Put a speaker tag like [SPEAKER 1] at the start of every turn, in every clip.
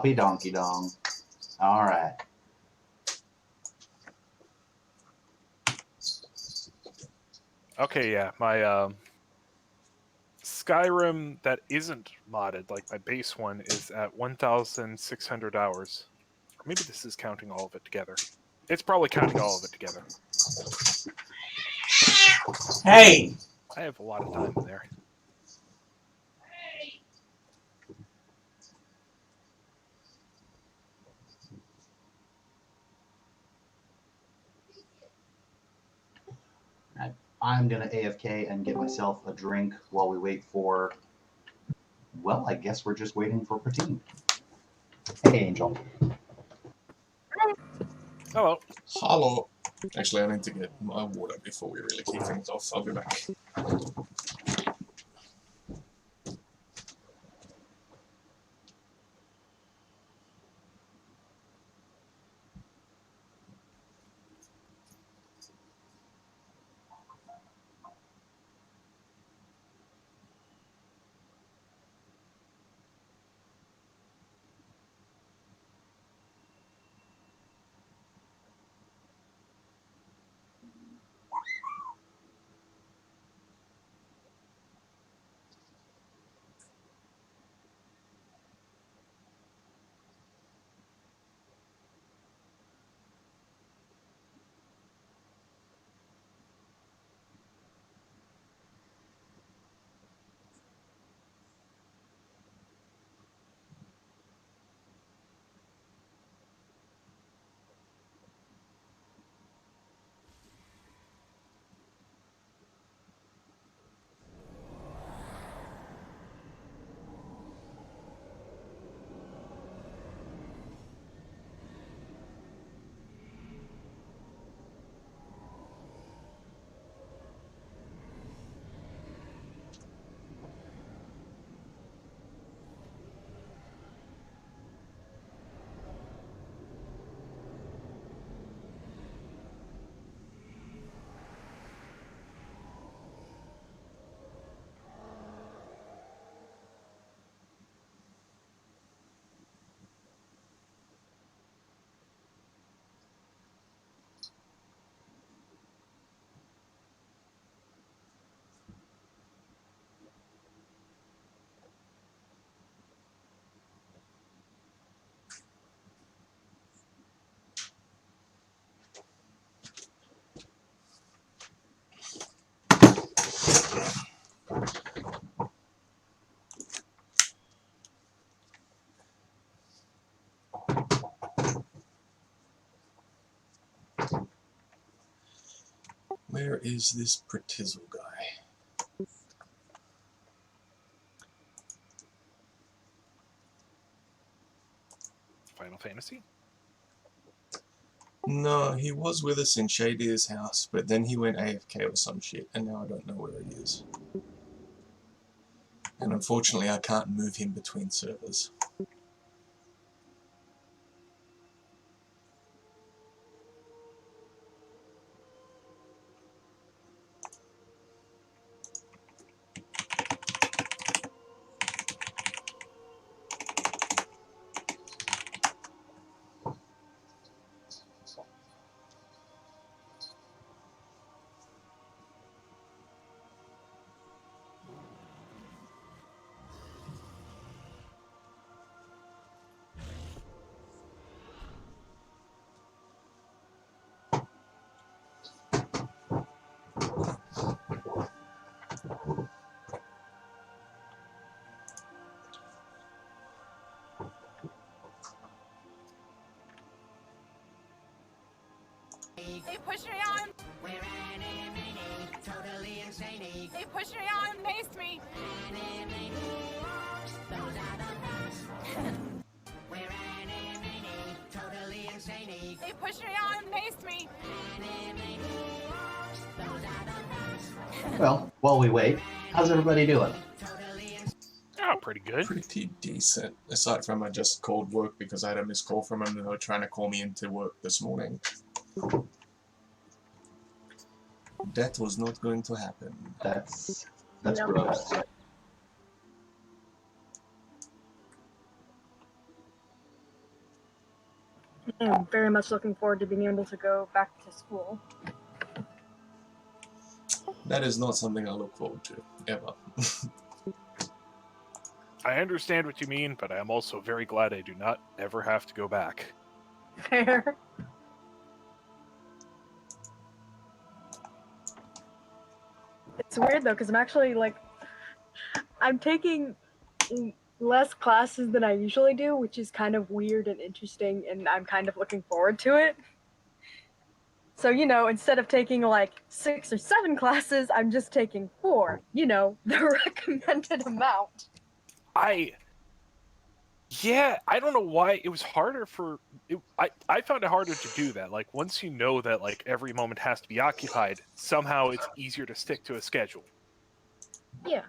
[SPEAKER 1] Donkey dong. All right.
[SPEAKER 2] Okay, yeah, my Skyrim that isn't modded, like my base one, is at 1,600 hours. Or maybe this is counting all of it together. It's probably counting all of it together.
[SPEAKER 3] Hey!
[SPEAKER 2] I have a lot of time in there.
[SPEAKER 1] I'm going to AFK and get myself a drink while we wait for. Well, I guess we're just waiting for Prateen. Hey, Angel.
[SPEAKER 2] Hello.
[SPEAKER 3] Hello. Actually, I need to get my water before we really kick things off. I'll be back. Where is this Pratizzle guy?
[SPEAKER 2] Final Fantasy?
[SPEAKER 3] No, he was with us in Shadier's house, but then he went AFK or some shit, and now I don't know where he is. And unfortunately, I can't move him between servers.
[SPEAKER 4] They push me on. We're totally insane. They push me on, maced me. Those are the facts. We're totally insane. They push me on, maced me. Those are the facts.
[SPEAKER 1] Well, while we wait, how's everybody doing?
[SPEAKER 2] Oh, pretty good.
[SPEAKER 3] Pretty decent, aside from I just called work because I had a missed call from them and they were trying to call me into work this morning. That was not going to happen.
[SPEAKER 1] That's gross.
[SPEAKER 5] I'm very much looking forward to being able to go back to school.
[SPEAKER 3] That is not something I look forward to, ever.
[SPEAKER 2] I understand what you mean, but I am also very glad I do not ever have to go back.
[SPEAKER 5] Fair. It's weird though, because I'm actually I'm taking less classes than I usually do, which is kind of weird and interesting, and I'm kind of looking forward to it. So, instead of taking 6 or 7 classes, I'm just taking 4, the recommended amount.
[SPEAKER 2] I don't know why it was harder for it. I found it harder to do that. Like once you know that every moment has to be occupied, somehow it's easier to stick to a schedule.
[SPEAKER 5] Yeah.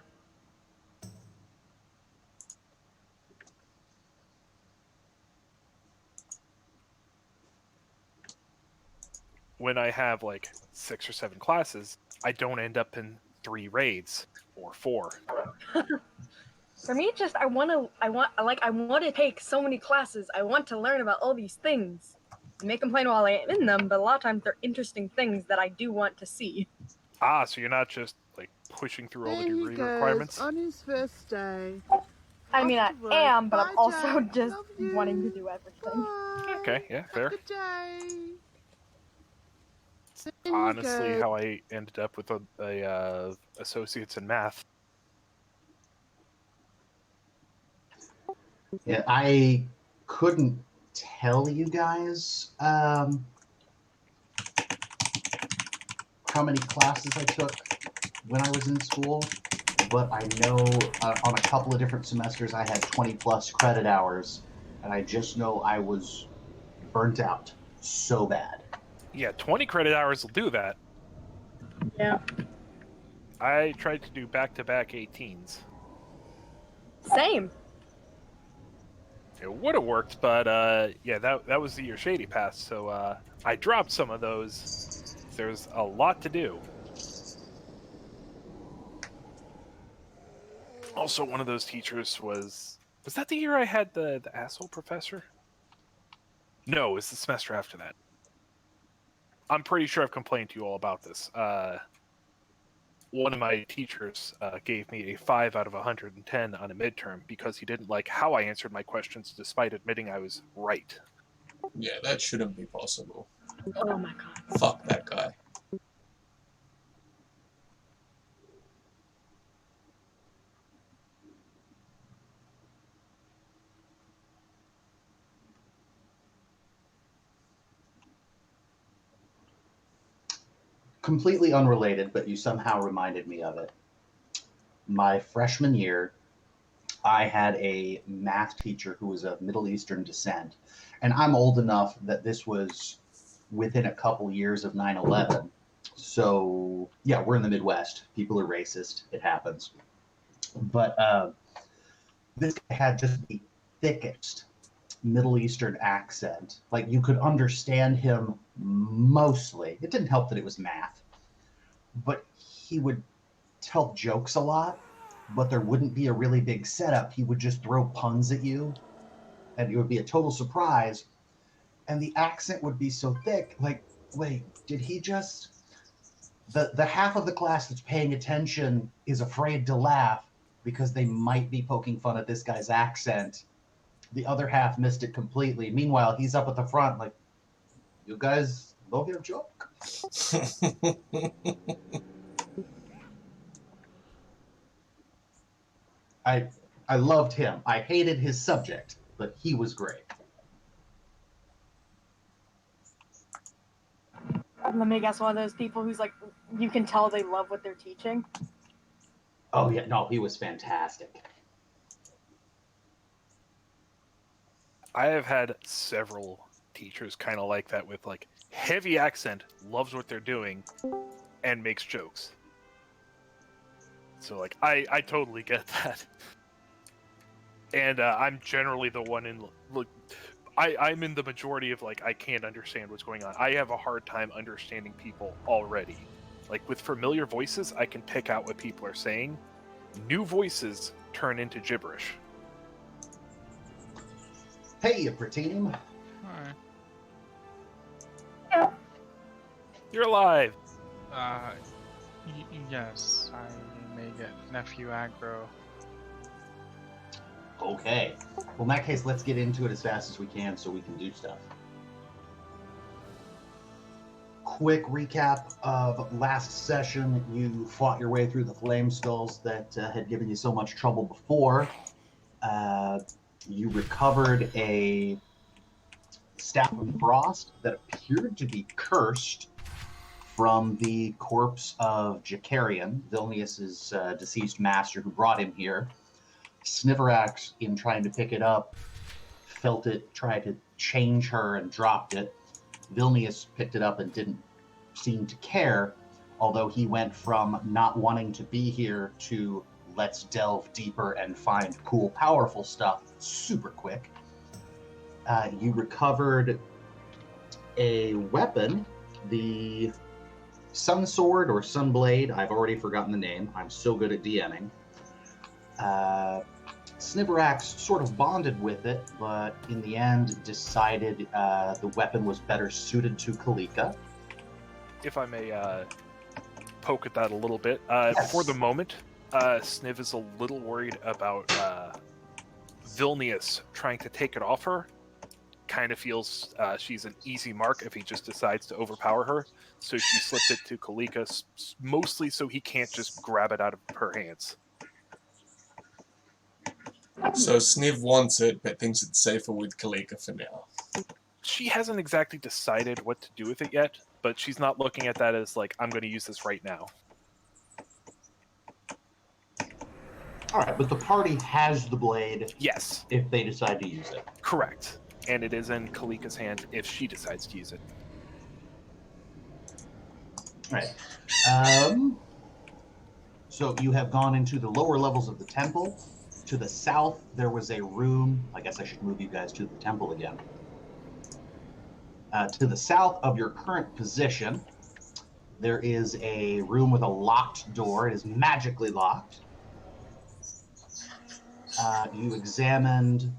[SPEAKER 2] When I have 6 or 7 classes, I don't end up in 3 raids or 4.
[SPEAKER 5] For me, it's just I want to take so many classes. I want to learn about all these things. I may complain while I am in them, but a lot of times they're interesting things that I do want to see.
[SPEAKER 2] Ah, so you're not just pushing through all the
[SPEAKER 6] There he
[SPEAKER 2] degree
[SPEAKER 6] goes
[SPEAKER 2] requirements?
[SPEAKER 6] on his first day.
[SPEAKER 5] I mean, I
[SPEAKER 6] Off to work.
[SPEAKER 5] am, but
[SPEAKER 6] Bye,
[SPEAKER 5] I'm also
[SPEAKER 6] Jack.
[SPEAKER 5] just
[SPEAKER 6] Love you.
[SPEAKER 5] wanting to do everything.
[SPEAKER 6] Bye.
[SPEAKER 2] Okay, yeah, fair.
[SPEAKER 6] Good day. There you
[SPEAKER 2] Honestly,
[SPEAKER 6] go.
[SPEAKER 2] how I ended up with a associates in math.
[SPEAKER 1] Yeah, I couldn't tell you guys how many classes I took when I was in school, but I know on a couple of different semesters I had 20 plus credit hours, and I just know I was burnt out so bad.
[SPEAKER 2] Yeah, 20 credit hours will do that.
[SPEAKER 5] Yeah.
[SPEAKER 2] I tried to do back-to-back 18s.
[SPEAKER 5] Same.
[SPEAKER 2] It would have worked, but yeah, that was the year Shady passed, so I dropped some of those. There's a lot to do. Also, one of those teachers was that the year I had the asshole professor? No, it was the semester after that. I'm pretty sure I've complained to you all about this. One of my teachers gave me a 5 out of 110 on a midterm because he didn't like how I answered my questions despite admitting I was right.
[SPEAKER 3] Yeah, that shouldn't be possible.
[SPEAKER 5] Oh my god.
[SPEAKER 3] Fuck that guy.
[SPEAKER 1] Completely unrelated, but you somehow reminded me of it. My freshman year, I had a math teacher who was of Middle Eastern descent. And I'm old enough that this was within a couple years of 9/11. So, yeah, we're in the Midwest. People are racist. It happens. But this guy had just the thickest Middle Eastern accent. Like, you could understand him mostly. It didn't help that it was math. But he would tell jokes a lot, but there wouldn't be a really big setup. He would just throw puns at you, and it would be a total surprise. And the accent would be so thick, like, wait, did he just... The half of the class that's paying attention is afraid to laugh because they might be poking fun at this guy's accent. The other half missed it completely. Meanwhile, he's up at the front like, you guys know your joke? I loved him. I hated his subject, but he was great.
[SPEAKER 5] Let me guess, one of those people who's you can tell they love what they're teaching.
[SPEAKER 1] Oh, yeah, no, he was fantastic.
[SPEAKER 2] I have had several teachers kind of like that with heavy accent, loves what they're doing, and makes jokes. So I totally get that. And I'm generally the one in I'm in the majority of I can't understand what's going on. I have a hard time understanding people already. With familiar voices, I can pick out what people are saying. New voices turn into gibberish.
[SPEAKER 1] Hey, Upper Team.
[SPEAKER 7] Hi.
[SPEAKER 2] You're alive.
[SPEAKER 7] Yes, I may get nephew aggro.
[SPEAKER 1] Okay. Well, in that case, let's get into it as fast as we can so we can do stuff. Quick recap of last session. You fought your way through the flame skulls that had given you so much trouble before. You recovered a staff of frost that appeared to be cursed from the corpse of Jakarian, Vilnius's deceased master who brought him here. Sniverax, in trying to pick it up, felt it, tried to change her and dropped it. Vilnius picked it up and didn't seem to care, although he went from not wanting to be here to let's delve deeper and find cool, powerful stuff super quick. You recovered a weapon, the Sun Sword or Sun Blade. I've already forgotten the name. I'm so good at DMing. Sniverax sort of bonded with it, but in the end decided the weapon was better suited to Kalika.
[SPEAKER 2] If I may poke at that a little bit.
[SPEAKER 1] Yes.
[SPEAKER 2] For the moment, Sniv is a little worried about Vilnius trying to take it off her. Kind of feels she's an easy mark if he just decides to overpower her. So she slipped it to Kalika, mostly so he can't just grab it out of her hands.
[SPEAKER 3] So Sniv wants it, but thinks it's safer with Kalika for now.
[SPEAKER 2] She hasn't exactly decided what to do with it yet, but she's not looking at that as like, I'm going to use this right now.
[SPEAKER 1] All right, but the party has the blade
[SPEAKER 2] Yes,
[SPEAKER 1] if they decide to use it.
[SPEAKER 2] correct. And it is in Kalika's hand if she decides to use it.
[SPEAKER 1] All right. So you have gone into the lower levels of the temple. To the south, there was a room. I guess I should move you guys to the temple again. To the south of your current position, there is a room with a locked door. It is magically locked. You examined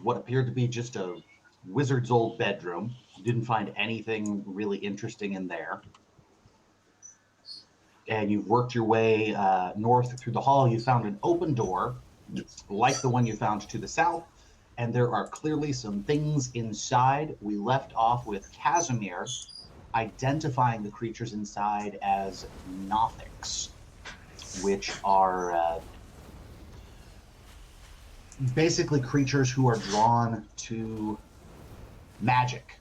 [SPEAKER 1] what appeared to be just a wizard's old bedroom. You didn't find anything really interesting in there. And you've worked your way north through the hall. You found an open door, like the one you found to the south, and there are clearly some things inside. We left off with Casimir identifying the creatures inside as Nothics, which are basically creatures who are drawn to magic.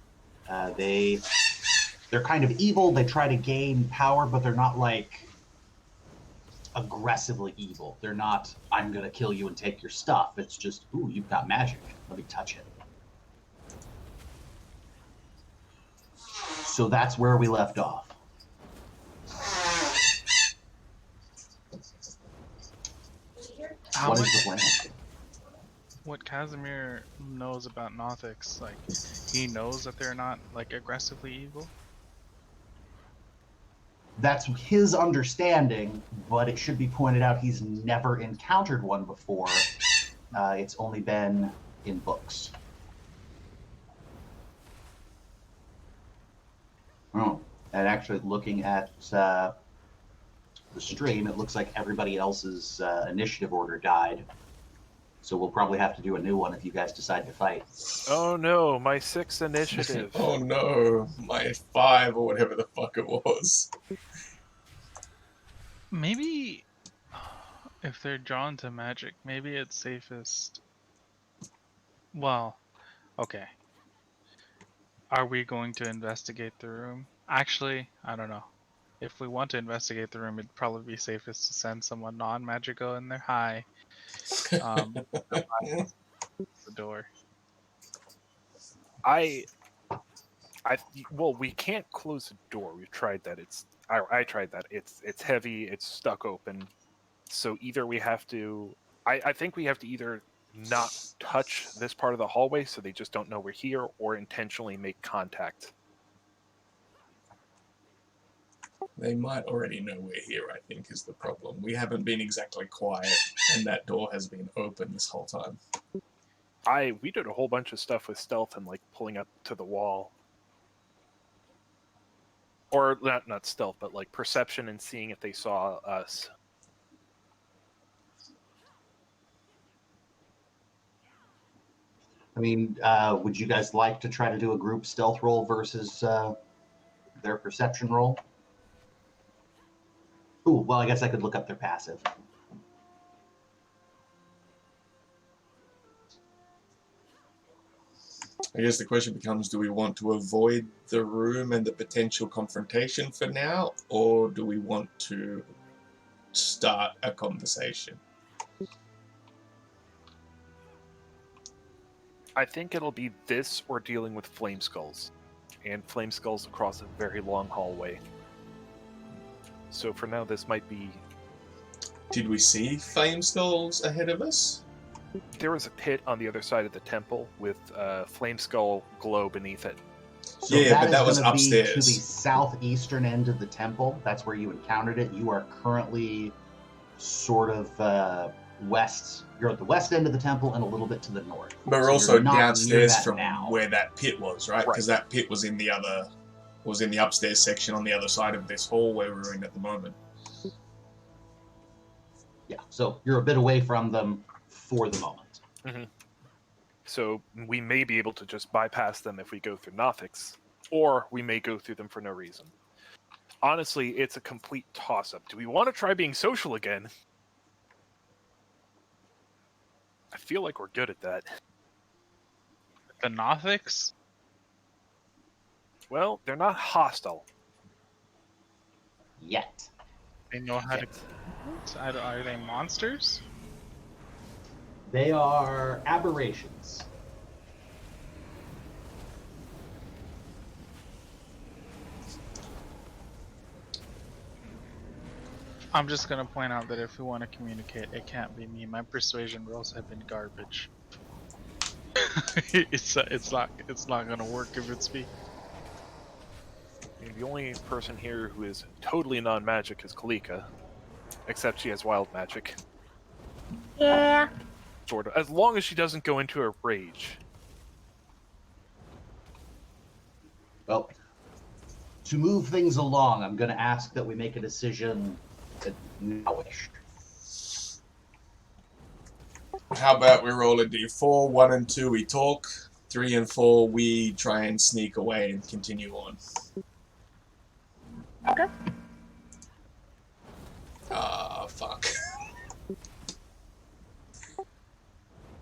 [SPEAKER 1] They're kind of evil. They try to gain power, but they're not like aggressively evil. They're not, I'm going to kill you and take your stuff. It's just, ooh, you've got magic. Let me touch it. So that's where we left off.
[SPEAKER 7] How
[SPEAKER 1] What
[SPEAKER 7] much
[SPEAKER 1] is the plan?
[SPEAKER 7] what Casimir knows about Nothics, like he knows that they're not like aggressively evil?
[SPEAKER 1] That's his understanding, but it should be pointed out he's never encountered one before. It's only been in books. Oh, and actually looking at the stream, it looks like everybody else's initiative order died. So we'll probably have to do a new one if you guys decide to fight.
[SPEAKER 2] Oh no, my 6th initiative.
[SPEAKER 3] Oh no, my 5 or whatever the fuck it was.
[SPEAKER 7] Maybe if they're drawn to magic, maybe it's safest. Well, okay. Are we going to investigate the room? Actually, I don't know. If we want to investigate the room, it'd probably be safest to send someone non-magical in there. Hi. The door.
[SPEAKER 2] Well, we can't close the door. We've tried that. I tried that. It's heavy. It's stuck open. So either we have to. I think we have to either not touch this part of the hallway so they just don't know we're here, or intentionally make contact.
[SPEAKER 3] They might already know we're here, I think, is the problem. We haven't been exactly quiet, and that door has been open this whole time.
[SPEAKER 2] We did a whole bunch of stuff with stealth and like pulling up to the wall. Or not stealth, but like perception and seeing if they saw us.
[SPEAKER 1] I mean, would you guys like to try to do a group stealth roll versus their perception roll? Ooh, well, I guess I could look up their passive.
[SPEAKER 3] I guess the question becomes, do we want to avoid the room and the potential confrontation for now, or do we want to start a conversation?
[SPEAKER 2] I think it'll be this or dealing with flame skulls. And flame skulls across a very long hallway. So for now, this might be...
[SPEAKER 3] Did we see flame skulls ahead of us?
[SPEAKER 2] There was a pit on the other side of the temple with a flame skull glow beneath it.
[SPEAKER 1] So
[SPEAKER 3] Yeah, but that
[SPEAKER 1] is
[SPEAKER 3] was
[SPEAKER 1] gonna be to the
[SPEAKER 3] upstairs.
[SPEAKER 1] southeastern end of the temple. That's where you encountered it. You are currently sort of west. You're at the west end of the temple and a little bit to the north.
[SPEAKER 3] But we're
[SPEAKER 1] So
[SPEAKER 3] also
[SPEAKER 1] you're not near
[SPEAKER 3] downstairs
[SPEAKER 1] that
[SPEAKER 3] from
[SPEAKER 1] now.
[SPEAKER 3] where that pit was, right? Because
[SPEAKER 2] Right.
[SPEAKER 3] that pit was in the upstairs section on the other side of this hall where we're in at the moment.
[SPEAKER 1] Yeah, so you're a bit away from them for the moment.
[SPEAKER 2] So we may be able to just bypass them if we go through Nothics, or we may go through them for no reason. Honestly, it's a complete toss-up. Do we want to try being social again? I feel like we're good at that.
[SPEAKER 7] The Nothics?
[SPEAKER 2] Well, they're not hostile.
[SPEAKER 1] Yet.
[SPEAKER 7] They know how to.
[SPEAKER 2] Yet.
[SPEAKER 7] Are they monsters?
[SPEAKER 1] They are aberrations.
[SPEAKER 7] I'm just gonna point out that if we want to communicate, it can't be me. My persuasion rolls have been garbage. it's not gonna work if it's me.
[SPEAKER 2] I mean, the only person here who is totally non-magic is Kalika. Except she has wild magic.
[SPEAKER 5] Yeah.
[SPEAKER 2] Sort of. As long as she doesn't go into a rage.
[SPEAKER 1] Well, to move things along, I'm going to ask that we make a decision nowish.
[SPEAKER 3] How about we roll a d4? 1 and 2 we talk. 3 and 4 we try and sneak away and continue on.
[SPEAKER 5] Okay.
[SPEAKER 3] Ah, fuck.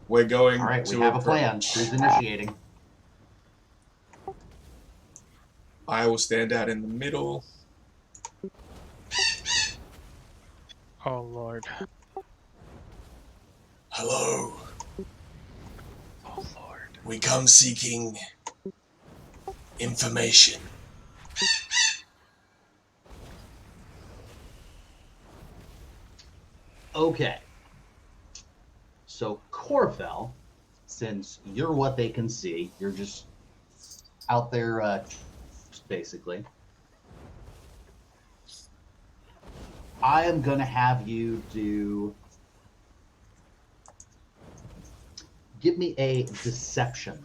[SPEAKER 3] We're going
[SPEAKER 1] All right,
[SPEAKER 3] to
[SPEAKER 1] we have a plan.
[SPEAKER 3] approach.
[SPEAKER 1] Who's initiating?
[SPEAKER 3] I will stand out in the middle.
[SPEAKER 7] Oh lord.
[SPEAKER 3] Hello.
[SPEAKER 2] Oh lord.
[SPEAKER 3] We come seeking information.
[SPEAKER 1] Okay. So, Corfel, since you're what they can see, you're just out there, basically. I am going to have you give me a deception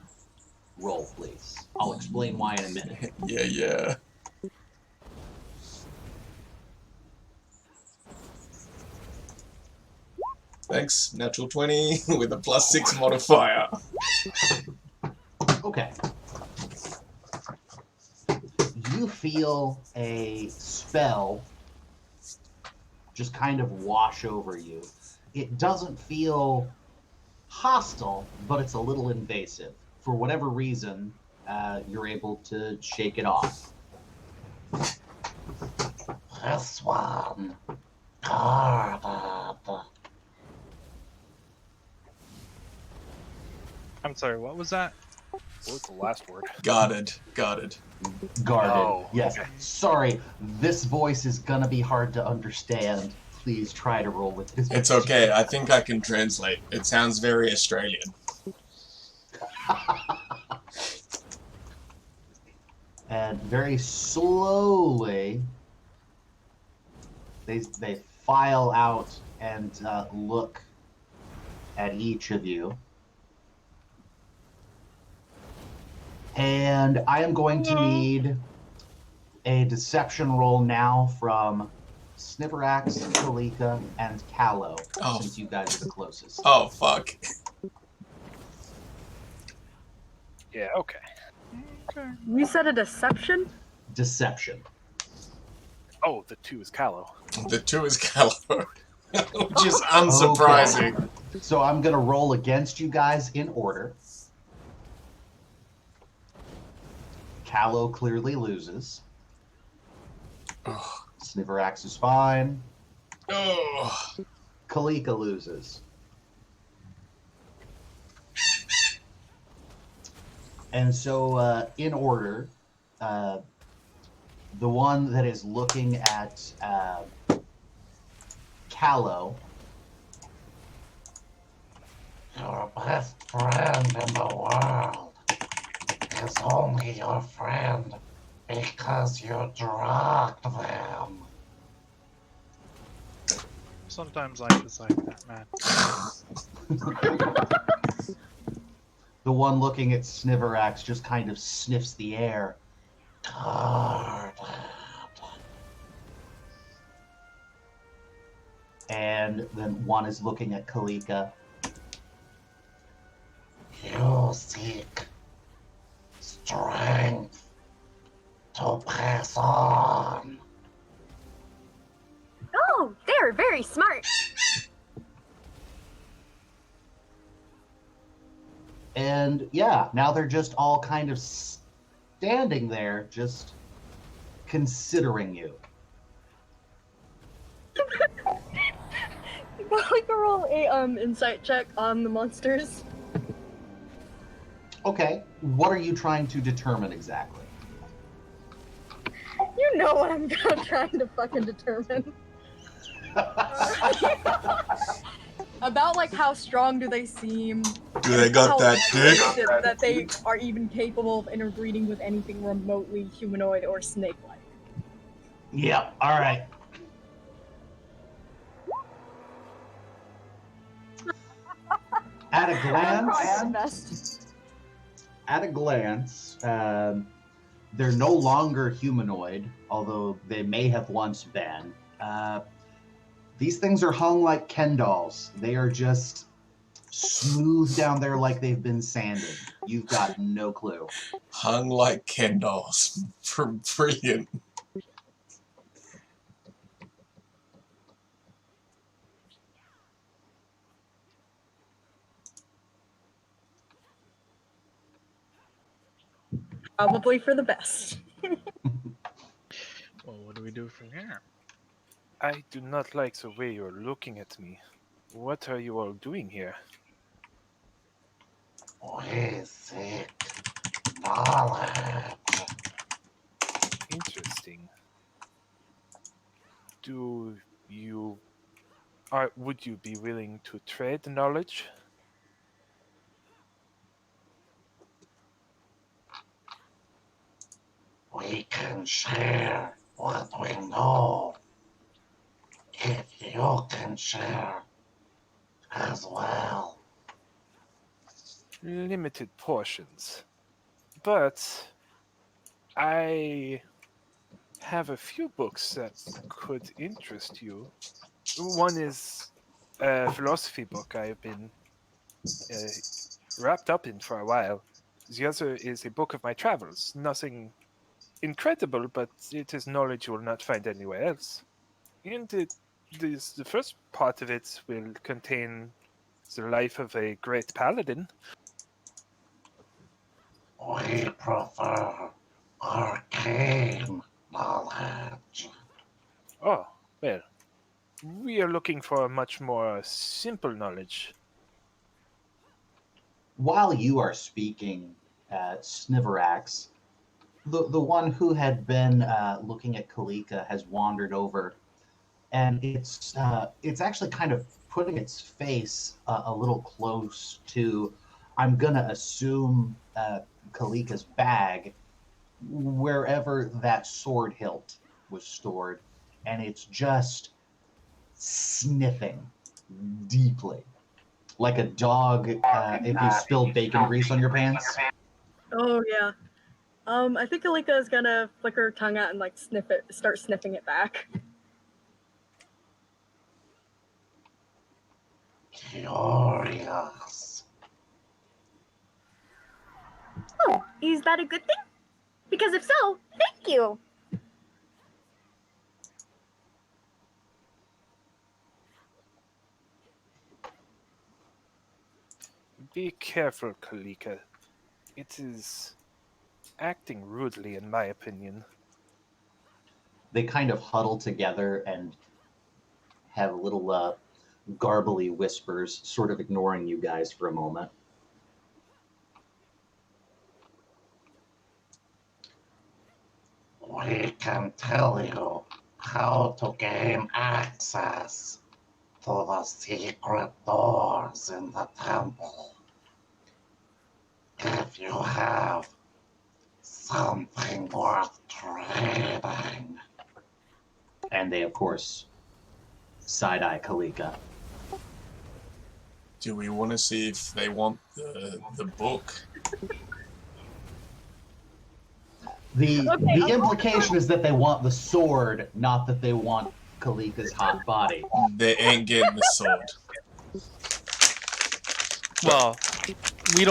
[SPEAKER 1] roll, please. I'll explain why in a minute.
[SPEAKER 3] Yeah. Thanks. Natural 20 with a +6 modifier.
[SPEAKER 1] Okay. You feel a spell just kind of wash over you. It doesn't feel hostile, but it's a little invasive. For whatever reason, you're able to shake it off. This one.
[SPEAKER 7] I'm sorry, what was that?
[SPEAKER 2] What was the last word?
[SPEAKER 3] Guarded.
[SPEAKER 1] Guarded.
[SPEAKER 2] Oh,
[SPEAKER 1] Yes.
[SPEAKER 2] okay.
[SPEAKER 1] Sorry, this voice is gonna be hard to understand. Please try to roll with this.
[SPEAKER 3] It's okay. I think I can translate. It sounds very Australian.
[SPEAKER 1] And very slowly, they file out and look at each of you. And I am going to need A deception roll now from Sniverax, Kalika, and Callow,
[SPEAKER 3] Oh.
[SPEAKER 1] since you guys are the closest.
[SPEAKER 3] Oh, fuck.
[SPEAKER 2] Yeah, okay.
[SPEAKER 7] Okay.
[SPEAKER 5] You said a deception?
[SPEAKER 1] Deception.
[SPEAKER 2] Oh, the 2 is Callow.
[SPEAKER 3] The 2 is Caliber, which is unsurprising.
[SPEAKER 1] So I'm going to roll against you guys in order. Callow clearly loses.
[SPEAKER 3] Oh.
[SPEAKER 1] Sniverax is fine.
[SPEAKER 3] Oh.
[SPEAKER 1] Kalika loses. And so, in order, the one that is looking at Callow. Your best friend in the world is only your friend because you drugged them.
[SPEAKER 7] Sometimes life is like that, man.
[SPEAKER 1] The one looking at Sniverax just kind of sniffs the air. And then one is looking at Kalika. You seek strength to pass on.
[SPEAKER 8] Oh, they're very smart.
[SPEAKER 1] And yeah, now they're just all kind of standing there, just considering you.
[SPEAKER 5] We can roll a insight check on the monsters.
[SPEAKER 1] Okay, what are you trying to determine exactly?
[SPEAKER 5] You know what I'm trying to fucking determine. About like how strong do they seem?
[SPEAKER 3] Do they got
[SPEAKER 5] How
[SPEAKER 3] that dick?
[SPEAKER 5] that they are even capable of interbreeding with anything remotely humanoid or snake-like.
[SPEAKER 1] Yep, all right. At a glance, they're no longer humanoid, although they may have once been. These things are hung like Ken dolls. They are just smooth down there like they've been sanded. You've got no clue.
[SPEAKER 3] Hung like Ken dolls. Brilliant.
[SPEAKER 5] Probably for the best.
[SPEAKER 7] Well, what do we do from here?
[SPEAKER 2] I do not like the way you're looking at me. What are you all doing here?
[SPEAKER 1] We seek knowledge.
[SPEAKER 2] Interesting. Would you be willing to trade knowledge?
[SPEAKER 1] We can share what we know. If you can share as well.
[SPEAKER 2] Limited portions. But I have a few books that could interest you. One is a philosophy book I've been wrapped up in for a while. The other is a book of my travels. Nothing incredible, but it is knowledge you will not find anywhere else. And the first part of it will contain the life of a great paladin.
[SPEAKER 1] We prefer arcane knowledge.
[SPEAKER 2] Oh, well, we are looking for a much more simple knowledge.
[SPEAKER 1] While you are speaking, Sniverax, the one who had been looking at Kalika has wandered over, and it's actually kind of putting its face a little close to, I'm gonna assume, Kalika's bag, wherever that sword hilt was stored, and it's just sniffing deeply, like a dog if you spilled bacon grease on your pants.
[SPEAKER 5] Oh yeah. I think Alika is gonna flick her tongue out and like start sniffing it back.
[SPEAKER 1] Curious.
[SPEAKER 8] Oh, is that a good thing? Because if so, thank you.
[SPEAKER 2] Be careful, Kalika. It is acting rudely, in my opinion.
[SPEAKER 1] They kind of huddle together and have little garbly whispers, sort of ignoring you guys for a moment. We can tell you how to gain access to the secret doors in the temple. If you have something worth trading. And they, of course, side-eye Kalika.
[SPEAKER 3] Do we want to see if they want the book?
[SPEAKER 1] The implication is that they want the sword, not that they want Kalika's hot body.
[SPEAKER 3] They ain't getting the sword.
[SPEAKER 7] Well, we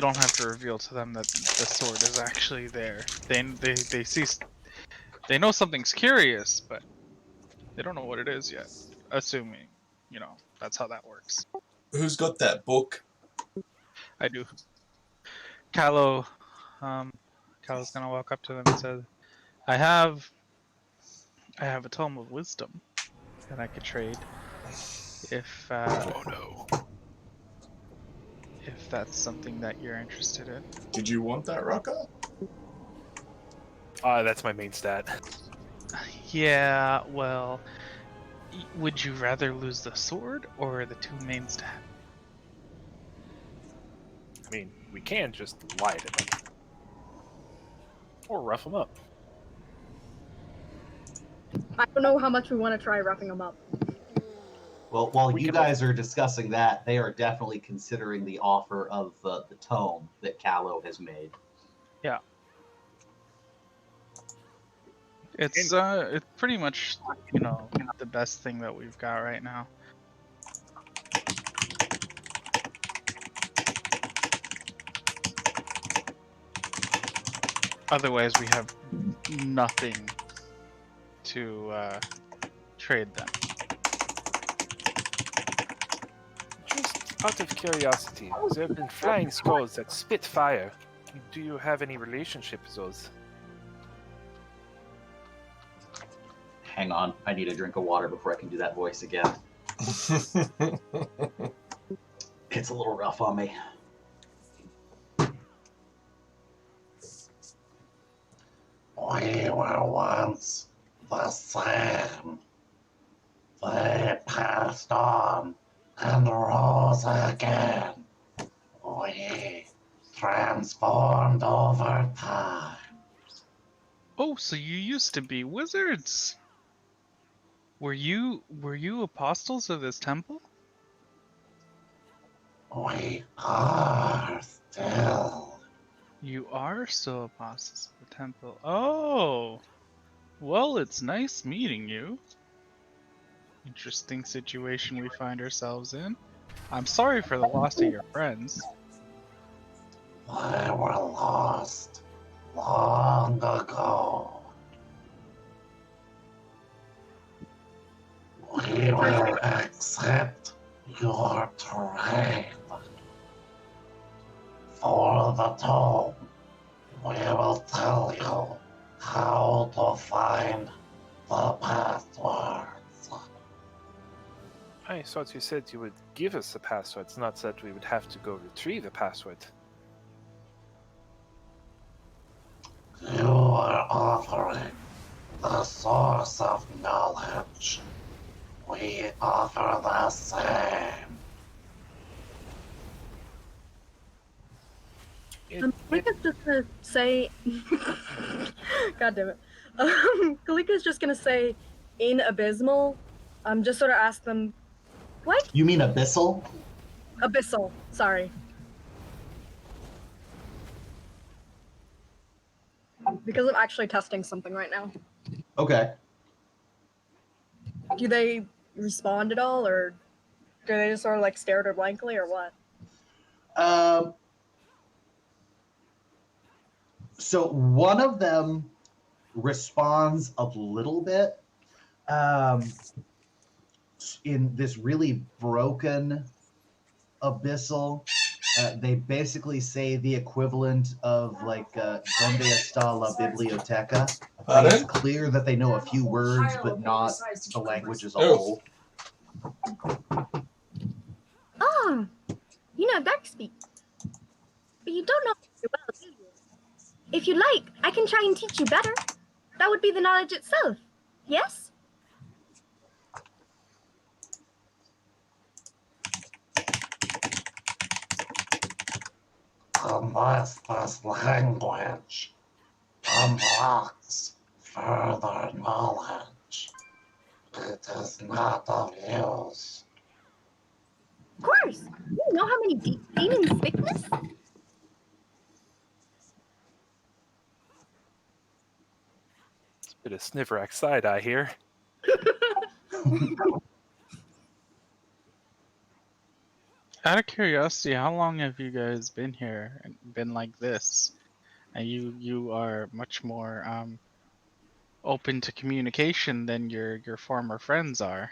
[SPEAKER 7] don't have to reveal to them that the sword is actually there. They see, they know something's curious, but they don't know what it is yet. Assuming, that's how that works.
[SPEAKER 3] Who's got that book?
[SPEAKER 7] I do. Callo's gonna walk up to them and say, I have a tome of wisdom that I could trade if if that's something that you're interested in.
[SPEAKER 3] Did you want that, Rucker?
[SPEAKER 2] That's my main stat.
[SPEAKER 7] Yeah, well, would you rather lose the sword or the 2 main stat?
[SPEAKER 2] I mean, we can just lie to them. Or rough them up.
[SPEAKER 5] I don't know how much we want to try roughing them up.
[SPEAKER 1] Well, while
[SPEAKER 2] We
[SPEAKER 1] you
[SPEAKER 2] can
[SPEAKER 1] guys are discussing that, they are definitely considering the offer of the tome that Callow has made.
[SPEAKER 7] Yeah. It's pretty much, the best thing that we've got right now. Otherwise, we have nothing to trade them.
[SPEAKER 2] Just out of curiosity, there have been flying skulls that spit fire. Do you have any relationship with those?
[SPEAKER 1] Hang on, I need a drink of water before I can do that voice again. It's a little rough on me. We were once the same. They passed on and rose again. We transformed over time.
[SPEAKER 7] Oh, so you used to be wizards? Were you apostles of this temple?
[SPEAKER 1] We are still.
[SPEAKER 7] You are still apostles of the temple. Oh, well, it's nice meeting you. Interesting situation we find ourselves in. I'm sorry for the loss of your friends.
[SPEAKER 1] They were lost long ago. We will accept your trade. For the tome, we will tell you how to find the passwords.
[SPEAKER 2] I thought you said you would give us the passwords, not that we would have to go retrieve the password.
[SPEAKER 1] You are offering the source of knowledge. We offer the same.
[SPEAKER 5] Kalika's just gonna say. God damn it. Kalika's just gonna say, in abysmal. Just sort of ask them, what?
[SPEAKER 1] You mean abyssal?
[SPEAKER 5] Abyssal. Sorry. because I'm actually testing something right now.
[SPEAKER 1] Okay.
[SPEAKER 5] Do they respond at all, or do they just sort of like stare at her blankly, or what?
[SPEAKER 1] So one of them responds a little bit in this really broken abyssal. They basically say the equivalent of like "Donde está la biblioteca?" Like, it's clear that they know a few words, but not the language as a whole.
[SPEAKER 8] Oh, you know dark speak. But you don't know it well, do you? If you like, I can try and teach you better. That would be the knowledge itself. Yes?
[SPEAKER 9] Unless this language unlocks further knowledge, it is not of use.
[SPEAKER 8] Of course. You know how many demons thickness?
[SPEAKER 2] It's a bit of Sniverack side eye here.
[SPEAKER 7] Out of curiosity, how long have you guys been here and been like this? And you are much more open to communication than your former friends are.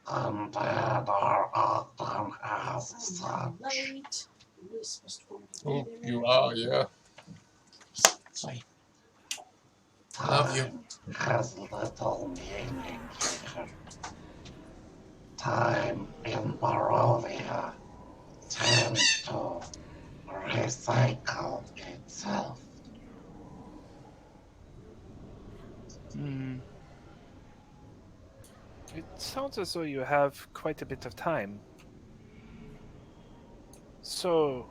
[SPEAKER 9] Undead are often as such.
[SPEAKER 3] Oh, you are, yeah.
[SPEAKER 9] Sorry.
[SPEAKER 3] Love you.
[SPEAKER 9] Time has little meaning here. Time in Barovia tends to recycle itself.
[SPEAKER 7] Hmm.
[SPEAKER 2] It sounds as though you have quite a bit of time. So,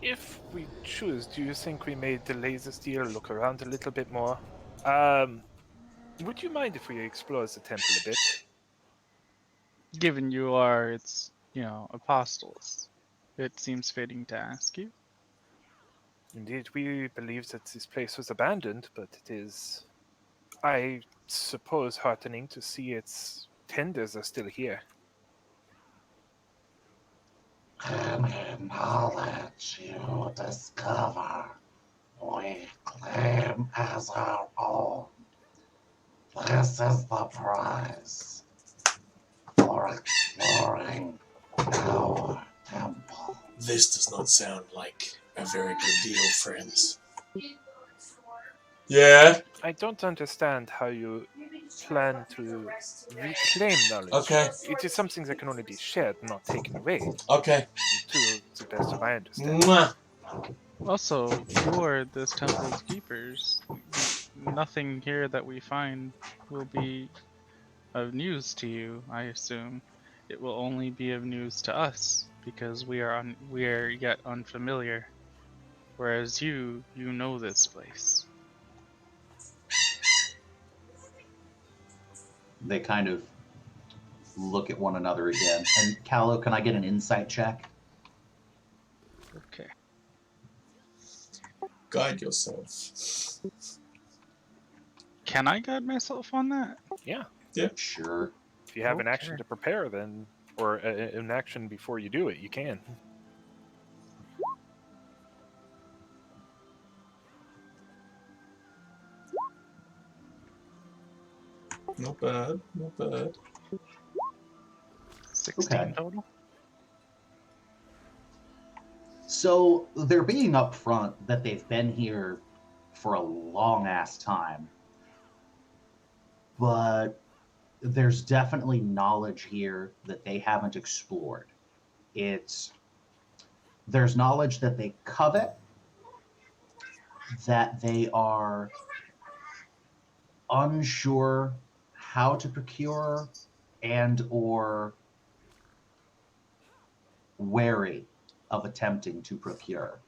[SPEAKER 2] if we choose, do you think we may delay this deal, look around a little bit more? Would you mind if we explore the temple a bit?
[SPEAKER 7] Given you are its, apostles, it seems fitting to ask you.
[SPEAKER 2] Indeed, we believe that this place was abandoned, but it is, I suppose, heartening to see its tenders are still here.
[SPEAKER 9] Any knowledge you discover, we claim as our own. This is the prize for exploring our temple.
[SPEAKER 3] This does not sound like a very good deal, friends. Yeah?
[SPEAKER 2] I don't understand how you plan to reclaim knowledge.
[SPEAKER 3] Okay.
[SPEAKER 2] It is something that can only be shared, not taken away,
[SPEAKER 3] Okay.
[SPEAKER 2] to the best of my understanding.
[SPEAKER 3] Mwah.
[SPEAKER 7] Also, you're this temple's keepers. Nothing here that we find will be of news to you, I assume. It will only be of news to us because we are yet unfamiliar. Whereas you know this place.
[SPEAKER 1] They kind of look at one another again. And Callow, can I get an insight check?
[SPEAKER 7] Okay.
[SPEAKER 3] Guide yourself.
[SPEAKER 7] Can I guide myself on that?
[SPEAKER 2] Yeah.
[SPEAKER 1] Sure.
[SPEAKER 2] If you have an
[SPEAKER 7] Okay.
[SPEAKER 2] action to prepare, then, or an action before you do it, you can.
[SPEAKER 3] Not bad. Not bad.
[SPEAKER 7] 16
[SPEAKER 1] Okay.
[SPEAKER 7] total?
[SPEAKER 1] So they're being upfront that they've been here for a long ass time. But there's definitely knowledge here that they haven't explored. There's knowledge that they covet, that they are unsure how to procure, and or wary of attempting to procure.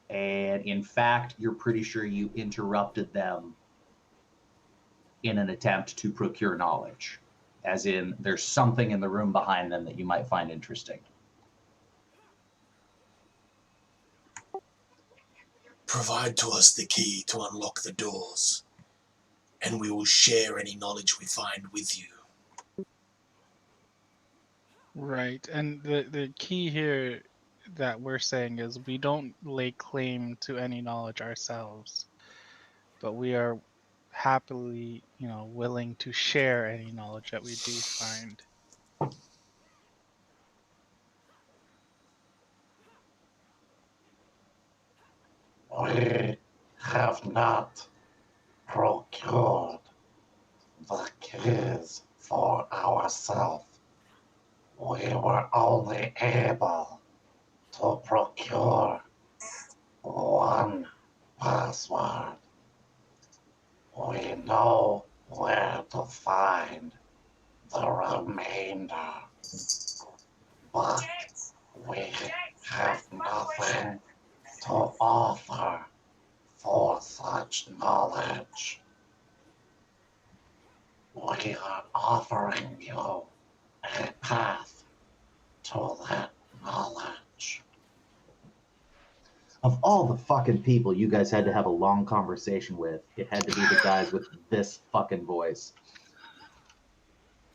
[SPEAKER 1] And in fact, you're pretty sure you interrupted them in an attempt to procure knowledge, as in there's something in the room behind them that you might find interesting.
[SPEAKER 3] Provide to us the key to unlock the doors, and we will share any knowledge we find with you.
[SPEAKER 7] Right, and the key here that we're saying is we don't lay claim to any knowledge ourselves, but we are happily, willing to share any knowledge that we do find.
[SPEAKER 9] We have not procured the keys for ourselves. We were only able to procure one password. We know where to find the remainder, but we have nothing to offer for such knowledge. We are offering you a path to that knowledge.
[SPEAKER 1] Of all the fucking people you guys had to have a long conversation with, it had to be the guys with this fucking voice.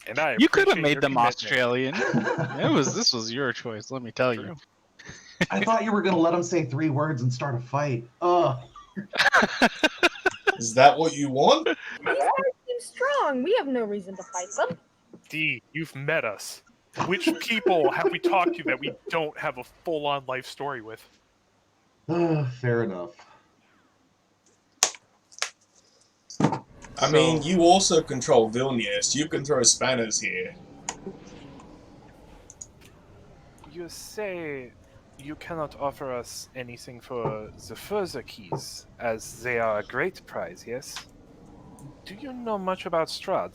[SPEAKER 2] And I
[SPEAKER 7] You could have
[SPEAKER 2] appreciate
[SPEAKER 7] made
[SPEAKER 2] your
[SPEAKER 7] them
[SPEAKER 2] commitment.
[SPEAKER 7] Australian. This was your choice, let me tell you.
[SPEAKER 2] True.
[SPEAKER 1] I thought you were gonna let him say 3 words and start a fight. Ugh.
[SPEAKER 3] Is that what you want?
[SPEAKER 5] These guys seem strong. We have no reason to fight them.
[SPEAKER 2] D, you've met us. Which people have we talked to that we don't have a full-on life story with?
[SPEAKER 1] Fair enough.
[SPEAKER 3] I mean, you also control Vilnius. You can throw spanners here.
[SPEAKER 2] You say you cannot offer us anything for the further keys, as they are a great prize, yes? Do you know much about Strahd?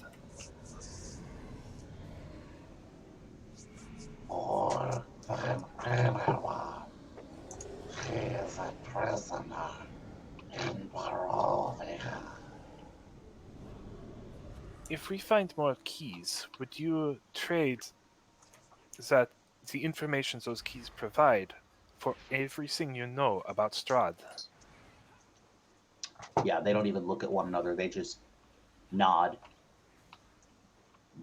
[SPEAKER 9] More than anyone. He is a prisoner in Barovia.
[SPEAKER 2] If we find more keys, would you trade that the information those keys provide for everything you know about Strahd?
[SPEAKER 1] Yeah, they don't even look at one another. They just nod.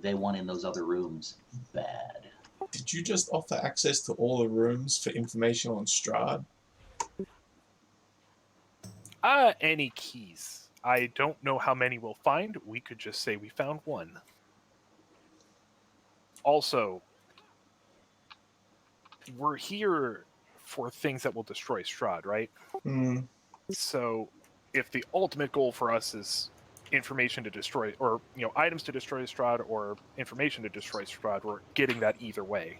[SPEAKER 1] They want in those other rooms bad.
[SPEAKER 3] Did you just offer access to all the rooms for information on Strahd?
[SPEAKER 2] Any keys. I don't know how many we'll find. We could just say we found one. Also, we're here for things that will destroy Strahd, right?
[SPEAKER 3] Hmm.
[SPEAKER 2] So, if the ultimate goal for us is information to destroy, or items to destroy Strahd, or information to destroy Strahd, we're getting that either way.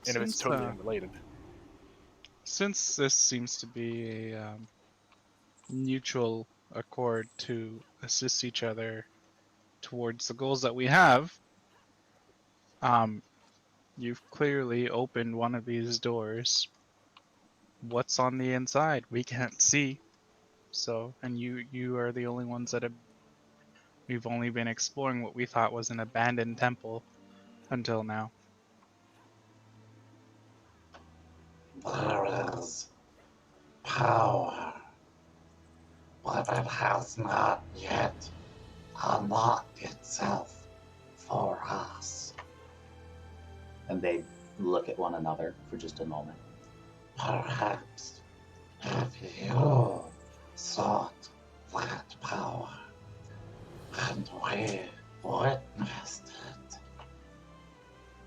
[SPEAKER 2] And if it's totally unrelated.
[SPEAKER 7] Since this seems to be a mutual accord to assist each other towards the goals that we have, you've clearly opened one of these doors. What's on the inside? We can't see. So, and you are the only ones that have. We've only been exploring what we thought was an abandoned temple until now.
[SPEAKER 9] There is power, but it has not yet unlocked itself for us.
[SPEAKER 1] And they look at one another for just a moment.
[SPEAKER 9] Perhaps if you sought that power and we witnessed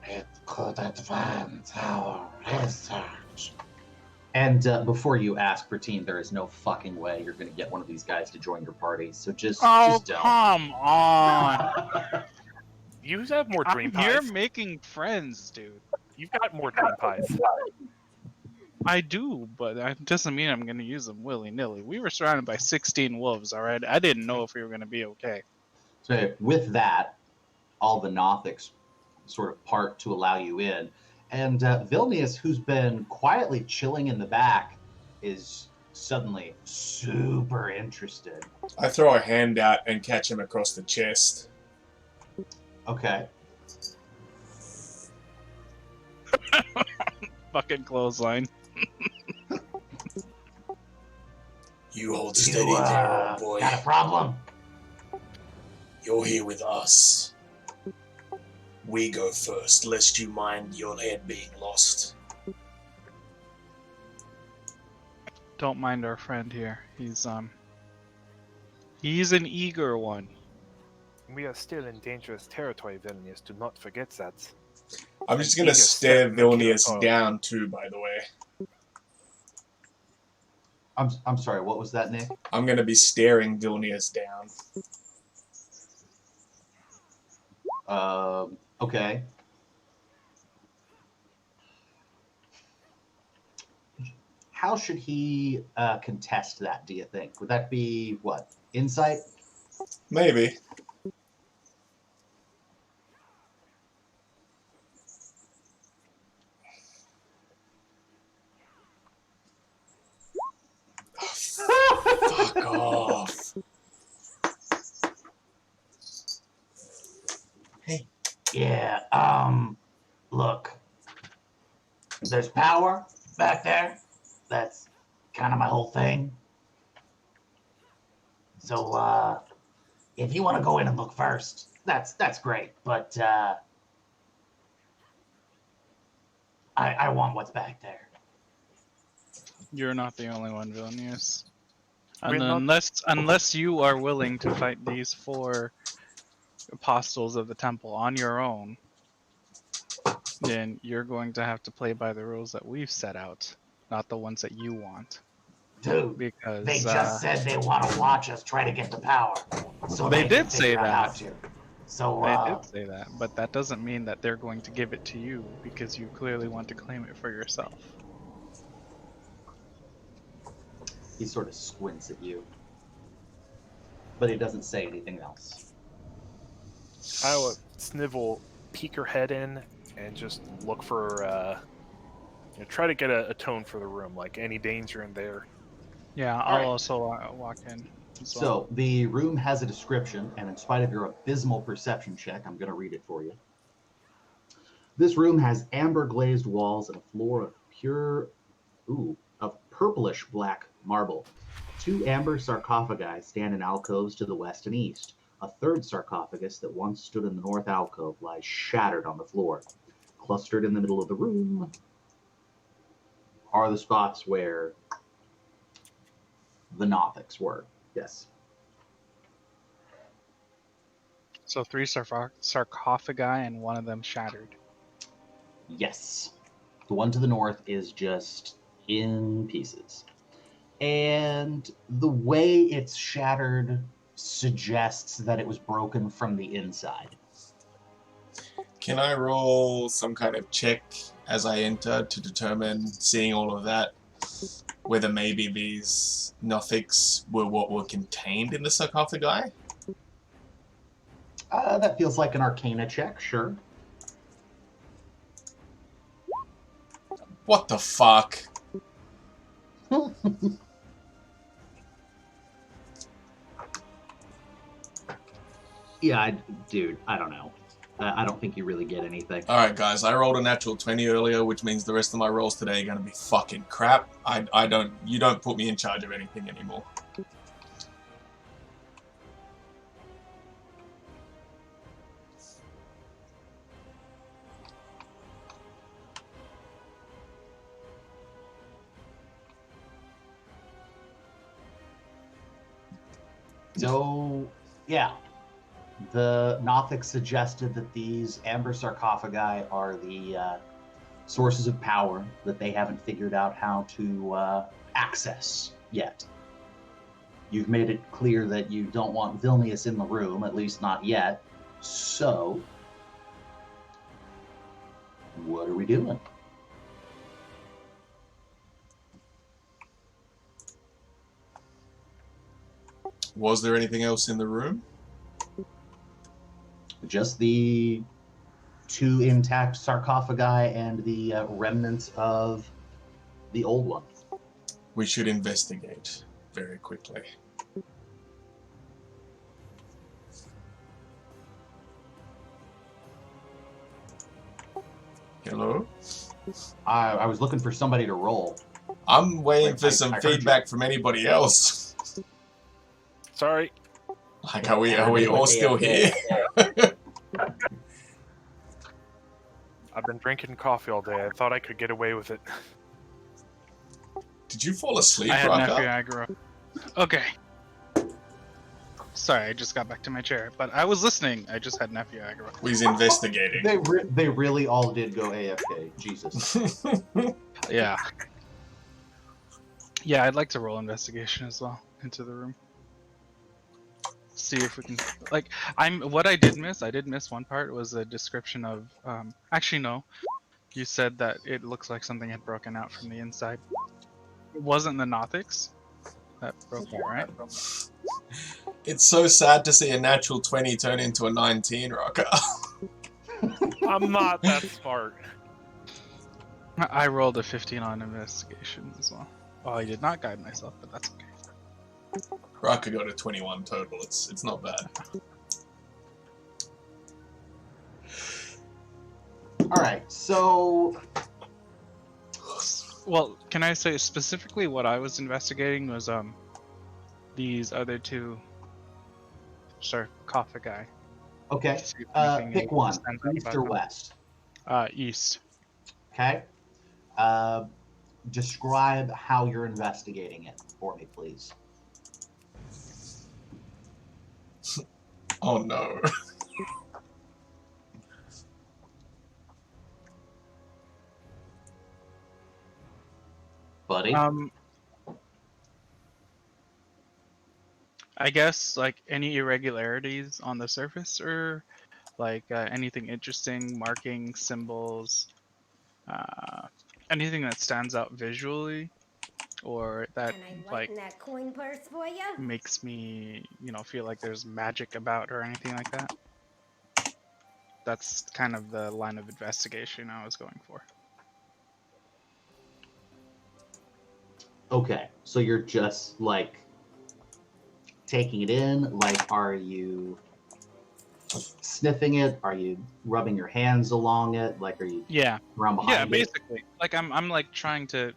[SPEAKER 9] it could advance our research.
[SPEAKER 1] And before you ask, Bertine, there is no fucking way you're going to get one of these guys to join your party. So just don't.
[SPEAKER 7] Come on!
[SPEAKER 2] You have more dream pies.
[SPEAKER 7] You're making friends, dude.
[SPEAKER 2] You've got more dream pies.
[SPEAKER 7] I do, but that doesn't mean I'm going to use them willy-nilly. We were surrounded by 16 wolves, alright? I didn't know if we were going to be okay.
[SPEAKER 1] So with that, all the Nothics sort of part to allow you in. And Vilnius, who's been quietly chilling in the back, is suddenly super interested.
[SPEAKER 3] I throw a hand out and catch him across the chest.
[SPEAKER 1] Okay.
[SPEAKER 7] Fucking clothesline.
[SPEAKER 3] You hold
[SPEAKER 9] You
[SPEAKER 3] steady there, old boy.
[SPEAKER 9] got a problem?
[SPEAKER 3] You're here with us. We go first, lest you mind your head being lost.
[SPEAKER 7] Don't mind our friend here. He's an eager one.
[SPEAKER 2] We are still in dangerous territory, Vilnius. Do not forget that.
[SPEAKER 3] I'm just
[SPEAKER 2] An
[SPEAKER 3] gonna
[SPEAKER 2] eager
[SPEAKER 3] stare
[SPEAKER 2] step in the
[SPEAKER 3] Vilnius
[SPEAKER 2] Kyoto.
[SPEAKER 3] down too, by the way.
[SPEAKER 1] I'm sorry, what was that, Nick?
[SPEAKER 3] I'm gonna be staring Vilnius down.
[SPEAKER 1] Okay. How should he contest that, do you think? Would that be, what, insight?
[SPEAKER 3] Maybe. Fuck off. Hey.
[SPEAKER 9] Yeah, look. There's power back there. That's kind of my whole thing. So, if you want to go in and look first, that's great. But I want what's back there.
[SPEAKER 7] You're not the only one, Vilnius.
[SPEAKER 2] We're
[SPEAKER 7] And
[SPEAKER 2] not-
[SPEAKER 7] unless you are willing to fight these 4 apostles of the temple on your own, then you're going to have to play by the rules that we've set out, not the ones that you want.
[SPEAKER 9] Dude,
[SPEAKER 7] Because
[SPEAKER 9] they just said they want to watch us try to get the power. So
[SPEAKER 7] They
[SPEAKER 9] they
[SPEAKER 7] did
[SPEAKER 9] can
[SPEAKER 7] say
[SPEAKER 9] figure out how
[SPEAKER 7] that.
[SPEAKER 9] to. So,
[SPEAKER 7] they did say that, but that doesn't mean that they're going to give it to you because you clearly want to claim it for yourself.
[SPEAKER 1] He sort of squints at you. But he doesn't say anything else.
[SPEAKER 2] I would Snivel peek her head in and just look for, try to get a tone for the room, like any danger in there.
[SPEAKER 7] Yeah, I'll also walk in as well.
[SPEAKER 1] So the room has a description, and in spite of your abysmal perception check, I'm going to read it for you. This room has amber glazed walls and a floor of purplish black marble. 2 amber sarcophagi stand in alcoves to the west and east. A third sarcophagus that once stood in the north alcove lies shattered on the floor. Clustered in the middle of the room are the spots where the Nothics were. Yes.
[SPEAKER 7] So 3 sarcophagi and one of them shattered.
[SPEAKER 1] Yes. The one to the north is just in pieces. And the way it's shattered suggests that it was broken from the inside.
[SPEAKER 3] Can I roll some kind of check as I enter to determine, seeing all of that, whether maybe these Nothics were what were contained in the sarcophagi?
[SPEAKER 1] That feels like an Arcana check, sure.
[SPEAKER 3] What the fuck?
[SPEAKER 1] Yeah, dude, I don't know. I don't think you really get anything.
[SPEAKER 3] Alright guys, I rolled a natural 20 earlier, which means the rest of my rolls today are going to be fucking crap. You don't put me in charge of anything anymore.
[SPEAKER 1] So, yeah. The Nothics suggested that these amber sarcophagi are the sources of power that they haven't figured out how to access yet. You've made it clear that you don't want Vilnius in the room, at least not yet. So, what are we doing?
[SPEAKER 3] Was there anything else in the room?
[SPEAKER 1] Just the 2 intact sarcophagi and the remnants of the old one.
[SPEAKER 3] We should investigate very quickly. Hello?
[SPEAKER 1] I was looking for somebody to roll.
[SPEAKER 3] I'm waiting
[SPEAKER 1] Wait,
[SPEAKER 3] for
[SPEAKER 1] I
[SPEAKER 3] some
[SPEAKER 1] heard you.
[SPEAKER 3] feedback from anybody else.
[SPEAKER 2] Sorry.
[SPEAKER 3] Like, are we all still here?
[SPEAKER 2] I've been drinking coffee all day. I thought I could get away with it.
[SPEAKER 3] Did you fall asleep,
[SPEAKER 7] I had
[SPEAKER 3] Raka?
[SPEAKER 7] Nefiagro. Okay. Sorry, I just got back to my chair, but I was listening. I just had Nefiagro.
[SPEAKER 3] He's investigating.
[SPEAKER 1] They really all did go AFK. Jesus.
[SPEAKER 7] Yeah. Yeah, I'd like to roll investigation as well into the room. See if we can like what I did miss one part was a description of actually no. You said that it looks like something had broken out from the inside. It wasn't the Nothics that broke out, right?
[SPEAKER 3] It's so sad to see a natural 20 turn into a 19, Raka.
[SPEAKER 2] I'm not that smart.
[SPEAKER 7] I rolled a 15 on investigation as well. Well, I did not guide myself, but that's okay.
[SPEAKER 3] Raka got a 21 total. It's not bad.
[SPEAKER 1] All right, so
[SPEAKER 7] Well, can I say specifically what I was investigating was these other two sarcophagi.
[SPEAKER 1] okay,
[SPEAKER 7] See if anything
[SPEAKER 1] pick one,
[SPEAKER 7] stands out
[SPEAKER 1] east
[SPEAKER 7] about
[SPEAKER 1] or
[SPEAKER 7] them.
[SPEAKER 1] west.
[SPEAKER 7] East.
[SPEAKER 1] Okay. Describe how you're investigating it for me, please.
[SPEAKER 3] Oh no.
[SPEAKER 1] Buddy.
[SPEAKER 7] I guess like any irregularities on the surface, or like anything interesting, markings, symbols, anything that stands out visually, or that
[SPEAKER 10] Can I
[SPEAKER 7] like
[SPEAKER 10] lighten that coin purse for you?
[SPEAKER 7] makes me, feel like there's magic about or anything like that. That's kind of the line of investigation I was going for.
[SPEAKER 1] Okay, so you're just like taking it in. Like, are you sniffing it? Are you rubbing your hands along it? Like, are you around behind
[SPEAKER 7] Yeah,
[SPEAKER 1] it?
[SPEAKER 7] basically. Like I'm like trying to,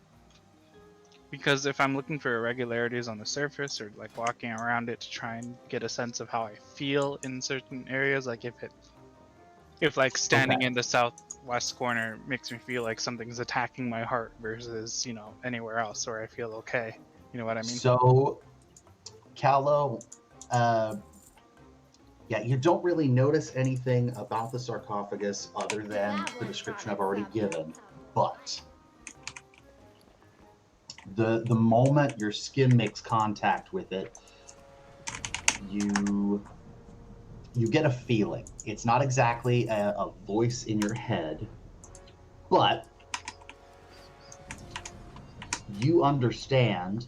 [SPEAKER 7] because if I'm looking for irregularities on the surface or like walking around it to try and get a sense of how I feel in certain areas, like if like standing in the southwest corner makes me feel like something's attacking my heart versus, anywhere else where I feel okay. You know what I mean?
[SPEAKER 1] So, Callow, yeah, you don't really notice anything about the sarcophagus other than the description I've already given, but the moment your skin makes contact with it, you get a feeling. It's not exactly a voice in your head, but you understand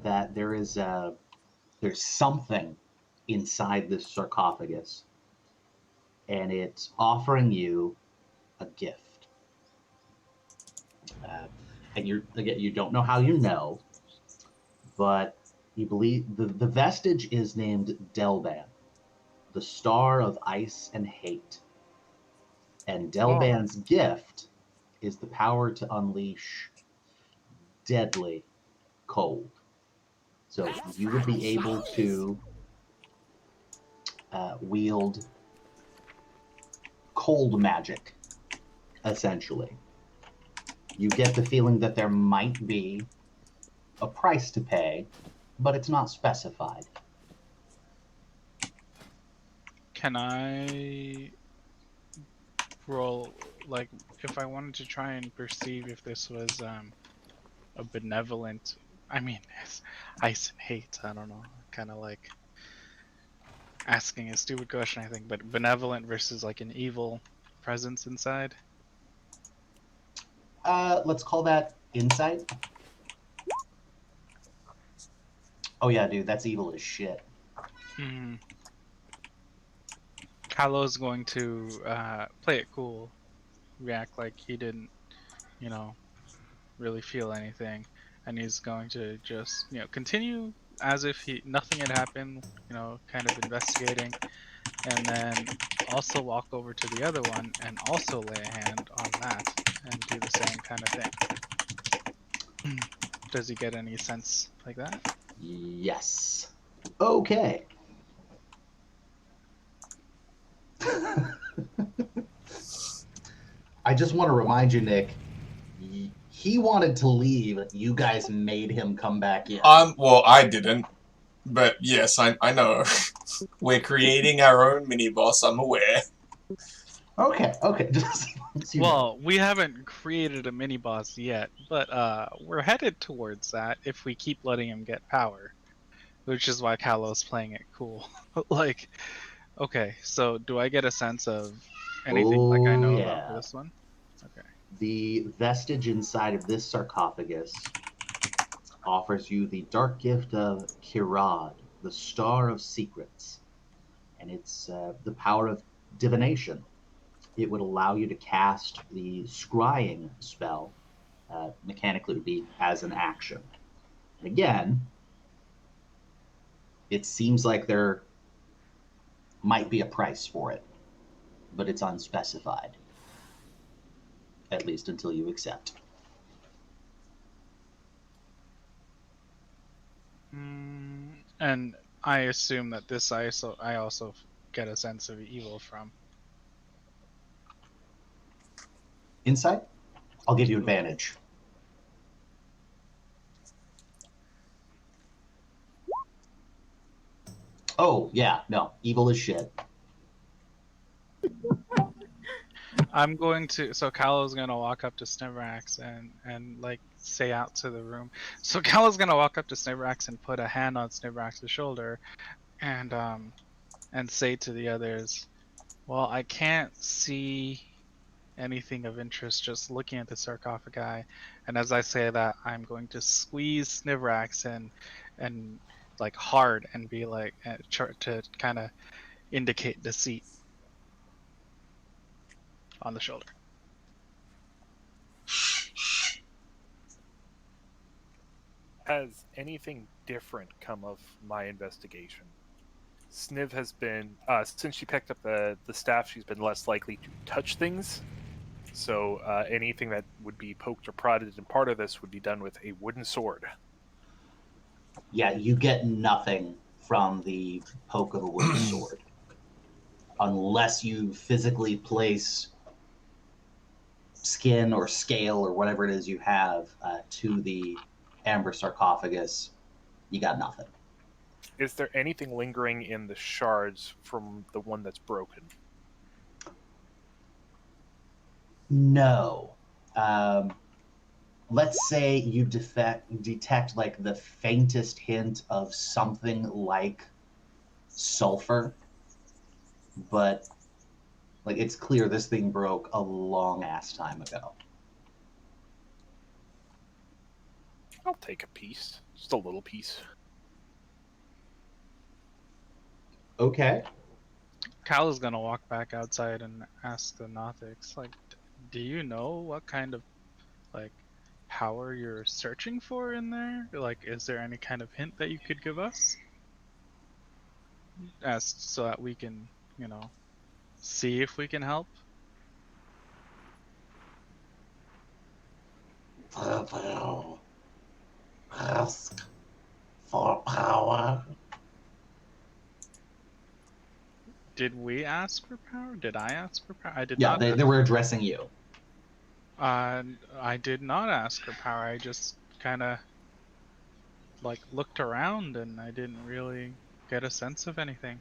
[SPEAKER 1] that there's something inside this sarcophagus, and it's offering you a gift. And you don't know how you know, but you believe the vestige is named Delban, the star of ice and hate. And Delban's gift is the power to unleash deadly cold. So you would be able to wield cold magic, essentially. You get the feeling that there might be a price to pay, but it's not specified.
[SPEAKER 7] Can I roll, like, if I wanted to try and perceive if this was a benevolent, it's ice and hate, I don't know, kind of like asking a stupid question, I think, but benevolent versus like an evil presence inside?
[SPEAKER 1] Let's call that insight. Oh yeah, dude, that's evil as shit.
[SPEAKER 7] Mm-hmm. Callow's going to play it cool, react like he didn't, really feel anything, and he's going to just, continue as if nothing had happened, kind of investigating, and then also walk over to the other one and also lay a hand on that and do the same kind of thing. Does he get any sense like that?
[SPEAKER 1] Yes. Okay. I just want to remind you, Nick, he wanted to leave. You guys made him come back in.
[SPEAKER 3] Well, I didn't. But yes, I know. We're creating our own mini boss, I'm aware.
[SPEAKER 1] Okay. Just so you know.
[SPEAKER 7] Well, we haven't created a mini boss yet, but we're headed towards that if we keep letting him get power, which is why Kalo's playing it cool. Like, okay, so do I get a sense of anything like I know about
[SPEAKER 1] yeah.
[SPEAKER 7] this one? Okay.
[SPEAKER 1] The vestige inside of this sarcophagus offers you the dark gift of Kirad, the Star of Secrets, and it's the power of divination. It would allow you to cast the scrying spell. Mechanically, it would be as an action. And again, it seems like there might be a price for it, but it's unspecified, at least until you accept.
[SPEAKER 7] And I assume that this I also get a sense of evil from.
[SPEAKER 1] Insight? I'll give you advantage. Oh, yeah, no. Evil is shit.
[SPEAKER 7] I'm going to, so Kalo's gonna walk up to Sniverax and like say out to the room. So Kalo's gonna walk up to Sniverax and put a hand on Sniverax's shoulder and say to the others, well, I can't see anything of interest just looking at the sarcophagi. And as I say that, I'm going to squeeze Sniverax and like hard and be like to kind of indicate deceit on the shoulder.
[SPEAKER 2] Has anything different come of my investigation? Sniv has been, since she picked up the staff, she's been less likely to touch things. So anything that would be poked or prodded, and part of this would be done with a wooden sword.
[SPEAKER 1] Yeah, you get nothing from the poke of a wooden sword. Unless you physically place skin or scale or whatever it is you have to the amber sarcophagus, you got nothing.
[SPEAKER 2] Is there anything lingering in the shards from the one that's broken?
[SPEAKER 1] No. Let's say you detect like the faintest hint of something like sulfur, but like it's clear this thing broke a long ass time ago.
[SPEAKER 2] I'll take a piece, just a little piece.
[SPEAKER 1] Okay.
[SPEAKER 7] Cal is gonna walk back outside and ask the Nothics, like, do you know what kind of like power you're searching for in there? Like, is there any kind of hint that you could give us? So that we can, see if we can help.
[SPEAKER 9] Ask for power.
[SPEAKER 7] Did we ask for power? Did I ask for power? I did
[SPEAKER 1] Yeah,
[SPEAKER 7] not.
[SPEAKER 1] they were addressing you.
[SPEAKER 7] I did not ask for power. I just kind of like looked around and I didn't really get a sense of anything.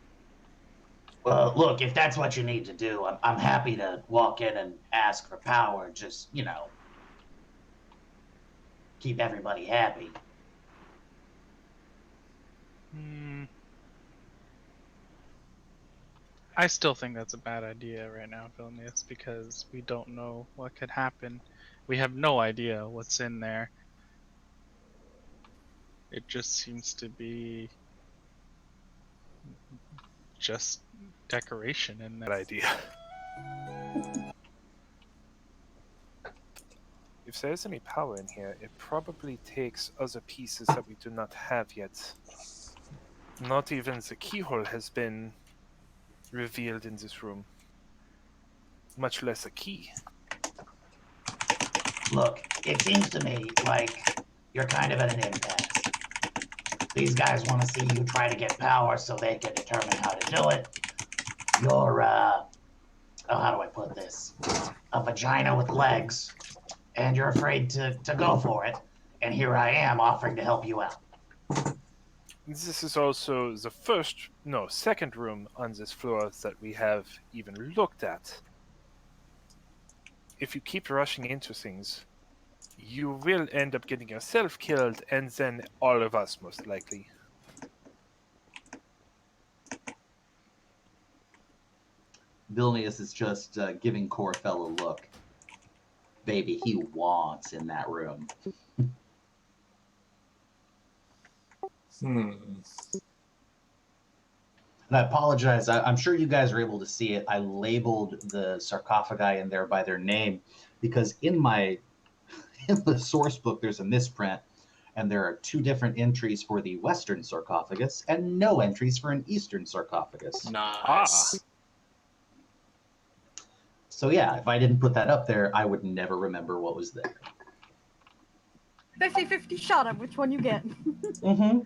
[SPEAKER 9] Well, look, if that's what you need to do, I'm happy to walk in and ask for power. Just, keep everybody happy.
[SPEAKER 7] I still think that's a bad idea right now, Vilnius, because we don't know what could happen. We have no idea what's in there. It just seems to be just decoration in that
[SPEAKER 2] idea. If there's any power in here, it probably takes other pieces that we do not have yet. Not even the keyhole has been revealed in this room, much less a key.
[SPEAKER 9] Look, it seems to me like you're kind of at an impasse. these guys want to see you try to get power so they can determine how to do it. You're, how do I put this? A vagina with legs, and you're afraid to go for it. And here I am offering to help you out.
[SPEAKER 2] This is also the second room on this floor that we have even looked at. If you keep rushing into things, you will end up getting yourself killed, and then all of us, most likely.
[SPEAKER 1] Vilnius is just giving Corfell a look. Baby, he wants in that room. And I apologize. I'm sure you guys are able to see it. I labeled the sarcophagi in there by their name because in the source book there's a misprint, and there are 2 different entries for the Western sarcophagus and no entries for an Eastern sarcophagus.
[SPEAKER 3] Nice.
[SPEAKER 1] So yeah, if I didn't put that up there, I would never remember what was there.
[SPEAKER 5] 50-50 shot of which one you get.
[SPEAKER 1] Mm-hmm.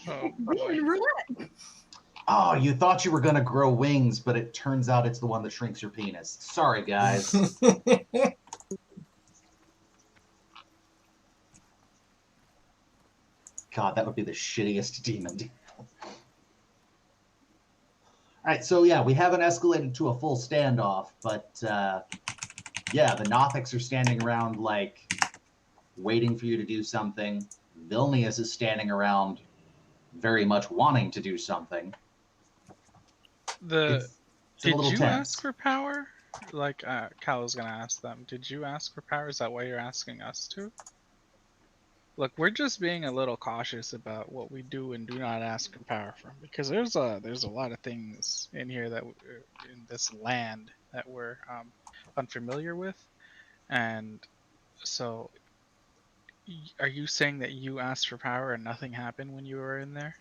[SPEAKER 7] Oh boy.
[SPEAKER 5] Roulette.
[SPEAKER 1] Oh, you thought you were going to grow wings, but it turns out it's the one that shrinks your penis. Sorry, guys. God, that would be the shittiest demon deal. All right, so yeah, we haven't escalated to a full standoff, but yeah, the Nothics are standing around, like, waiting for you to do something. Vilnius is standing around very much wanting to do something. It's a
[SPEAKER 7] Did
[SPEAKER 1] little
[SPEAKER 7] you
[SPEAKER 1] tense.
[SPEAKER 7] ask for power? Like, Cal was gonna ask them. Did you ask for power? Is that why you're asking us to? Look, we're just being a little cautious about what we do and do not ask for power from, because there's a lot of things in here that in this land that we're unfamiliar with, and so are you saying that you asked for power and nothing happened when you were in there?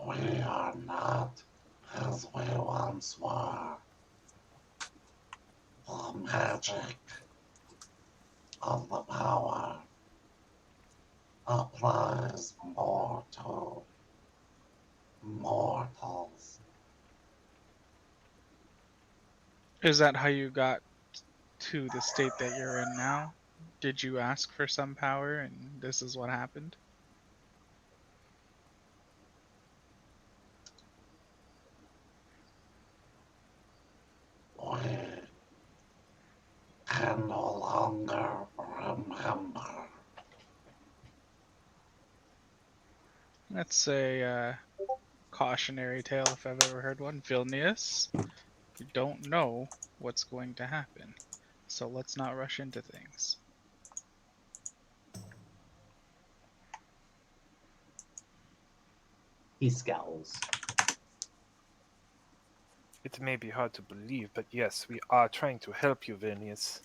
[SPEAKER 9] We are not as we once were. The magic of the power applies more to mortals.
[SPEAKER 7] Is that how you got to the state that you're in now? Did you ask for some power and this is what happened?
[SPEAKER 9] We can no longer remember.
[SPEAKER 7] That's a cautionary tale if I've ever heard one. Vilnius, you don't know what's going to happen, so let's not rush into things.
[SPEAKER 1] He scowls.
[SPEAKER 2] It may be hard to believe, but yes, we are trying to help you, Vilnius.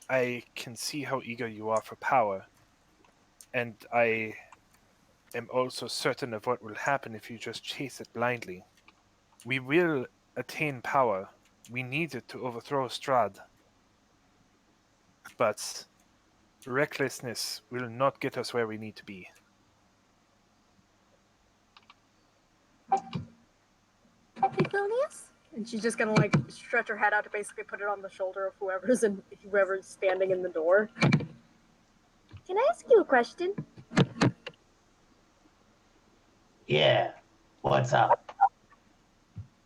[SPEAKER 2] I can see how eager you are for power, and I am also certain of what will happen if you just chase it blindly. We will attain power. We need it to overthrow Strahd. But recklessness will not get us where we need to be.
[SPEAKER 5] Hey, Vilnius? And she's just gonna like stretch her head out to basically put it on the shoulder of whoever's standing in the door.
[SPEAKER 8] Can I ask you a question?
[SPEAKER 9] Yeah, what's up?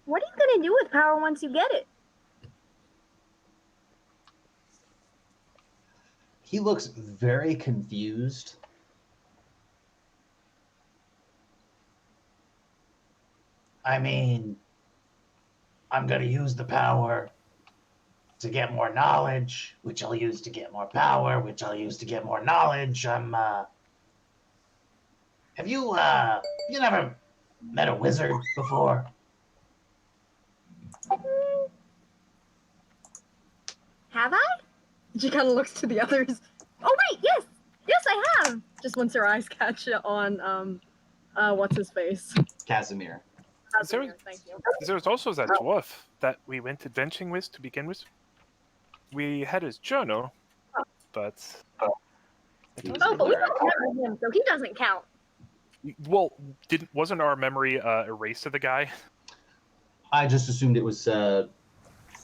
[SPEAKER 8] What are you gonna do with power once you get it?
[SPEAKER 1] He looks very confused.
[SPEAKER 9] I mean, I'm going to use the power to get more knowledge, which I'll use to get more power, which I'll use to get more knowledge. Have you never met a wizard before?
[SPEAKER 8] Have I?
[SPEAKER 5] She kind of looks to the others.
[SPEAKER 8] Oh wait, yes, yes I have.
[SPEAKER 5] Just once her eyes catch on what's his face?
[SPEAKER 1] Casimir.
[SPEAKER 5] Casimir, thank you.
[SPEAKER 2] There's also that dwarf that we went adventuring with to begin with. We had his journal, but It does
[SPEAKER 5] Oh,
[SPEAKER 2] look
[SPEAKER 5] but we
[SPEAKER 2] right.
[SPEAKER 5] don't remember him, so he doesn't count.
[SPEAKER 2] Well, wasn't our memory erased of the guy?
[SPEAKER 1] I just assumed it was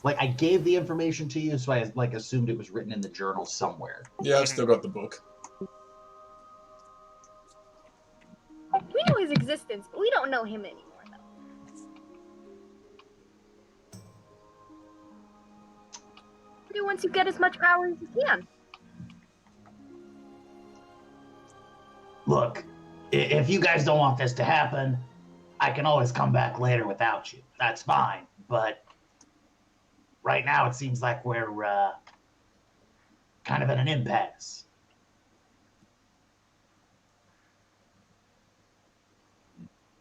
[SPEAKER 1] like I gave the information to you, so I like assumed it was written in the journal somewhere.
[SPEAKER 3] Yeah, I've still got the book.
[SPEAKER 8] We know his existence, but we don't know him anymore, though. Do once you get as much power as you can.
[SPEAKER 9] Look, if you guys don't want this to happen, I can always come back later without you. That's fine. But right now, it seems like we're kind of at an impasse.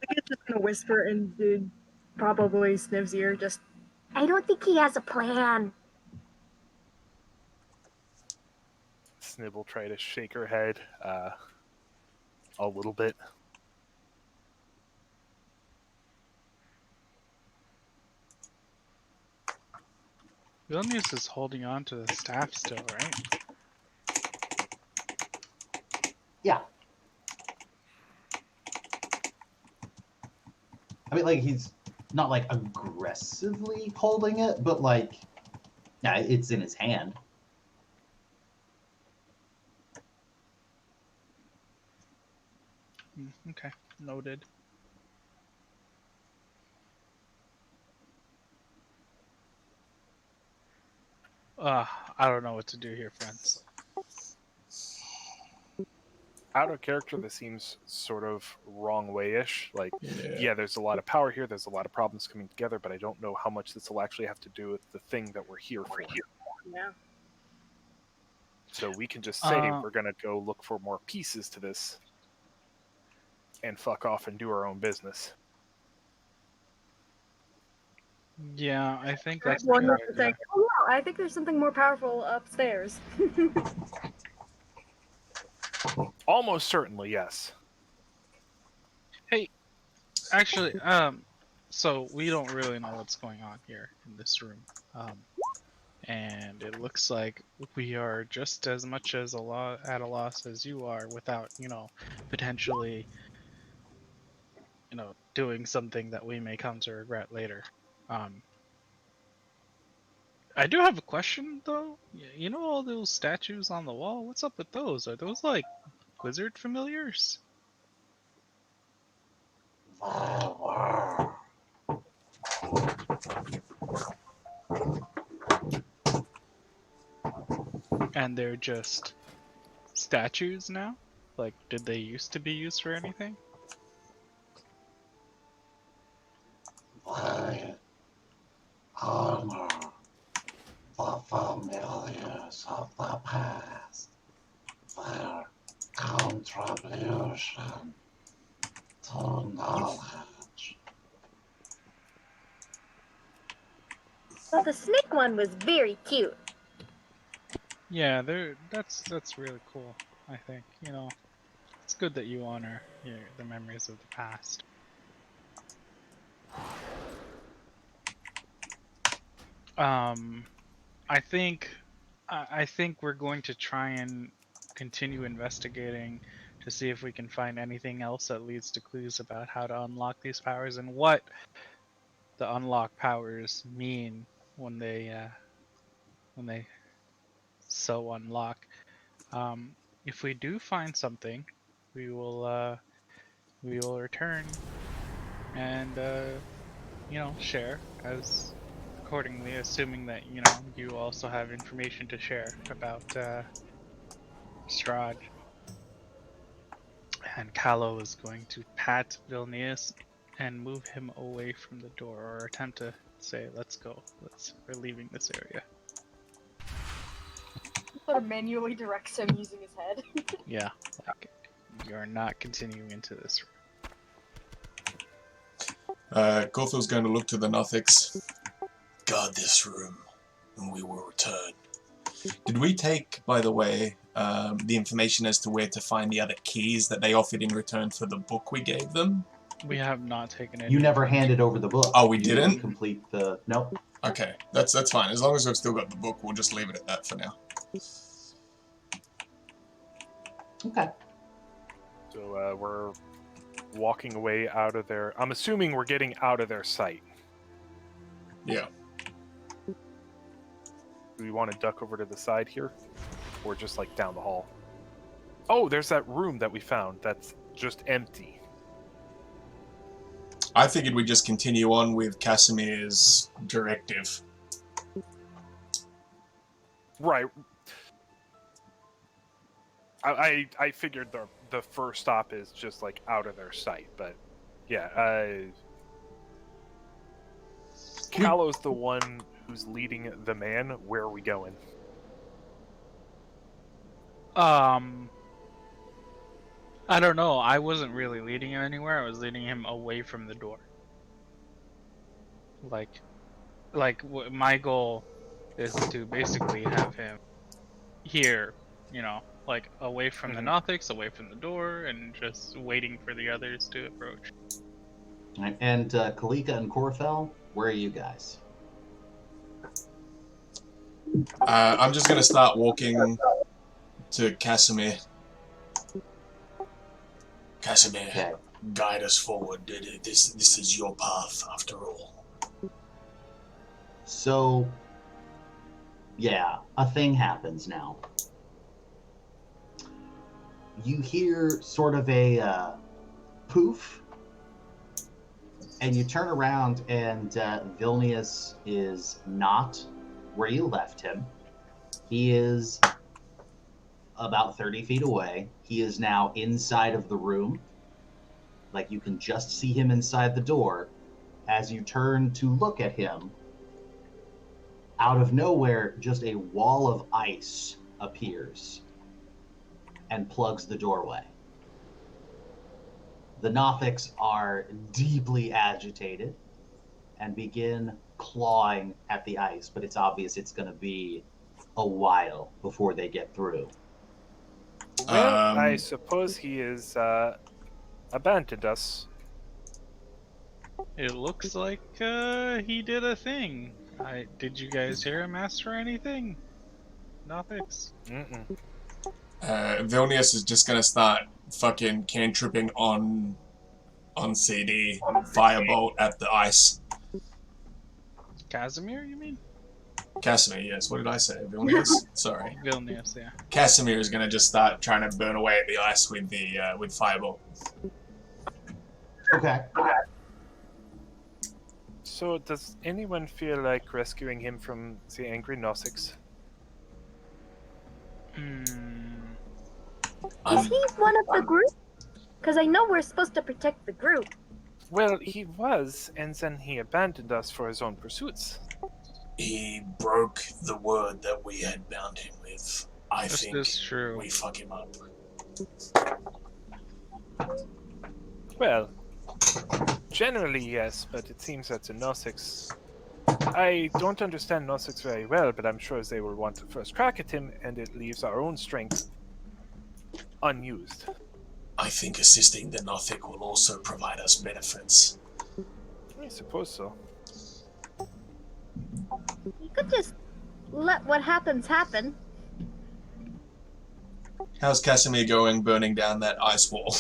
[SPEAKER 5] I think just gonna whisper into probably Sniv's ear, just
[SPEAKER 8] I don't think he has a plan.
[SPEAKER 2] Sniv will try to shake her head a little bit.
[SPEAKER 7] Vilnius is holding on to the staff still, right?
[SPEAKER 1] Yeah. I mean, like, he's not, like, aggressively holding it, but, like, yeah, it's in his hand.
[SPEAKER 7] Okay, noted. I don't know what to do here, friends.
[SPEAKER 2] Out of character, this seems sort of wrong way-ish. Like, yeah, there's a lot of power here, there's a lot of problems coming together, but I don't know how much this will actually have to do with the thing that we're here for.
[SPEAKER 5] yeah.
[SPEAKER 2] So we can just say we're gonna go look for more pieces to this and fuck off and do our own business.
[SPEAKER 7] Yeah, I think that's
[SPEAKER 5] one
[SPEAKER 7] a
[SPEAKER 5] up
[SPEAKER 7] good
[SPEAKER 5] to
[SPEAKER 7] idea.
[SPEAKER 5] think, oh wow, I think there's something more powerful upstairs.
[SPEAKER 2] Almost certainly, yes.
[SPEAKER 7] Hey, actually, so we don't really know what's going on here in this room. And it looks like we are just as much as at a loss as you are without, potentially, doing something that we may come to regret later. I do have a question though. You know all those statues on the wall? What's up with those? Are those like wizard familiars? And they're just statues now? Like, did they used to be used for anything?
[SPEAKER 9] They honor the familiars of the past, their contribution to knowledge.
[SPEAKER 8] Well, the snake one was very cute.
[SPEAKER 7] Yeah, that's really cool. I think it's good that you honor the memories of the past. I think we're going to try and continue investigating to see if we can find anything else that leads to clues about how to unlock these powers and what the unlock powers mean when they so unlock. If we do find something, we will return and share as accordingly, assuming that you also have information to share about Strahd. And Callow is going to pat Vilnius and move him away from the door, or attempt to say, "Let's go. We're leaving this area."
[SPEAKER 5] Sort of manually directs him using his head.
[SPEAKER 7] Yeah, like you're not continuing into this room.
[SPEAKER 3] Gothil's going to look to the Nothics. Guard this room, and we will return. Did we take, by the way, the information as to where to find the other keys that they offered in return for the book we gave them?
[SPEAKER 7] We have not taken it.
[SPEAKER 1] You never handed over the book.
[SPEAKER 3] Oh, we
[SPEAKER 1] You
[SPEAKER 3] didn't?
[SPEAKER 1] didn't complete the... Nope.
[SPEAKER 3] Okay, that's fine. As long as we've still got the book, we'll just leave it at that for now.
[SPEAKER 1] Okay.
[SPEAKER 2] So we're walking away out of their. I'm assuming we're getting out of their sight.
[SPEAKER 3] Yeah.
[SPEAKER 2] Do we want to duck over to the side here, or just like down the hall? Oh, there's that room that we found that's just empty.
[SPEAKER 3] I figured we'd just continue on with Casimir's directive.
[SPEAKER 2] Right. I figured the first stop is just like out of their sight, but yeah. Callow's the one who's leading the man. Where are we going?
[SPEAKER 7] I don't know. I wasn't really leading him anywhere. I was leading him away from the door. My goal is to basically have him here, like away from the Nothics, away from the door, and just waiting for the others to approach.
[SPEAKER 1] All right. And Kalika and Corfel, where are you guys?
[SPEAKER 3] I'm just gonna start walking to Casimir. Casimir,
[SPEAKER 1] Okay.
[SPEAKER 3] guide us forward. This is your path, after all.
[SPEAKER 1] So, yeah, a thing happens now. You hear sort of a poof, and you turn around, and Vilnius is not where you left him. He is about 30 feet away. He is now inside of the room. Like, you can just see him inside the door. As you turn to look at him, out of nowhere, just a wall of ice appears and plugs the doorway. The Nothics are deeply agitated and begin clawing at the ice, but it's obvious it's going to be a while before they get through.
[SPEAKER 2] Well, I suppose he has abandoned us.
[SPEAKER 7] It looks like he did a thing. Did you guys hear him ask for anything? Nothics?
[SPEAKER 3] Vilnius is just gonna start fucking cantripping on CD, firebolt at the ice.
[SPEAKER 7] Casimir, you mean?
[SPEAKER 3] Casimir, yes. What did I say? Vilnius? Sorry.
[SPEAKER 7] Vilnius, yeah.
[SPEAKER 3] Casimir is gonna just start trying to burn away at the ice with the with firebolt.
[SPEAKER 1] Okay.
[SPEAKER 2] So, does anyone feel like rescuing him from the angry Nothics?
[SPEAKER 8] Is he one of the group? Because I know we're supposed to protect the group.
[SPEAKER 2] Well, he was, and then he abandoned us for his own pursuits.
[SPEAKER 3] He broke the word that we had bound him with. I think
[SPEAKER 7] true.
[SPEAKER 3] we fuck him up.
[SPEAKER 2] Well, generally yes, but it seems that the Nothics... I don't understand Nothics very well, but I'm sure they will want to first crack at him, and it leaves our own strength unused.
[SPEAKER 3] I think assisting the Nothic will also provide us benefits.
[SPEAKER 2] I suppose so.
[SPEAKER 8] You could just let what happens happen.
[SPEAKER 3] How's Casimir going burning down that ice wall?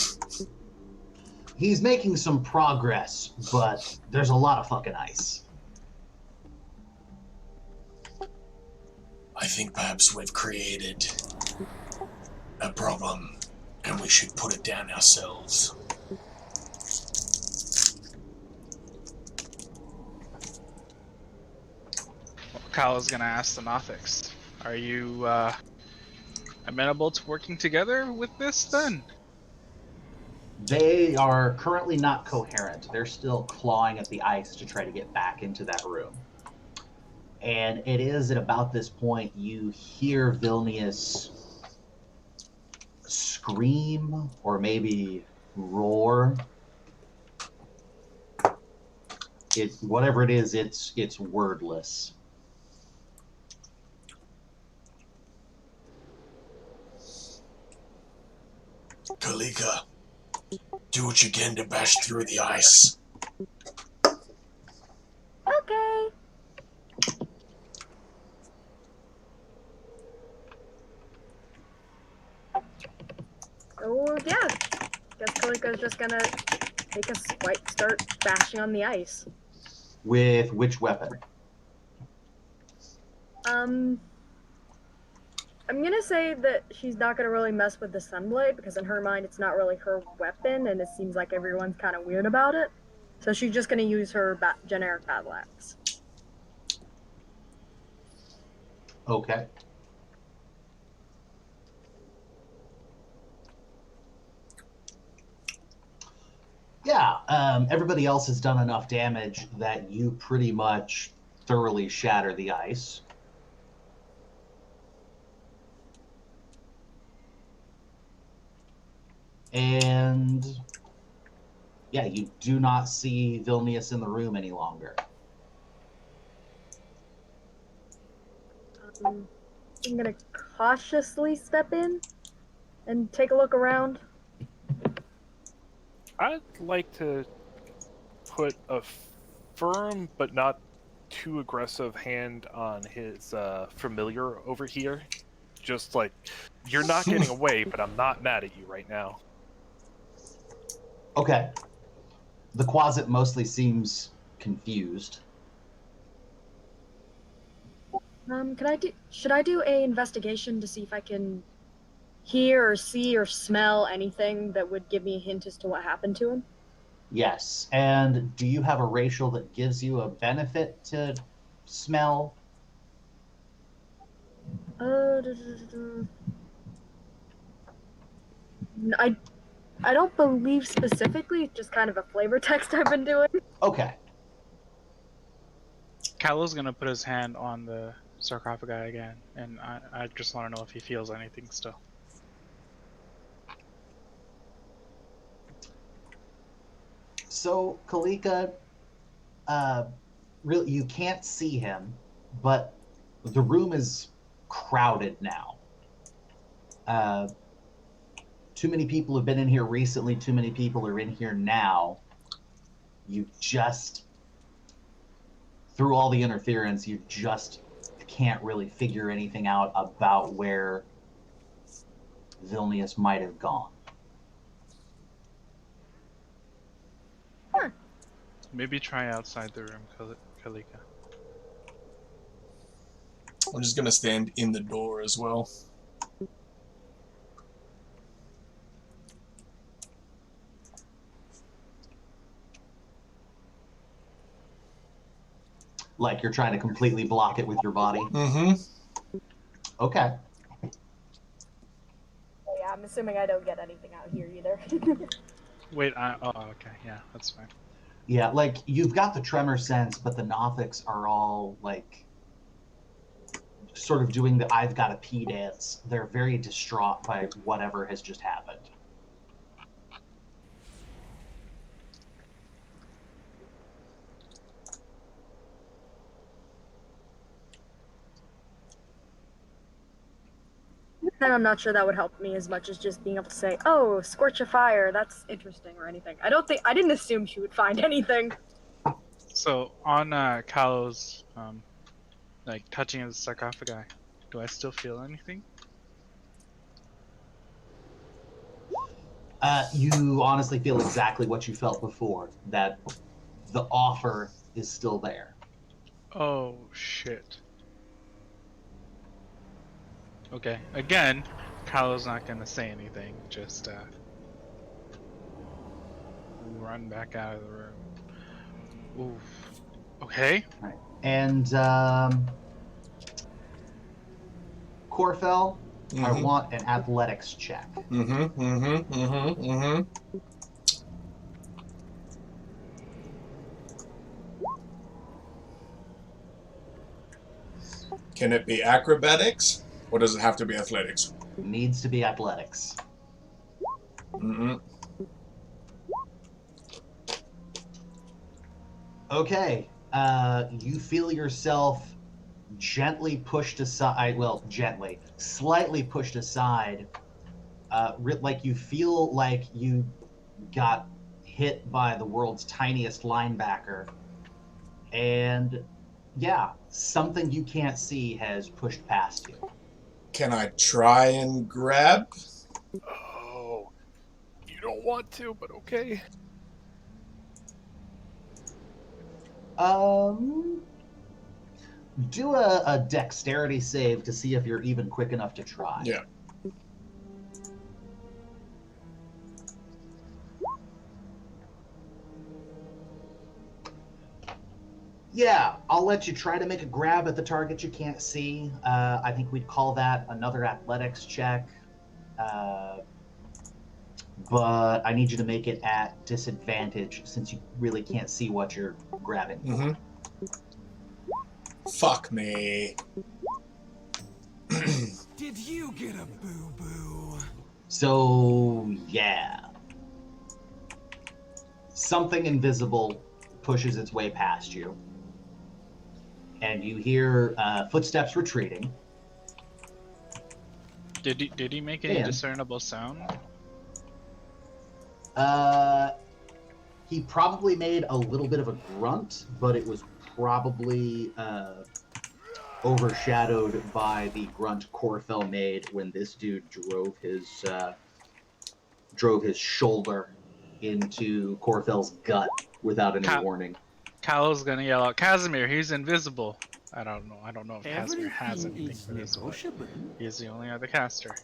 [SPEAKER 1] He's making some progress, but there's a lot of fucking ice.
[SPEAKER 3] I think perhaps we've created a problem, and we should put it down ourselves.
[SPEAKER 7] Kyle is gonna ask the Nothics, are you amenable to working together with this then?
[SPEAKER 1] They are currently not coherent. They're still clawing at the ice to try to get back into that room. And it is at about this point you hear Vilnius scream or maybe roar. Whatever it is, it's wordless.
[SPEAKER 3] Kalika, do what you can to bash through the ice.
[SPEAKER 8] Okay.
[SPEAKER 5] Oh, yeah. Guess Kalika's just gonna take a swipe, start bashing on the ice.
[SPEAKER 1] With which weapon?
[SPEAKER 5] I'm gonna say that she's not gonna really mess with the Sunblade because in her mind it's not really her weapon, and it seems like everyone's kind of weird about it. So she's just gonna use her generic battle axe.
[SPEAKER 1] Okay. Yeah, everybody else has done enough damage that you pretty much thoroughly shatter the ice. And yeah, you do not see Vilnius in the room any longer.
[SPEAKER 5] I'm gonna cautiously step in and take a look around.
[SPEAKER 2] I'd like to put a firm but not too aggressive hand on his familiar over here. Just like, you're not getting away, but I'm not mad at you right now.
[SPEAKER 1] Okay. The Quasit mostly seems confused.
[SPEAKER 5] Should I do a investigation to see if I can hear or see or smell anything that would give me a hint as to what happened to him?
[SPEAKER 1] Yes. And do you have a racial that gives you a benefit to smell?
[SPEAKER 5] I don't believe specifically, just kind of a flavor text I've been doing.
[SPEAKER 1] Okay.
[SPEAKER 7] Callow's gonna put his hand on the sarcophagi again, and I just want to know if he feels anything still.
[SPEAKER 1] So, Kalika, really, you can't see him, but the room is crowded now. Too many people have been in here recently. Too many people are in here now. You just, through all the interference, you just can't really figure anything out about where Vilnius might have gone.
[SPEAKER 7] Maybe try outside the room, Kalika.
[SPEAKER 3] I'm just gonna stand in the door as well.
[SPEAKER 1] Like you're trying to completely block it with your body?
[SPEAKER 3] Mm-hmm.
[SPEAKER 1] Okay.
[SPEAKER 5] Yeah, I'm assuming I don't get anything out here either.
[SPEAKER 7] Wait, oh, okay, yeah, that's fine.
[SPEAKER 1] Yeah, like, you've got the tremor sense, but the Nothics are all, like, sort of doing the I've got to pee dance. They're very distraught by whatever has just happened.
[SPEAKER 5] And I'm not sure that would help me as much as just being able to say, "Oh, scorch a fire, that's interesting," or anything. I didn't assume she would find anything.
[SPEAKER 7] So on Callow's, like touching the sarcophagi, do I still feel anything?
[SPEAKER 1] You honestly feel exactly what you felt before, that the offer is still there.
[SPEAKER 7] Oh shit. Okay, again, Callow's not gonna say anything, just run back out of the room. Oof. Okay.
[SPEAKER 1] Right. And Corfell, I want an athletics check.
[SPEAKER 3] Can it be acrobatics, or does it have to be athletics?
[SPEAKER 1] Needs to be athletics. Okay. You feel yourself gently pushed aside. Well, gently, slightly pushed aside. Like you feel like you got hit by the world's tiniest linebacker, and yeah, something you can't see has pushed past you.
[SPEAKER 3] Can I try and grab?
[SPEAKER 2] Oh, don't want to, but okay.
[SPEAKER 1] Do a dexterity save to see if you're even quick enough to try.
[SPEAKER 3] Yeah.
[SPEAKER 1] Yeah, I'll let you try to make a grab at the target you can't see. I think we'd call that another athletics check. But I need you to make it at disadvantage since you really can't see what you're grabbing.
[SPEAKER 3] Mm-hmm. Fuck me.
[SPEAKER 11] Did you get a boo-boo?
[SPEAKER 1] So, yeah. Something invisible pushes its way past you. And you hear footsteps retreating.
[SPEAKER 7] Did he make any discernible sound?
[SPEAKER 1] He probably made a little bit of a grunt, but it was probably overshadowed by the grunt Corfell made when this dude drove his shoulder into Corfell's gut without any warning.
[SPEAKER 7] Kyle's gonna yell out, "Casimir, he's invisible." I don't know if Casimir has
[SPEAKER 11] Everything
[SPEAKER 7] anything
[SPEAKER 11] is
[SPEAKER 7] for this, but
[SPEAKER 11] negotiable.
[SPEAKER 7] he's the only other caster.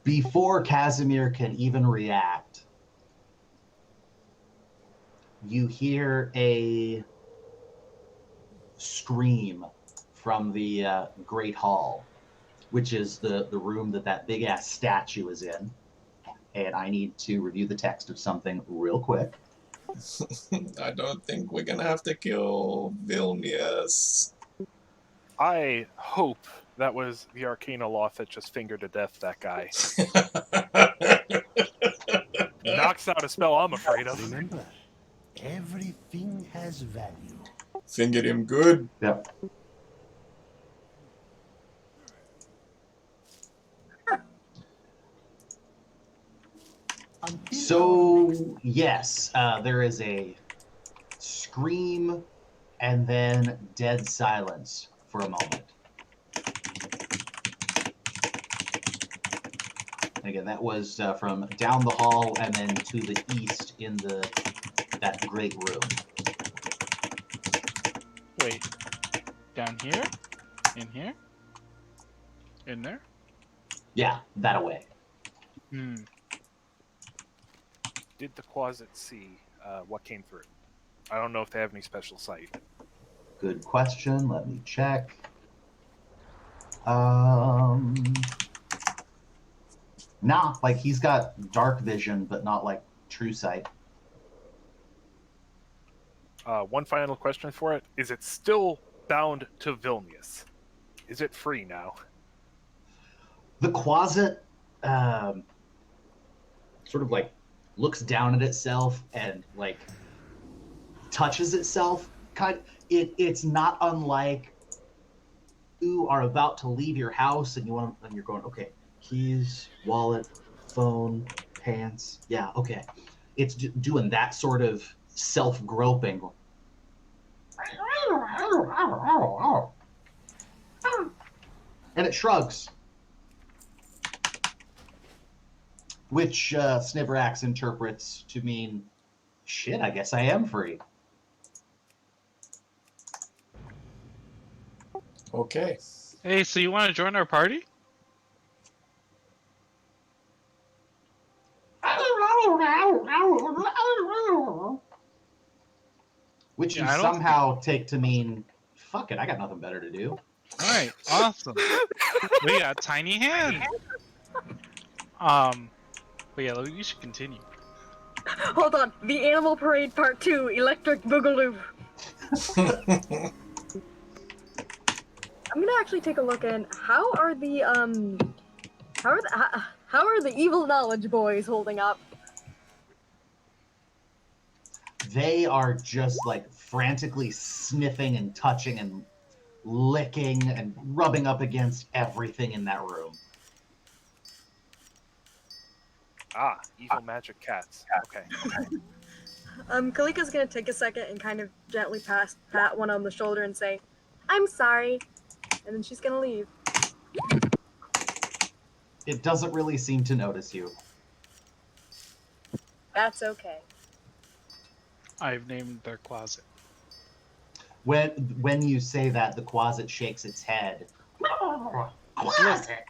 [SPEAKER 1] Before Casimir can even react, you hear a scream from the Great Hall, which is the room that big-ass statue is in. And I need to review the text of something real quick.
[SPEAKER 3] I don't think we're gonna have to kill Vilnius.
[SPEAKER 2] I hope that was the Arcana Loth that just fingered to death that guy. Knocks out a spell I'm afraid of.
[SPEAKER 11] Remember, everything has value.
[SPEAKER 3] Fingered him good.
[SPEAKER 1] Yep. So, yes, there is a scream and then dead silence for a moment. And again, that was from down the hall and then to the east in that great room.
[SPEAKER 7] Wait, down here? In here? In there?
[SPEAKER 1] Yeah, that away.
[SPEAKER 2] Did the Quasit see what came through? I don't know if they have any special sight.
[SPEAKER 1] Good question. Let me check. Nah, like he's got dark vision, but not like true sight.
[SPEAKER 2] One final question for it. Is it still bound to Vilnius? Is it free now?
[SPEAKER 1] The Quasit sort of like looks down at itself and like touches itself. It's not unlike you are about to leave your house and you're going, okay, keys, wallet, phone, pants. Yeah, okay. It's doing that sort of self-groping. And it shrugs. Which Sniverax interprets to mean, shit, I guess I am free.
[SPEAKER 3] Okay.
[SPEAKER 7] Hey, so you want to join our party?
[SPEAKER 1] Which you somehow take to mean, fuck it, I got nothing better to do.
[SPEAKER 7] Alright, awesome. We got tiny hands. But yeah, you should continue.
[SPEAKER 5] Hold on. The Animal Parade Part 2, Electric Boogaloo. I'm gonna actually take a look in. How are the evil knowledge boys holding up?
[SPEAKER 1] They are just like frantically sniffing and touching and licking and rubbing up against everything in that room.
[SPEAKER 2] Ah, evil magic cats. Okay.
[SPEAKER 5] Kalika's gonna take a second and kind of gently pat one on the shoulder and say, "I'm sorry," and then she's gonna leave.
[SPEAKER 1] It doesn't really seem to notice you.
[SPEAKER 5] That's okay.
[SPEAKER 7] I've named their closet.
[SPEAKER 1] When you say that, the Quasit shakes its head.
[SPEAKER 9] Closet.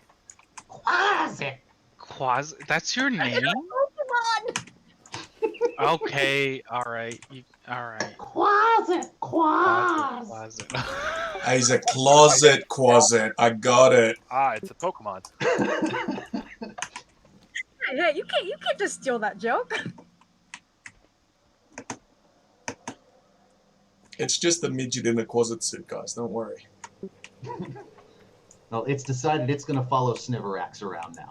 [SPEAKER 9] Closet.
[SPEAKER 7] That's your name?
[SPEAKER 8] Pokemon!
[SPEAKER 7] Okay, alright. Alright.
[SPEAKER 9] Closet.
[SPEAKER 7] Closet.
[SPEAKER 3] He's a closet quasit. I got it.
[SPEAKER 2] Ah, it's a Pokemon.
[SPEAKER 5] Hey, you can't just steal that joke.
[SPEAKER 3] It's just the midget in the quasit suit, guys. Don't worry.
[SPEAKER 1] Well, it's decided it's going to follow Sniverax around now.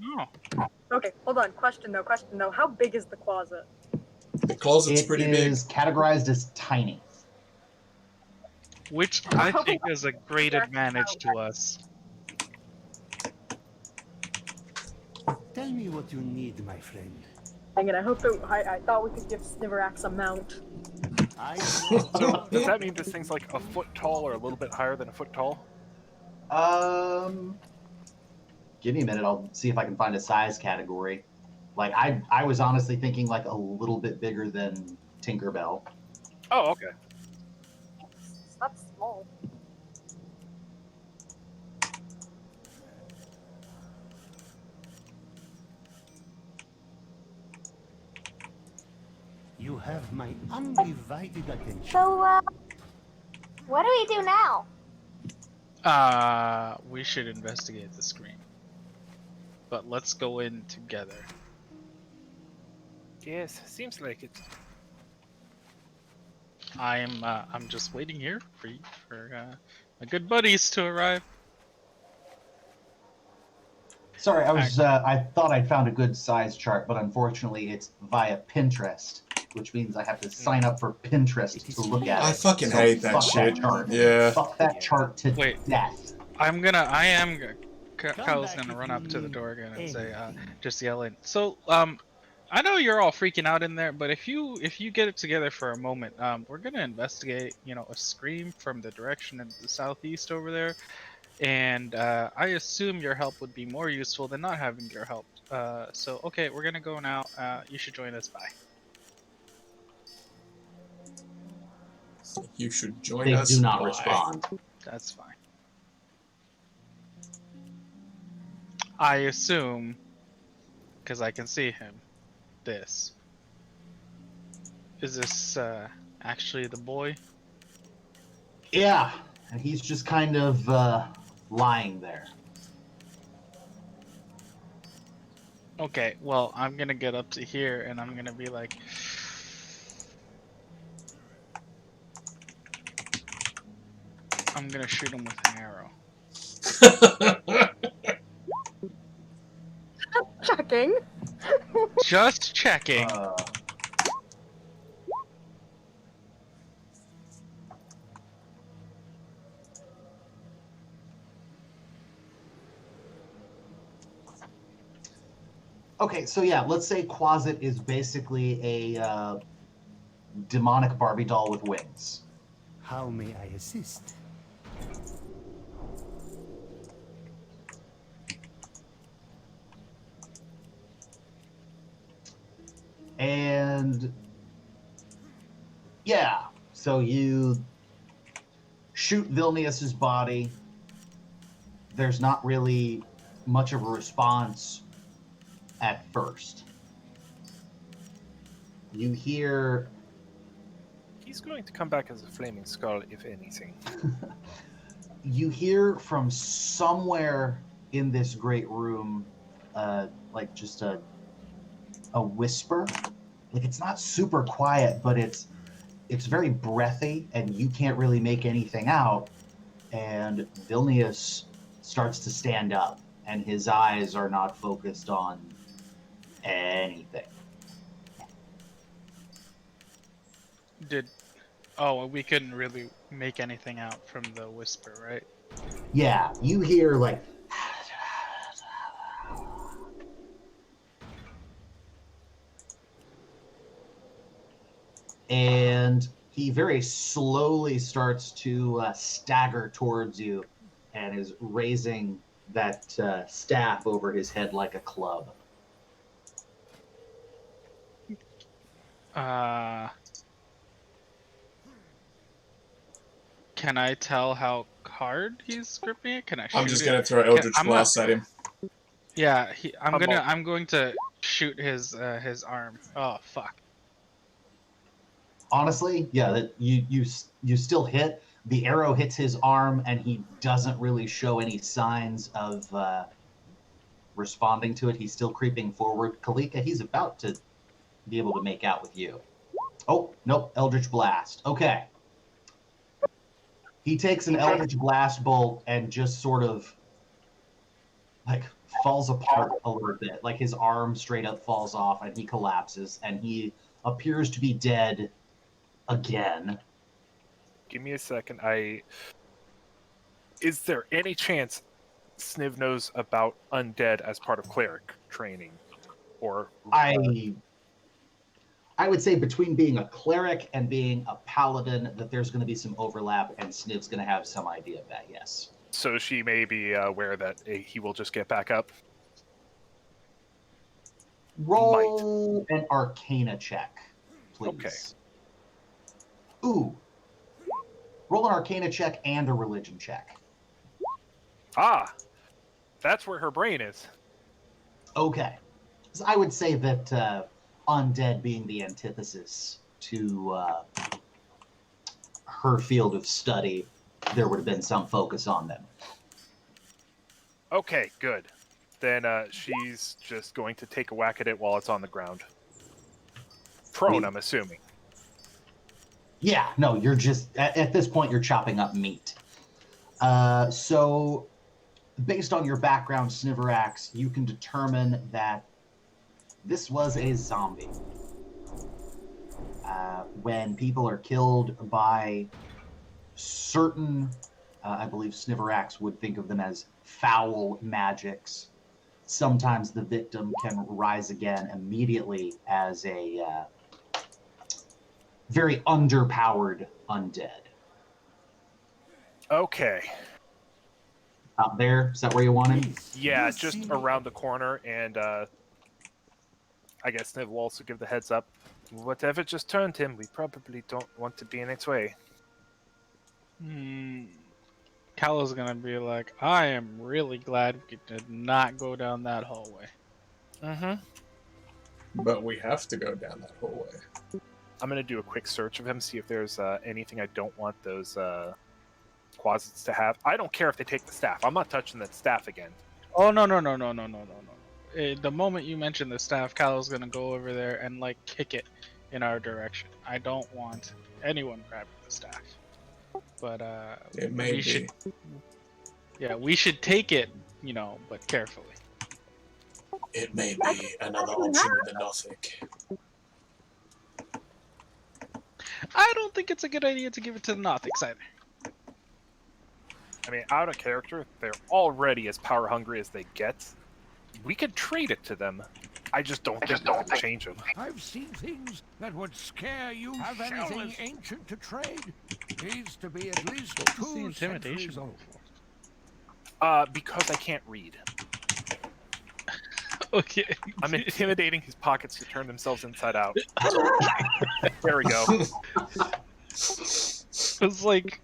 [SPEAKER 7] Oh.
[SPEAKER 5] Okay, hold on. Question though. How big is the closet?
[SPEAKER 3] The closet's
[SPEAKER 1] It
[SPEAKER 3] pretty big.
[SPEAKER 1] is categorized as tiny.
[SPEAKER 7] Which I think is a great advantage to us.
[SPEAKER 11] Tell me what you need, my friend.
[SPEAKER 5] Dang it, I thought we could give Sniverax a mount.
[SPEAKER 2] So does that mean this thing's like a foot tall or a little bit higher than a foot tall?
[SPEAKER 1] Give me a minute. I'll see if I can find a size category. Like I was honestly thinking like a little bit bigger than Tinkerbell.
[SPEAKER 2] Oh, okay.
[SPEAKER 5] It's not small.
[SPEAKER 11] You have my undivided attention.
[SPEAKER 8] So, what do we do now?
[SPEAKER 7] We should investigate the screen. But let's go in together.
[SPEAKER 2] Yes, seems like it.
[SPEAKER 7] I'm just waiting here for my good buddies to arrive.
[SPEAKER 1] Sorry, I thought I'd found a good size chart, but unfortunately it's via Pinterest, which means I have to sign up for Pinterest to look at it.
[SPEAKER 3] I fucking hate that
[SPEAKER 1] fuck
[SPEAKER 3] shit.
[SPEAKER 1] chart.
[SPEAKER 3] Yeah.
[SPEAKER 1] Fuck that chart to
[SPEAKER 7] Wait.
[SPEAKER 1] death.
[SPEAKER 7] Kyle's gonna run up to the door again and say, just yell in. So, I know you're all freaking out in there, but if you get it together for a moment, we're gonna investigate, a scream from the direction of the southeast over there, and I assume your help would be more useful than not having your help. So, okay, we're gonna go now. You should join us. Bye.
[SPEAKER 3] You should join
[SPEAKER 1] They
[SPEAKER 3] us.
[SPEAKER 1] do not
[SPEAKER 3] Why?
[SPEAKER 1] respond.
[SPEAKER 7] That's fine. I assume, because I can see him, this. Is this actually the boy?
[SPEAKER 1] Yeah, and he's just kind of lying there.
[SPEAKER 7] Okay, well, I'm gonna get up to here and I'm gonna be like, I'm gonna shoot him with an arrow.
[SPEAKER 5] Checking.
[SPEAKER 7] Just checking.
[SPEAKER 1] Okay, so yeah, let's say Quasit is basically a demonic Barbie doll with wings.
[SPEAKER 11] How may I assist?
[SPEAKER 1] And yeah, so you shoot Vilnius's body. There's not really much of a response at first. You hear...
[SPEAKER 2] He's going to come back as a flaming skull, if anything.
[SPEAKER 1] You hear from somewhere in this great room, like just a whisper. Like it's not super quiet, but it's very breathy, and you can't really make anything out. And Vilnius starts to stand up, and his eyes are not focused on anything.
[SPEAKER 7] We couldn't really make anything out from the whisper, right?
[SPEAKER 1] Yeah, you hear like... And he very slowly starts to stagger towards you and is raising that staff over his head like a club.
[SPEAKER 7] Can I tell how hard he's gripping it? Can I shoot
[SPEAKER 3] I'm just
[SPEAKER 7] it?
[SPEAKER 3] gonna throw Eldritch
[SPEAKER 7] I'm
[SPEAKER 3] Blast at him.
[SPEAKER 7] Yeah,
[SPEAKER 2] I'm
[SPEAKER 7] I'm going to shoot his arm. Oh fuck.
[SPEAKER 1] Honestly, yeah, that you still hit. The arrow hits his arm, and he doesn't really show any signs of responding to it. He's still creeping forward. Kalika, he's about to be able to make out with you. Oh, nope, Eldritch Blast. Okay. He takes an Eldritch Blast bolt and just sort of like falls apart a little bit. Like his arm straight up falls off and he collapses and he appears to be dead again.
[SPEAKER 2] Give me a second. Is there any chance Sniv knows about undead as part of cleric training? Or
[SPEAKER 1] I would say between being a cleric and being a paladin that there's going to be some overlap, and Sniv's going to have some idea of that, yes.
[SPEAKER 2] So she may be aware that he will just get back up?
[SPEAKER 1] Roll an Arcana check, please.
[SPEAKER 2] Okay.
[SPEAKER 1] Ooh. Roll an Arcana check and a Religion check.
[SPEAKER 2] Ah! That's where her brain is.
[SPEAKER 1] Okay. So I would say that undead being the antithesis to her field of study, there would have been some focus on them.
[SPEAKER 2] Okay, good. Then she's just going to take a whack at it while it's on the ground. Prone, I'm assuming.
[SPEAKER 1] Yeah, no, you're just, at this point, you're chopping up meat. So, based on your background, Sniverax, you can determine that this was a zombie. When people are killed by certain, I believe Sniverax would think of them as foul magics, sometimes the victim can rise again immediately as a very underpowered undead.
[SPEAKER 2] Okay.
[SPEAKER 1] Out there, is that where you want him?
[SPEAKER 2] Yeah, just around the corner, and I guess Sniv will also give the heads up. Whatever just turned him, we probably don't want to be in its way.
[SPEAKER 7] Callow's gonna be like, I am really glad we did not go down that hallway.
[SPEAKER 3] But we have to go down that hallway.
[SPEAKER 2] I'm going to do a quick search of him, see if there's anything I don't want those quasits to have. I don't care if they take the staff. I'm not touching that staff again.
[SPEAKER 7] Oh, no. The moment you mention the staff, Callow's gonna go over there and, like, kick it in our direction. I don't want anyone grabbing the staff. But,
[SPEAKER 3] it may
[SPEAKER 7] we
[SPEAKER 3] be.
[SPEAKER 7] should... Yeah, we should take it, but carefully.
[SPEAKER 3] It may be another option in the Nothic.
[SPEAKER 7] I don't think it's a good idea to give it to the Nothics either.
[SPEAKER 2] I mean, out of character, they're already as power hungry as they get. We could trade it to them. I just don't think we can change them.
[SPEAKER 11] I've seen things that would scare you. Have anything ancient to trade? Needs to be at least
[SPEAKER 7] What's the
[SPEAKER 11] 2
[SPEAKER 7] intimidation
[SPEAKER 11] centuries old.
[SPEAKER 2] Because I can't read.
[SPEAKER 7] Okay.
[SPEAKER 2] I'm intimidating his pockets to turn themselves inside out. There we go.
[SPEAKER 7] It's like,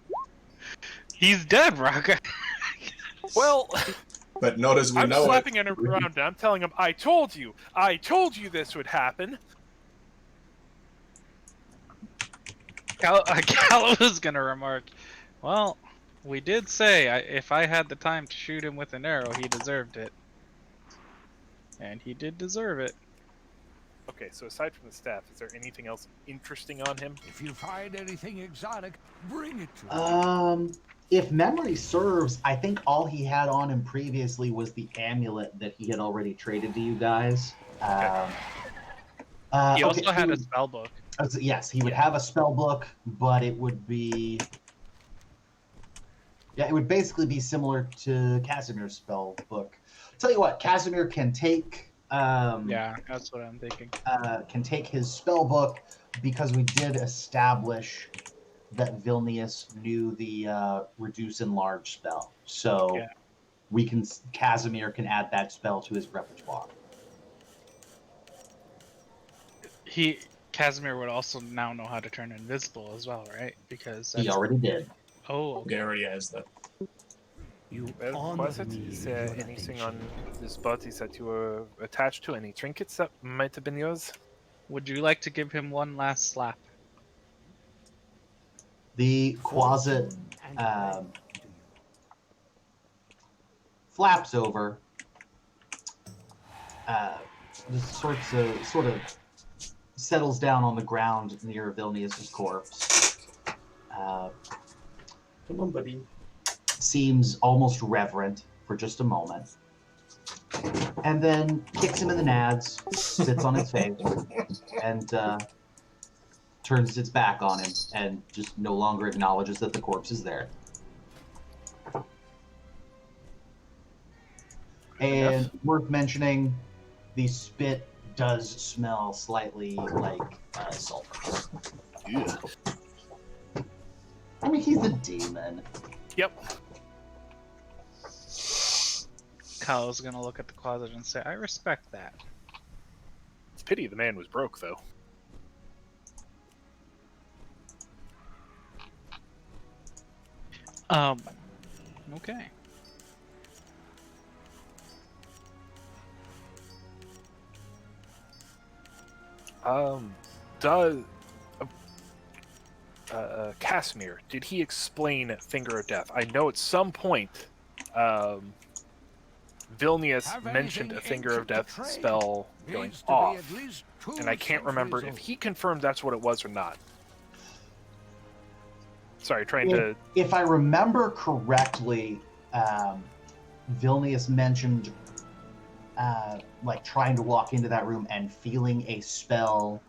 [SPEAKER 7] he's dead, Raka.
[SPEAKER 2] Well,
[SPEAKER 3] but not as we
[SPEAKER 2] I'm
[SPEAKER 3] know
[SPEAKER 2] slapping
[SPEAKER 3] it.
[SPEAKER 2] him around and I'm telling him, I told you this would happen.
[SPEAKER 7] Callow is gonna remark, well, we did say if I had the time to shoot him with an arrow, he deserved it. And he did deserve it.
[SPEAKER 2] Okay, so aside from the staff, is there anything else interesting on him?
[SPEAKER 11] If you find anything exotic, bring it to me.
[SPEAKER 1] If memory serves, I think all he had on him previously was the amulet that he had already traded to you guys.
[SPEAKER 7] He also had a spell book.
[SPEAKER 1] Yes, he would have a spell book, but it would be... Yeah, it would basically be similar to Casimir's spell book. Tell you what, Casimir can take...
[SPEAKER 7] yeah, that's what I'm thinking.
[SPEAKER 1] Can take his spell book, because we did establish that Vilnius knew the reduce enlarge spell, so
[SPEAKER 2] Yeah.
[SPEAKER 1] Casimir can add that spell to his repertoire.
[SPEAKER 7] Casimir would also now know how to turn invisible as well, right? Because
[SPEAKER 1] He already did.
[SPEAKER 7] Oh, okay.
[SPEAKER 3] He already has that.
[SPEAKER 11] You
[SPEAKER 2] Well,
[SPEAKER 11] honor
[SPEAKER 2] was it?
[SPEAKER 11] me
[SPEAKER 2] Is
[SPEAKER 11] with
[SPEAKER 2] there
[SPEAKER 11] your
[SPEAKER 2] anything
[SPEAKER 11] attention.
[SPEAKER 2] on this body that you were attached to? Any trinkets that might have been yours?
[SPEAKER 7] Would you like to give him one last slap?
[SPEAKER 1] The closet
[SPEAKER 11] Fortune and friend to you.
[SPEAKER 1] flaps over. Just sort of settles down on the ground near Vilnius's corpse.
[SPEAKER 3] Come on, buddy.
[SPEAKER 1] Seems almost reverent for just a moment, and then kicks him in the nads, spits on his face, and turns its back on him, and just no longer acknowledges that the corpse is there. And worth mentioning, the spit does smell slightly like sulfur.
[SPEAKER 2] Yeah.
[SPEAKER 1] I mean, he's a demon.
[SPEAKER 2] Yep.
[SPEAKER 7] Kyle's gonna look at the closet and say, I respect that.
[SPEAKER 2] It's a pity the man was broke, though.
[SPEAKER 7] Okay.
[SPEAKER 2] Does Casimir, did he explain Finger of Death? I know at some point, Vilnius
[SPEAKER 11] Have
[SPEAKER 2] mentioned a
[SPEAKER 11] anything
[SPEAKER 2] Finger of
[SPEAKER 11] ancient to
[SPEAKER 2] Death
[SPEAKER 11] trade?
[SPEAKER 2] spell going
[SPEAKER 11] Needs to be
[SPEAKER 2] off,
[SPEAKER 11] at least 2
[SPEAKER 2] and I can't remember if
[SPEAKER 11] centuries
[SPEAKER 2] he confirmed that's what it was or not. Sorry, trying to...
[SPEAKER 1] If I remember correctly, Vilnius mentioned like trying to walk into that room and feeling a spell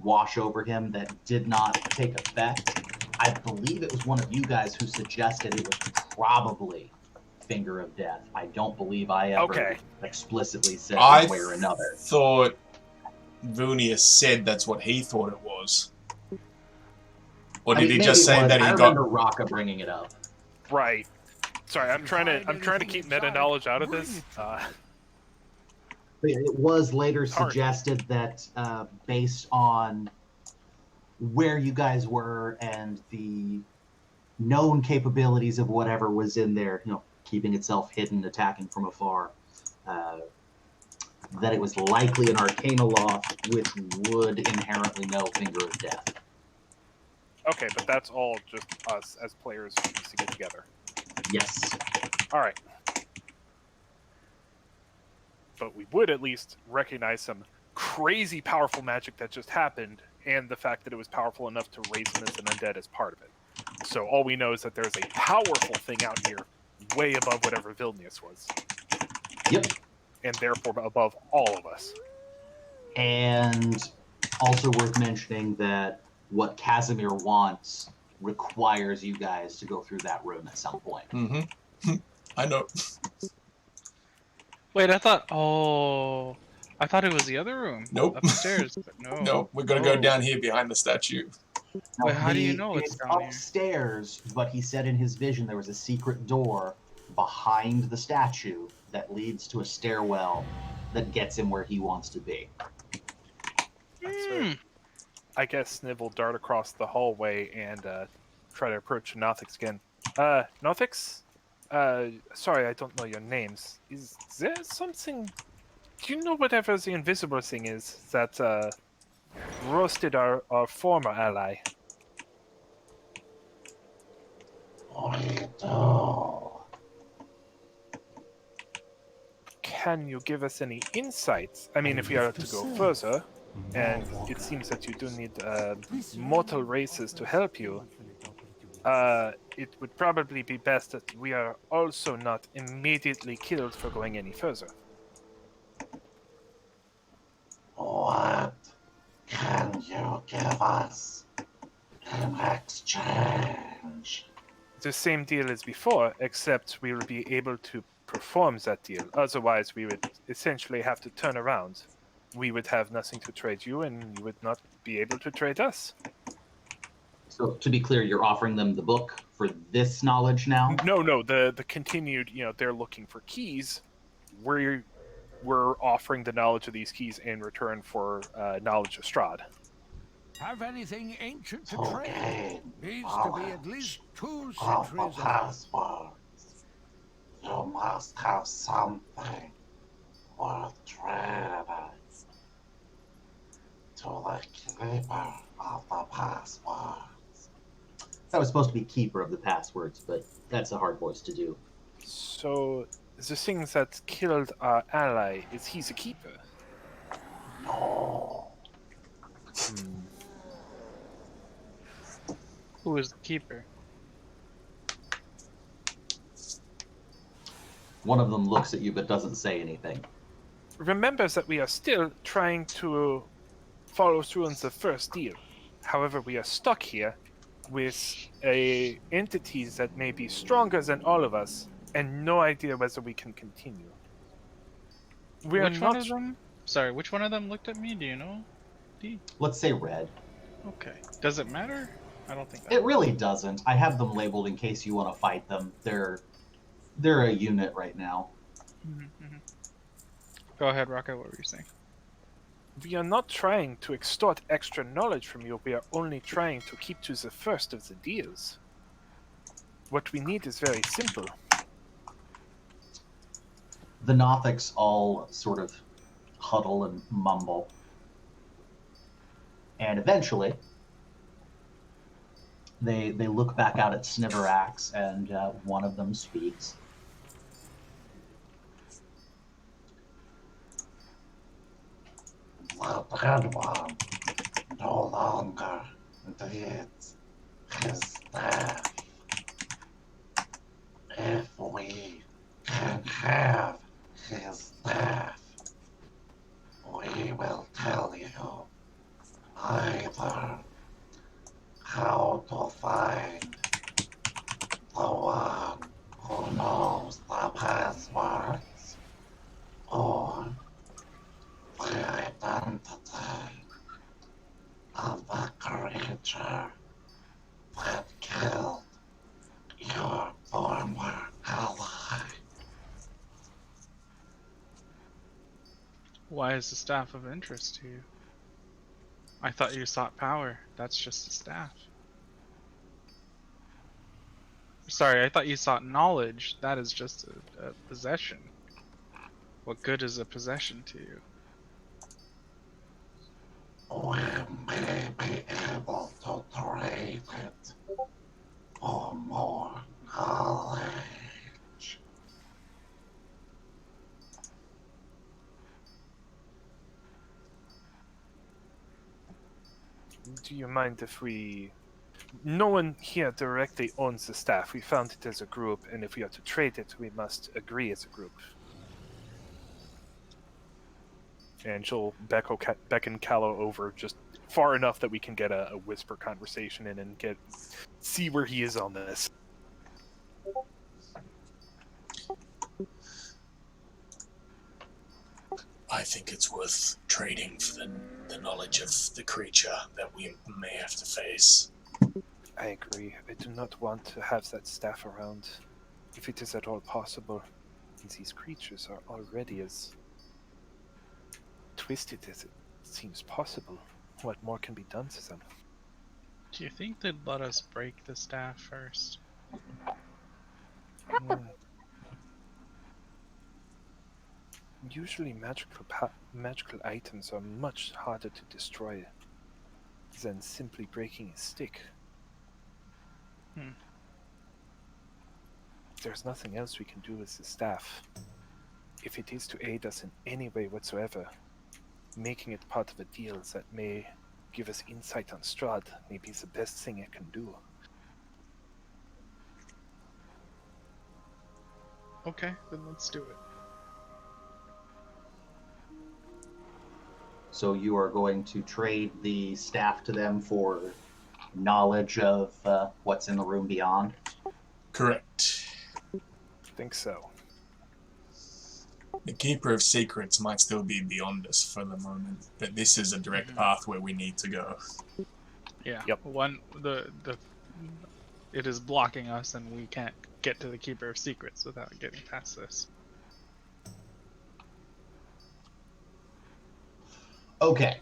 [SPEAKER 1] wash over him that did not take effect. I believe it was one of you guys who suggested it was probably Finger of Death. I don't believe I ever explicitly said one way or another.
[SPEAKER 3] I thought Vunius said that's what he thought it was. Or did he just say that he got...
[SPEAKER 1] I remember Raka bringing it up.
[SPEAKER 2] Right. Sorry, I'm trying to keep meta knowledge out of this.
[SPEAKER 1] It was later suggested that based on where you guys were and the known capabilities of whatever was in there, you know, keeping itself hidden, attacking from afar, that it was likely an Arcana loft, which would inherently know Finger of Death.
[SPEAKER 2] Okay, but that's all just us as players to get together.
[SPEAKER 1] Yes.
[SPEAKER 2] All right. But we would at least recognize some crazy powerful magic that just happened, and the fact that it was powerful enough to raise him as an undead as part of it. So all we know is that there's a powerful thing out here, way above whatever Vilnius was.
[SPEAKER 1] Yep.
[SPEAKER 2] And therefore above all of us.
[SPEAKER 1] And also worth mentioning that what Casimir wants requires you guys to go through that room at some point.
[SPEAKER 3] Mm-hmm. I know.
[SPEAKER 7] Wait, I thought it was the other room.
[SPEAKER 3] Nope.
[SPEAKER 7] Upstairs, but no.
[SPEAKER 3] Nope, we're gonna go down here behind the statue.
[SPEAKER 1] Now,
[SPEAKER 7] Wait, how do you know it's down here?
[SPEAKER 1] upstairs, but he said in his vision there was a secret door behind the statue that leads to a stairwell that gets him where he wants to be.
[SPEAKER 2] I guess Sniv will dart across the hallway and try to approach Nothix again. Nothix? Sorry, I don't know your names. Is there something... Do you know whatever the invisible thing is that roasted our former ally? Can you give us any insights? I mean, if we are to go further, and it seems that you do need mortal races to help you, it would probably be best that we are also not immediately killed for going any further.
[SPEAKER 9] What can you give us in exchange?
[SPEAKER 2] The same deal as before, except we will be able to perform that deal. Otherwise, we would essentially have to turn around. We would have nothing to trade you, and you would not be able to trade us.
[SPEAKER 1] So to be clear, you're offering them the book for this knowledge now?
[SPEAKER 2] No, the continued, they're looking for keys. We're offering the knowledge of these keys in return for knowledge of Strahd.
[SPEAKER 11] Have anything ancient to
[SPEAKER 9] To
[SPEAKER 11] trade?
[SPEAKER 9] gain
[SPEAKER 11] Needs to be at
[SPEAKER 9] knowledge
[SPEAKER 11] least 2
[SPEAKER 9] of the
[SPEAKER 11] centuries old.
[SPEAKER 9] passwords, you must have something worth trading to the keeper of the passwords.
[SPEAKER 1] That was supposed to be keeper of the passwords, but that's a hard voice to do.
[SPEAKER 2] So the thing that killed our ally, is he's a keeper?
[SPEAKER 9] No.
[SPEAKER 7] Who is the keeper?
[SPEAKER 1] One of them looks at you but doesn't say anything.
[SPEAKER 2] Remember that we are still trying to follow through on the first deal. However, we are stuck here with a entity that may be stronger than all of us, and no idea whether we can continue. We are
[SPEAKER 7] Which
[SPEAKER 2] not.
[SPEAKER 7] one of them? Sorry, which one of them looked at me? Do you know? D?
[SPEAKER 1] Let's say red.
[SPEAKER 7] Okay. Does it matter? I don't think that.
[SPEAKER 1] It really doesn't. I have them labeled in case you want to fight them. They're a unit right now.
[SPEAKER 7] Go ahead, Rocco. What were you saying?
[SPEAKER 2] We are not trying to extort extra knowledge from you. We are only trying to keep to the first of the deals. What we need is very simple.
[SPEAKER 1] The Nothics all sort of huddle and mumble. And eventually, they look back out at Sniverax, and one of them speaks.
[SPEAKER 9] The dead one no longer needs his staff. If we can have his staff, we will tell you either how to find the one who knows the passwords or the identity of the creature that killed your former ally.
[SPEAKER 7] Why is the staff of interest to you? I thought you sought power. That's just a staff. Sorry, I thought you sought knowledge. That is just a possession. What good is a possession to you?
[SPEAKER 9] We may be able to trade it for more knowledge.
[SPEAKER 2] Do you mind if we... No one here directly owns the staff. We found it as a group, and if we are to trade it, we must agree as a group. And she'll beckon Callow over just far enough that we can get a whisper conversation in and see where he is on this.
[SPEAKER 3] I think it's worth trading for the knowledge of the creature that we may have to face.
[SPEAKER 2] I agree. I do not want to have that staff around, if it is at all possible. These creatures are already as twisted as it seems possible. What more can be done to them?
[SPEAKER 7] Do you think they'd let us break the staff first?
[SPEAKER 2] Usually magical items are much harder to destroy than simply breaking a stick. There's nothing else we can do with the staff. If it is to aid us in any way whatsoever, making it part of a deal that may give us insight on Strahd may be the best thing it can do.
[SPEAKER 7] Okay, then let's do it.
[SPEAKER 1] So you are going to trade the staff to them for knowledge of what's in the room beyond?
[SPEAKER 3] Correct.
[SPEAKER 2] I think so.
[SPEAKER 3] The Keeper of Secrets might still be beyond us for the moment, but this is a direct path where we need to go.
[SPEAKER 7] Yeah.
[SPEAKER 2] Yep.
[SPEAKER 7] It is blocking us, and we can't get to the Keeper of Secrets without getting past this.
[SPEAKER 1] Okay.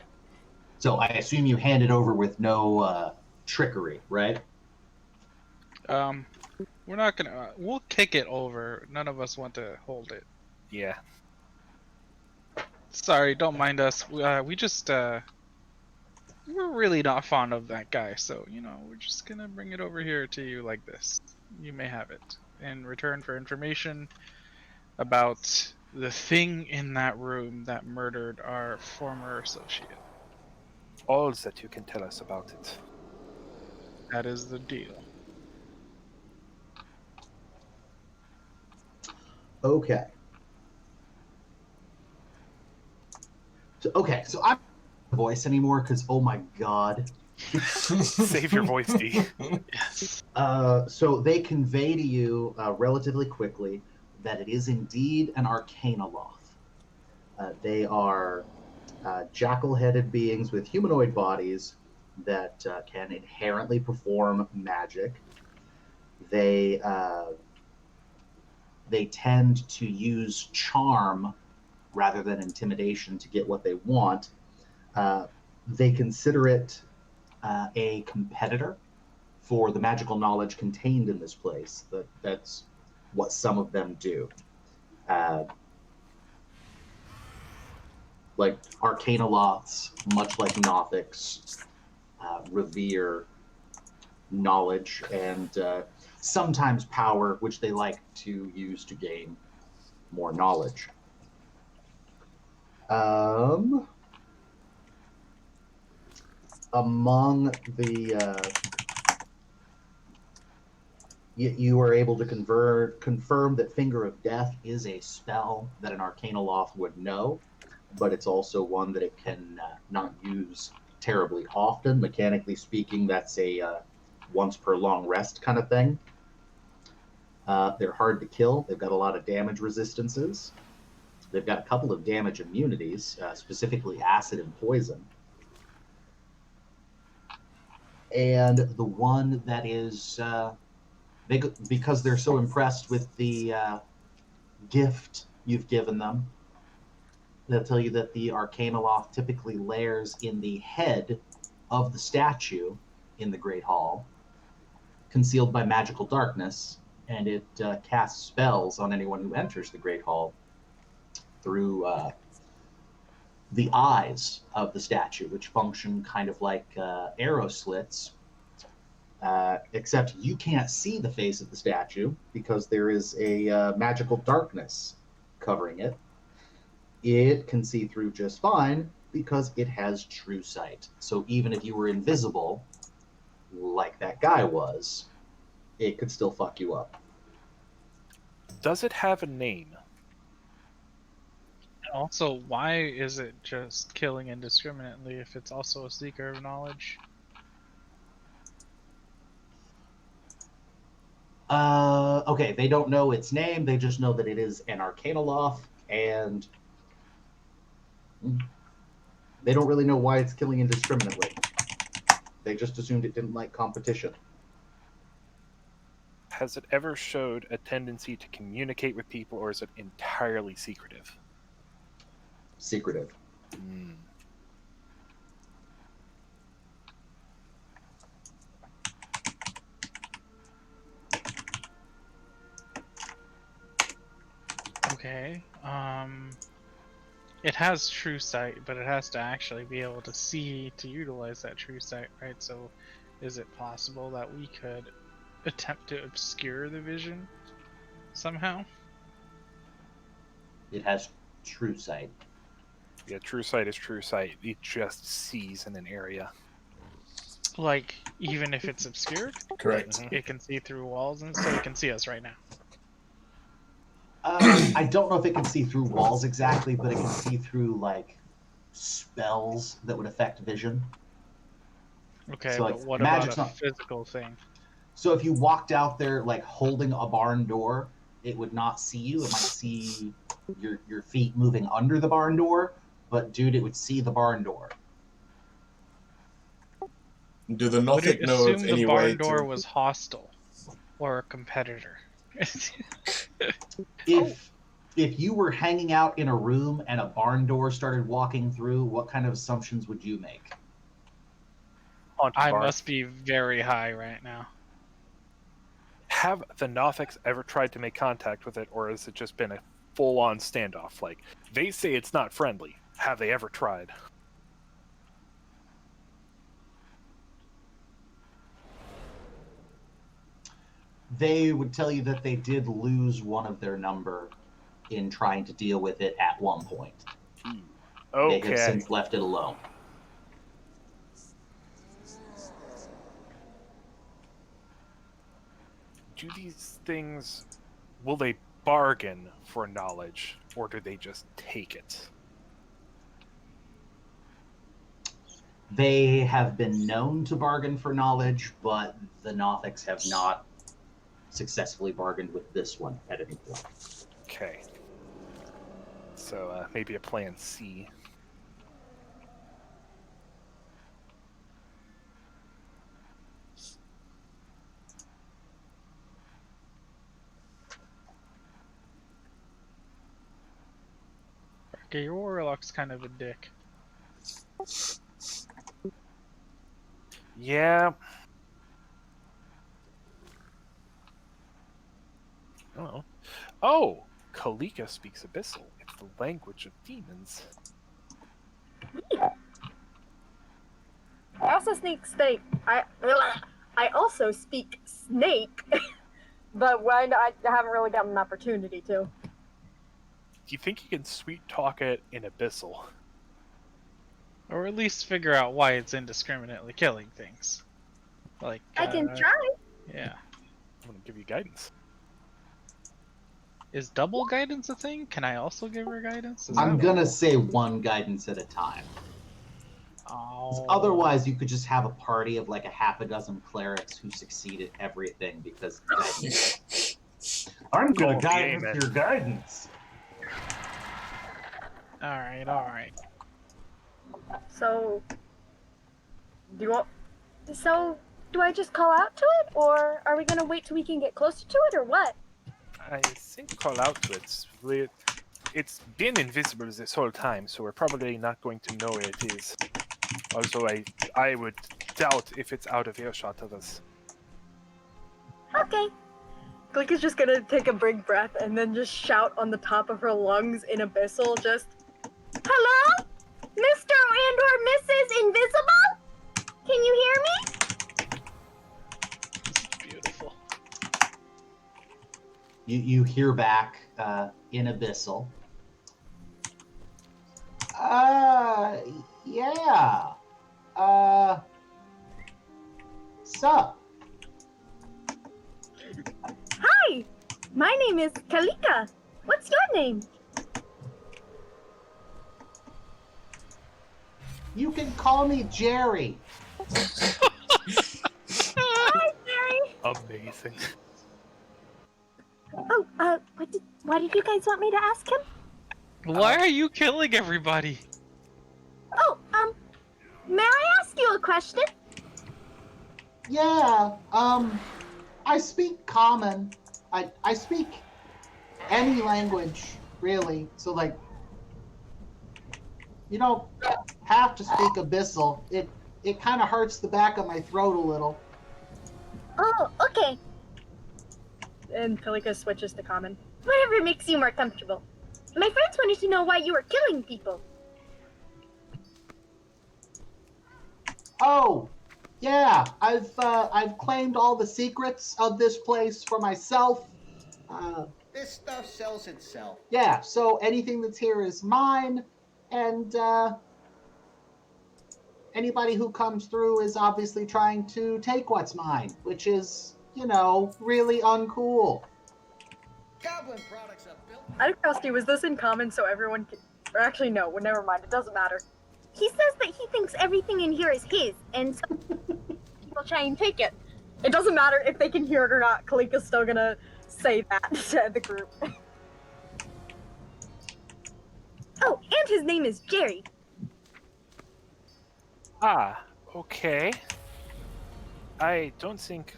[SPEAKER 1] So I assume you hand it over with no trickery, right?
[SPEAKER 7] We're not gonna. We'll kick it over. None of us want to hold it.
[SPEAKER 2] Yeah.
[SPEAKER 7] Sorry, don't mind us. We just we're really not fond of that guy, so we're just gonna bring it over here to you like this. You may have it in return for information about the thing in that room that murdered our former associate.
[SPEAKER 2] All that you can tell us about it.
[SPEAKER 7] That is the deal.
[SPEAKER 1] Okay. So I'm not voice anymore because oh my god.
[SPEAKER 2] Save your voice, D.
[SPEAKER 7] Yes.
[SPEAKER 1] So they convey to you relatively quickly that it is indeed an Arcanoloth. They are jackal-headed beings with humanoid bodies that can inherently perform magic. They tend to use charm rather than intimidation to get what they want. They consider it a competitor for the magical knowledge contained in this place. That's what some of them do. Like Arcanoloths, much like Nothics, revere knowledge and sometimes power, which they like to use to gain more knowledge. Among the you are able to confirm that Finger of Death is a spell that an Arcanoloth would know, but it's also one that it can not use terribly often. Mechanically speaking, that's a once per long rest kind of thing. They're hard to kill. They've got a lot of damage resistances. They've got a couple of damage immunities, specifically acid and poison. And the one that is, because they're so impressed with the gift you've given them, they'll tell you that the Arcanoloth typically lairs in the head of the statue in the Great Hall, concealed by magical darkness, and it casts spells on anyone who enters the Great Hall through the eyes of the statue, which function kind of like arrow slits, except you can't see the face of the statue because there is a magical darkness covering it. It can see through just fine because it has true sight. So even if you were invisible, like that guy was, it could still fuck you up.
[SPEAKER 2] Does it have a name?
[SPEAKER 7] Also, why is it just killing indiscriminately if it's also a seeker of knowledge?
[SPEAKER 1] Okay, they don't know its name. They just know that it is an Arcanoloth, and they don't really know why it's killing indiscriminately. They just assumed it didn't like competition.
[SPEAKER 2] Has it ever showed a tendency to communicate with people, or is it entirely secretive?
[SPEAKER 1] Secretive.
[SPEAKER 7] Okay. It has true sight, but it has to actually be able to see to utilize that true sight, right? So is it possible that we could attempt to obscure the vision somehow?
[SPEAKER 1] It has true sight.
[SPEAKER 2] Yeah, true sight is true sight. It just sees in an area.
[SPEAKER 7] Like, even if it's obscured?
[SPEAKER 3] Correct.
[SPEAKER 7] It can see through walls, and so it can see us right now.
[SPEAKER 1] I don't know if it can see through walls exactly, but it can see through, like, spells that would affect vision.
[SPEAKER 7] Okay,
[SPEAKER 1] So,
[SPEAKER 7] but
[SPEAKER 1] like,
[SPEAKER 7] what
[SPEAKER 1] magic's
[SPEAKER 7] about a
[SPEAKER 1] not...
[SPEAKER 7] physical thing?
[SPEAKER 1] So if you walked out there, like, holding a barn door, it would not see you. It might see your feet moving under the barn door, but, dude, it would see the barn door.
[SPEAKER 3] Do the
[SPEAKER 7] Would it
[SPEAKER 3] Nothic know
[SPEAKER 7] assume
[SPEAKER 3] of
[SPEAKER 7] the
[SPEAKER 3] any
[SPEAKER 7] barn
[SPEAKER 3] way
[SPEAKER 7] door
[SPEAKER 3] to...
[SPEAKER 7] was hostile or a competitor?
[SPEAKER 1] If you were hanging out in a room and a barn door started walking through, what kind of assumptions would you make?
[SPEAKER 2] Haunted
[SPEAKER 7] I
[SPEAKER 2] barn.
[SPEAKER 7] must be very high right now.
[SPEAKER 2] Have the Nothics ever tried to make contact with it, or has it just been a full-on standoff? Like, they say it's not friendly. Have they ever tried?
[SPEAKER 1] They would tell you that they did lose one of their number in trying to deal with it at one point.
[SPEAKER 2] Okay.
[SPEAKER 1] They have since left it alone.
[SPEAKER 2] Do these things, will they bargain for knowledge, or do they just take it?
[SPEAKER 1] They have been known to bargain for knowledge, but the Nothics have not successfully bargained with this one at any point.
[SPEAKER 2] Okay. So maybe a plan C.
[SPEAKER 7] Okay, your warlock's kind of a dick.
[SPEAKER 2] Yeah. Oh. Oh! Kalika speaks Abyssal. It's the language of demons.
[SPEAKER 5] I also speak snake. I also speak snake, but I haven't really gotten an opportunity to.
[SPEAKER 2] Do you think you can sweet talk it in Abyssal?
[SPEAKER 7] Or at least figure out why it's indiscriminately killing things. Like,
[SPEAKER 5] I can try.
[SPEAKER 7] Yeah.
[SPEAKER 2] I'm going to give you guidance.
[SPEAKER 7] Is double guidance a thing? Can I also give her guidance?
[SPEAKER 1] I'm gonna say one guidance at a time.
[SPEAKER 7] Oh.
[SPEAKER 1] Otherwise, you could just have a party of like a half a dozen clerics who succeed at everything because guidance. I'm gonna guide with your guidance.
[SPEAKER 7] Alright, alright.
[SPEAKER 5] So, do I just call out to it, or are we gonna wait till we can get closer to it, or what?
[SPEAKER 2] I think call out to it. It's been invisible this whole time, so we're probably not going to know where it is. Also, I would doubt if it's out of earshot of us.
[SPEAKER 5] Okay. Glick is just gonna take a big breath and then just shout on the top of her lungs in Abyssal, just, "Hello? Mr. and/or Mrs. Invisible? Can you hear me?"
[SPEAKER 7] Beautiful.
[SPEAKER 1] You hear back in Abyssal. Yeah. Sup?
[SPEAKER 8] Hi, my name is Kalika. What's your name?
[SPEAKER 1] You can call me Jerry.
[SPEAKER 8] Hi, Jerry.
[SPEAKER 2] Amazing.
[SPEAKER 8] Oh, why did you guys want me to ask him?
[SPEAKER 7] Why are you killing everybody?
[SPEAKER 8] Oh, may I ask you a question?
[SPEAKER 1] Yeah, I speak common. I speak any language, really. So, like, you don't have to speak Abyssal. It kind of hurts the back of my throat a little.
[SPEAKER 8] Oh, okay.
[SPEAKER 5] And Kalika switches to common.
[SPEAKER 8] Whatever makes you more comfortable. My friends wanted to know why you were killing people.
[SPEAKER 1] Oh, yeah. I've claimed all the secrets of this place for myself.
[SPEAKER 12] This stuff sells itself.
[SPEAKER 1] Yeah. So anything that's here is mine, and anybody who comes through is obviously trying to take what's mine, which is, really uncool.
[SPEAKER 12] Goblin products are built.
[SPEAKER 5] Out of curiosity, was this in common so everyone can... Or actually, no, well, never mind. It doesn't matter.
[SPEAKER 8] He says that he thinks everything in here is his, and so people try and take it.
[SPEAKER 5] It doesn't matter if they can hear it or not. Kalika's still gonna say that to the group.
[SPEAKER 8] Oh, and his name is Jerry.
[SPEAKER 2] Ah, okay. I don't think,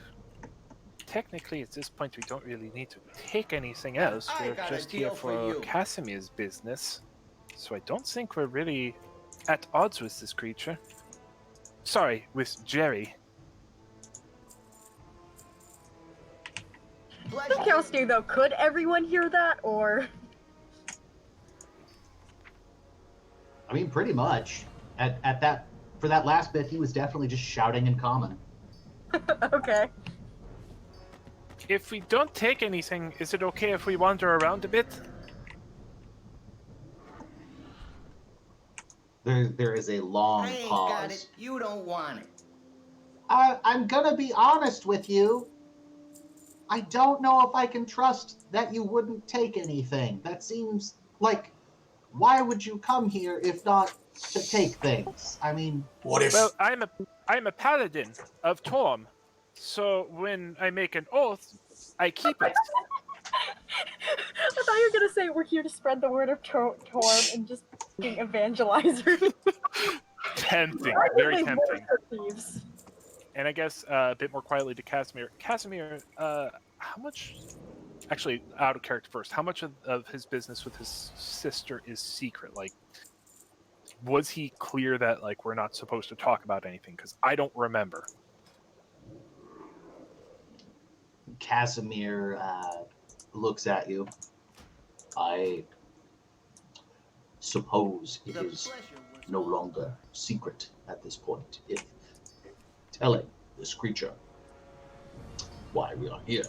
[SPEAKER 2] technically at this point, we don't really need to take anything else.
[SPEAKER 12] I
[SPEAKER 2] We're
[SPEAKER 12] got a
[SPEAKER 2] just here
[SPEAKER 12] deal for
[SPEAKER 2] for
[SPEAKER 12] you.
[SPEAKER 2] Casimir's business. So I don't think we're really at odds with this creature. Sorry, with Jerry.
[SPEAKER 5] Curiosity though, could everyone hear that, or?
[SPEAKER 1] I mean, pretty much. At that, for that last bit, he was definitely just shouting in common.
[SPEAKER 5] Okay.
[SPEAKER 2] If we don't take anything, is it okay if we wander around a bit?
[SPEAKER 1] There is a long
[SPEAKER 12] I ain't
[SPEAKER 1] pause.
[SPEAKER 12] got it. You don't want it.
[SPEAKER 1] I'm gonna be honest with you. I don't know if I can trust that you wouldn't take anything. That seems like, why would you come here if not to take things? I mean,
[SPEAKER 3] What if?
[SPEAKER 2] Well, I'm a paladin of Torm, so when I make an oath, I keep it.
[SPEAKER 5] I thought you were gonna say we're here to spread the word of Torm and just being evangelizers.
[SPEAKER 2] Tempting,
[SPEAKER 5] Why would
[SPEAKER 2] very
[SPEAKER 5] they
[SPEAKER 2] tempting.
[SPEAKER 5] work for thieves?
[SPEAKER 2] And I guess a bit more quietly to Casimir. Casimir, how much? Actually, out of character first. How much of his business with his sister is secret? Like, was he clear that like we're not supposed to talk about anything? Because I don't remember.
[SPEAKER 1] Casimir looks at you. I suppose it is no longer secret at this point. If telling this creature why we are here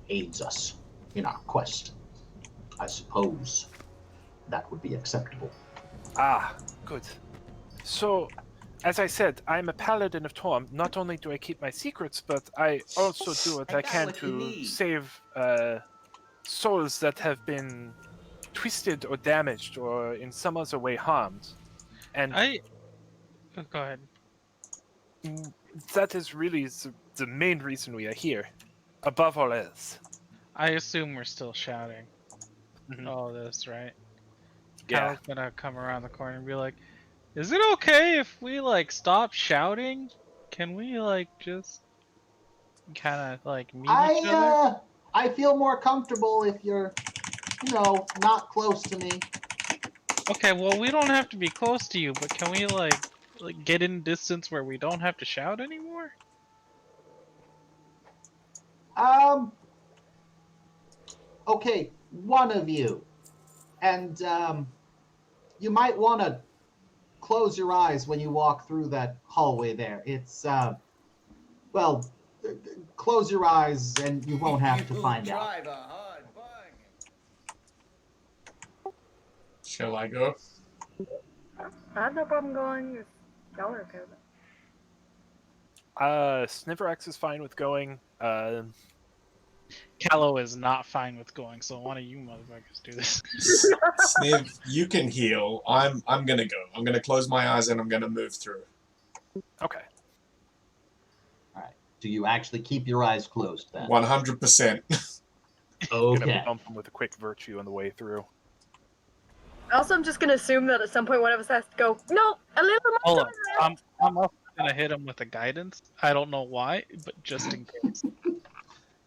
[SPEAKER 1] aids us in our quest, I suppose that would be acceptable.
[SPEAKER 2] Ah, good. So, as I said, I'm a paladin of Torm. Not only do I keep my secrets, but I also do what I
[SPEAKER 12] got
[SPEAKER 2] can
[SPEAKER 12] what you
[SPEAKER 2] to
[SPEAKER 12] need.
[SPEAKER 2] save souls that have been twisted or damaged or in some other way harmed. And
[SPEAKER 7] Go ahead.
[SPEAKER 2] that is really the main reason we are here, above all else.
[SPEAKER 7] I assume we're still shouting
[SPEAKER 2] Mhm.
[SPEAKER 7] all this, right?
[SPEAKER 2] Yeah.
[SPEAKER 7] Cal's gonna come around the corner and be like, "Is it okay if we like stop shouting? Can we like just kind of like meet each other?"
[SPEAKER 1] I feel more comfortable if you're, not close to me.
[SPEAKER 7] Okay, well we don't have to be close to you, but can we like get in distance where we don't have to shout anymore?
[SPEAKER 1] Okay, one of you. And you might want to close your eyes when you walk through that hallway there. It's, close your eyes and you won't have to find out.
[SPEAKER 12] Drive a hard bargain.
[SPEAKER 3] Shall I go?
[SPEAKER 5] I have no problem going if y'all are okay with it.
[SPEAKER 2] Sniverax is fine with going.
[SPEAKER 7] Callow is not fine with going, so one of you motherfuckers do this.
[SPEAKER 3] Sniv, you can heal. I'm gonna go. I'm gonna close my eyes and I'm gonna move through.
[SPEAKER 2] Okay.
[SPEAKER 1] All right. Do you actually keep your eyes closed then?
[SPEAKER 3] 100%.
[SPEAKER 1] Okay.
[SPEAKER 2] Gonna bump him with a quick virtue on the way through.
[SPEAKER 5] Also, I'm just gonna assume that at some point one of us has to go, no, a little more.
[SPEAKER 7] Hold on, I'm also gonna hit him with a guidance. I don't know why, but just in case.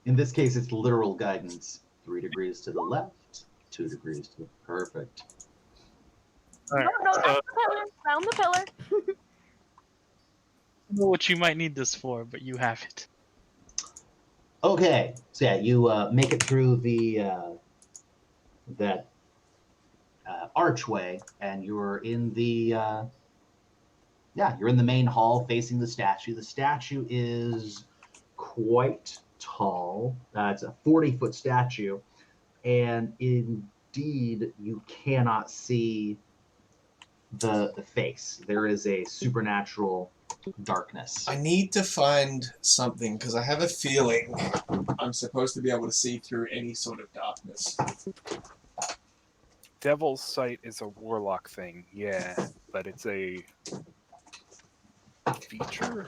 [SPEAKER 1] In this case, it's literal guidance. 3 degrees to the left, 2 degrees to the perfect.
[SPEAKER 7] All right,
[SPEAKER 5] No,
[SPEAKER 7] so,
[SPEAKER 5] that's the pillar. Round the pillar.
[SPEAKER 7] I don't know what you might need this for, but you have it.
[SPEAKER 1] Okay, so yeah, you make it through the that archway, and you're in the you're in the main hall facing the statue. The statue is quite tall. It's a 40-foot statue, and indeed you cannot see the face. There is a supernatural darkness.
[SPEAKER 3] I need to find something because I have a feeling I'm supposed to be able to see through any sort of darkness.
[SPEAKER 2] Devil's Sight is a warlock thing, yeah, but it's a feature,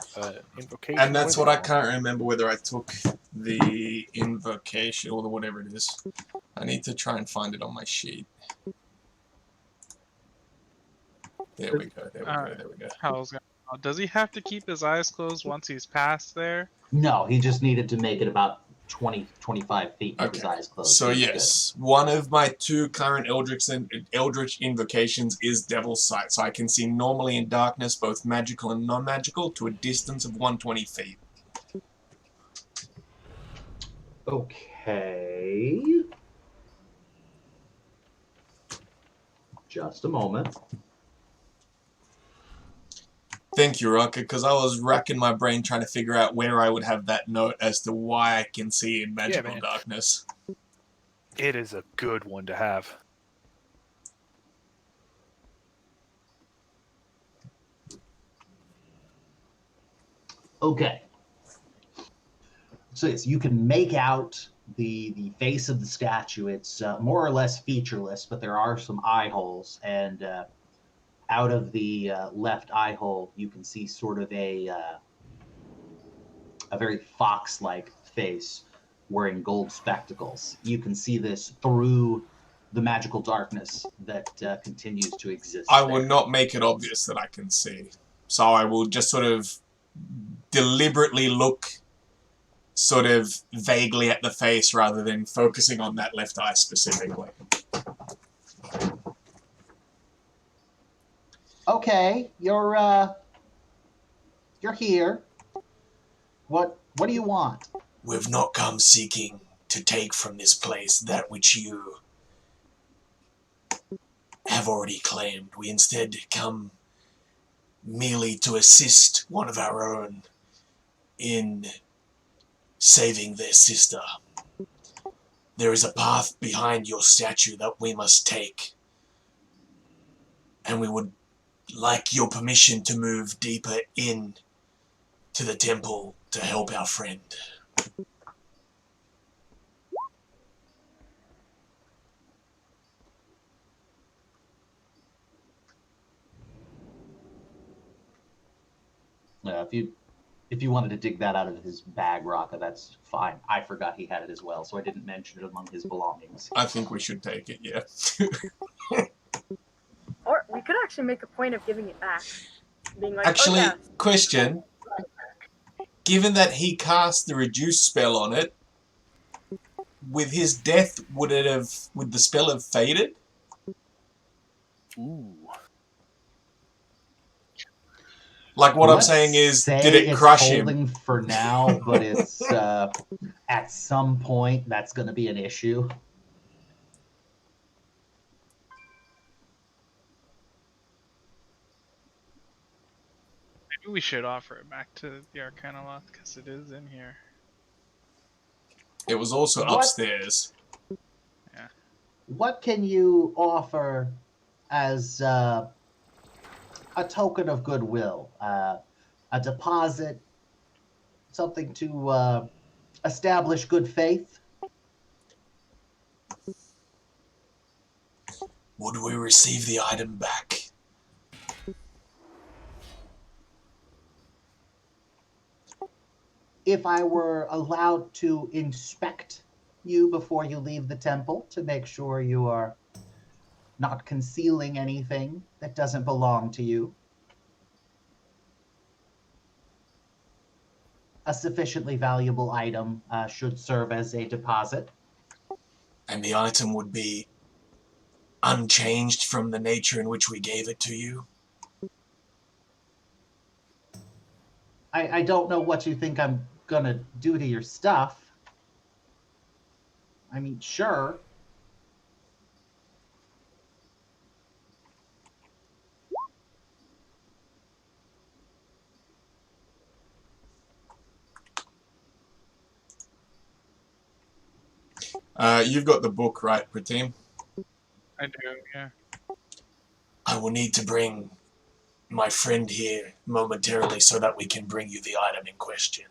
[SPEAKER 2] invocation.
[SPEAKER 3] And that's what I can't remember whether I took the invocation or the whatever it is. I need to try and find it on my sheet. There we go, there we go, there we go.
[SPEAKER 7] Cal's gonna Does he have to keep his eyes closed once he's past there?
[SPEAKER 1] No, he just needed to make it about 20, 25 feet with his
[SPEAKER 3] Okay.
[SPEAKER 1] eyes closed.
[SPEAKER 3] So
[SPEAKER 1] He was
[SPEAKER 3] yes, one of my 2 current Eldritch invocations is Devil's Sight, so I can see normally in darkness, both magical and non-magical, to a distance of 120 feet.
[SPEAKER 1] good. Okay. Just a moment.
[SPEAKER 3] Thank you, Rocket, because I was racking my brain trying to figure out where I would have that note as to why I can see in magical
[SPEAKER 2] man.
[SPEAKER 3] darkness.
[SPEAKER 2] It is a good one to have.
[SPEAKER 1] Okay. So yes, you can make out the face of the statue. It's more or less featureless, but there are some eye holes, and out of the left eye hole, you can see sort of a very fox-like face wearing gold spectacles. You can see this through the magical darkness that continues to exist.
[SPEAKER 3] I will not make it obvious that I can see. So I will just sort of deliberately look sort of vaguely at the face rather than focusing on that left eye specifically.
[SPEAKER 1] Okay, you're here. What do you want?
[SPEAKER 3] We've not come seeking to take from this place that which you have already claimed. We instead come merely to assist one of our own in saving their sister. There is a path behind your statue that we must take, and we would like your permission to move deeper in to the temple to help our friend.
[SPEAKER 1] If you wanted to dig that out of his bag, Raka, that's fine. I forgot he had it as well, so I didn't mention it among his belongings.
[SPEAKER 3] I think we should take it, yeah.
[SPEAKER 5] Or we could actually make a point of giving it back. Being like,
[SPEAKER 3] Actually,
[SPEAKER 5] oh, yeah.
[SPEAKER 3] question. Given that he cast the reduce spell on it, with his death, would the spell have faded?
[SPEAKER 2] Ooh.
[SPEAKER 3] Like what I'm saying is, did it crush him?
[SPEAKER 1] Holding for now, but it's at some point that's going to be an issue.
[SPEAKER 7] Maybe we should offer it back to the Arcana Loth because it is in here.
[SPEAKER 3] It was also upstairs.
[SPEAKER 7] Yeah.
[SPEAKER 1] What can you offer as a token of goodwill? A deposit? Something to establish good faith?
[SPEAKER 3] Would we receive the item back?
[SPEAKER 1] If I were allowed to inspect you before you leave the temple to make sure you are not concealing anything that doesn't belong to you, a sufficiently valuable item should serve as a deposit.
[SPEAKER 3] And the item would be unchanged from the nature in which we gave it to you?
[SPEAKER 1] I don't know what you think I'm gonna do to your stuff. I mean, sure.
[SPEAKER 3] You've got the book, right, Pratim?
[SPEAKER 7] I do, yeah.
[SPEAKER 3] I will need to bring my friend here momentarily so that we can bring you the item in question.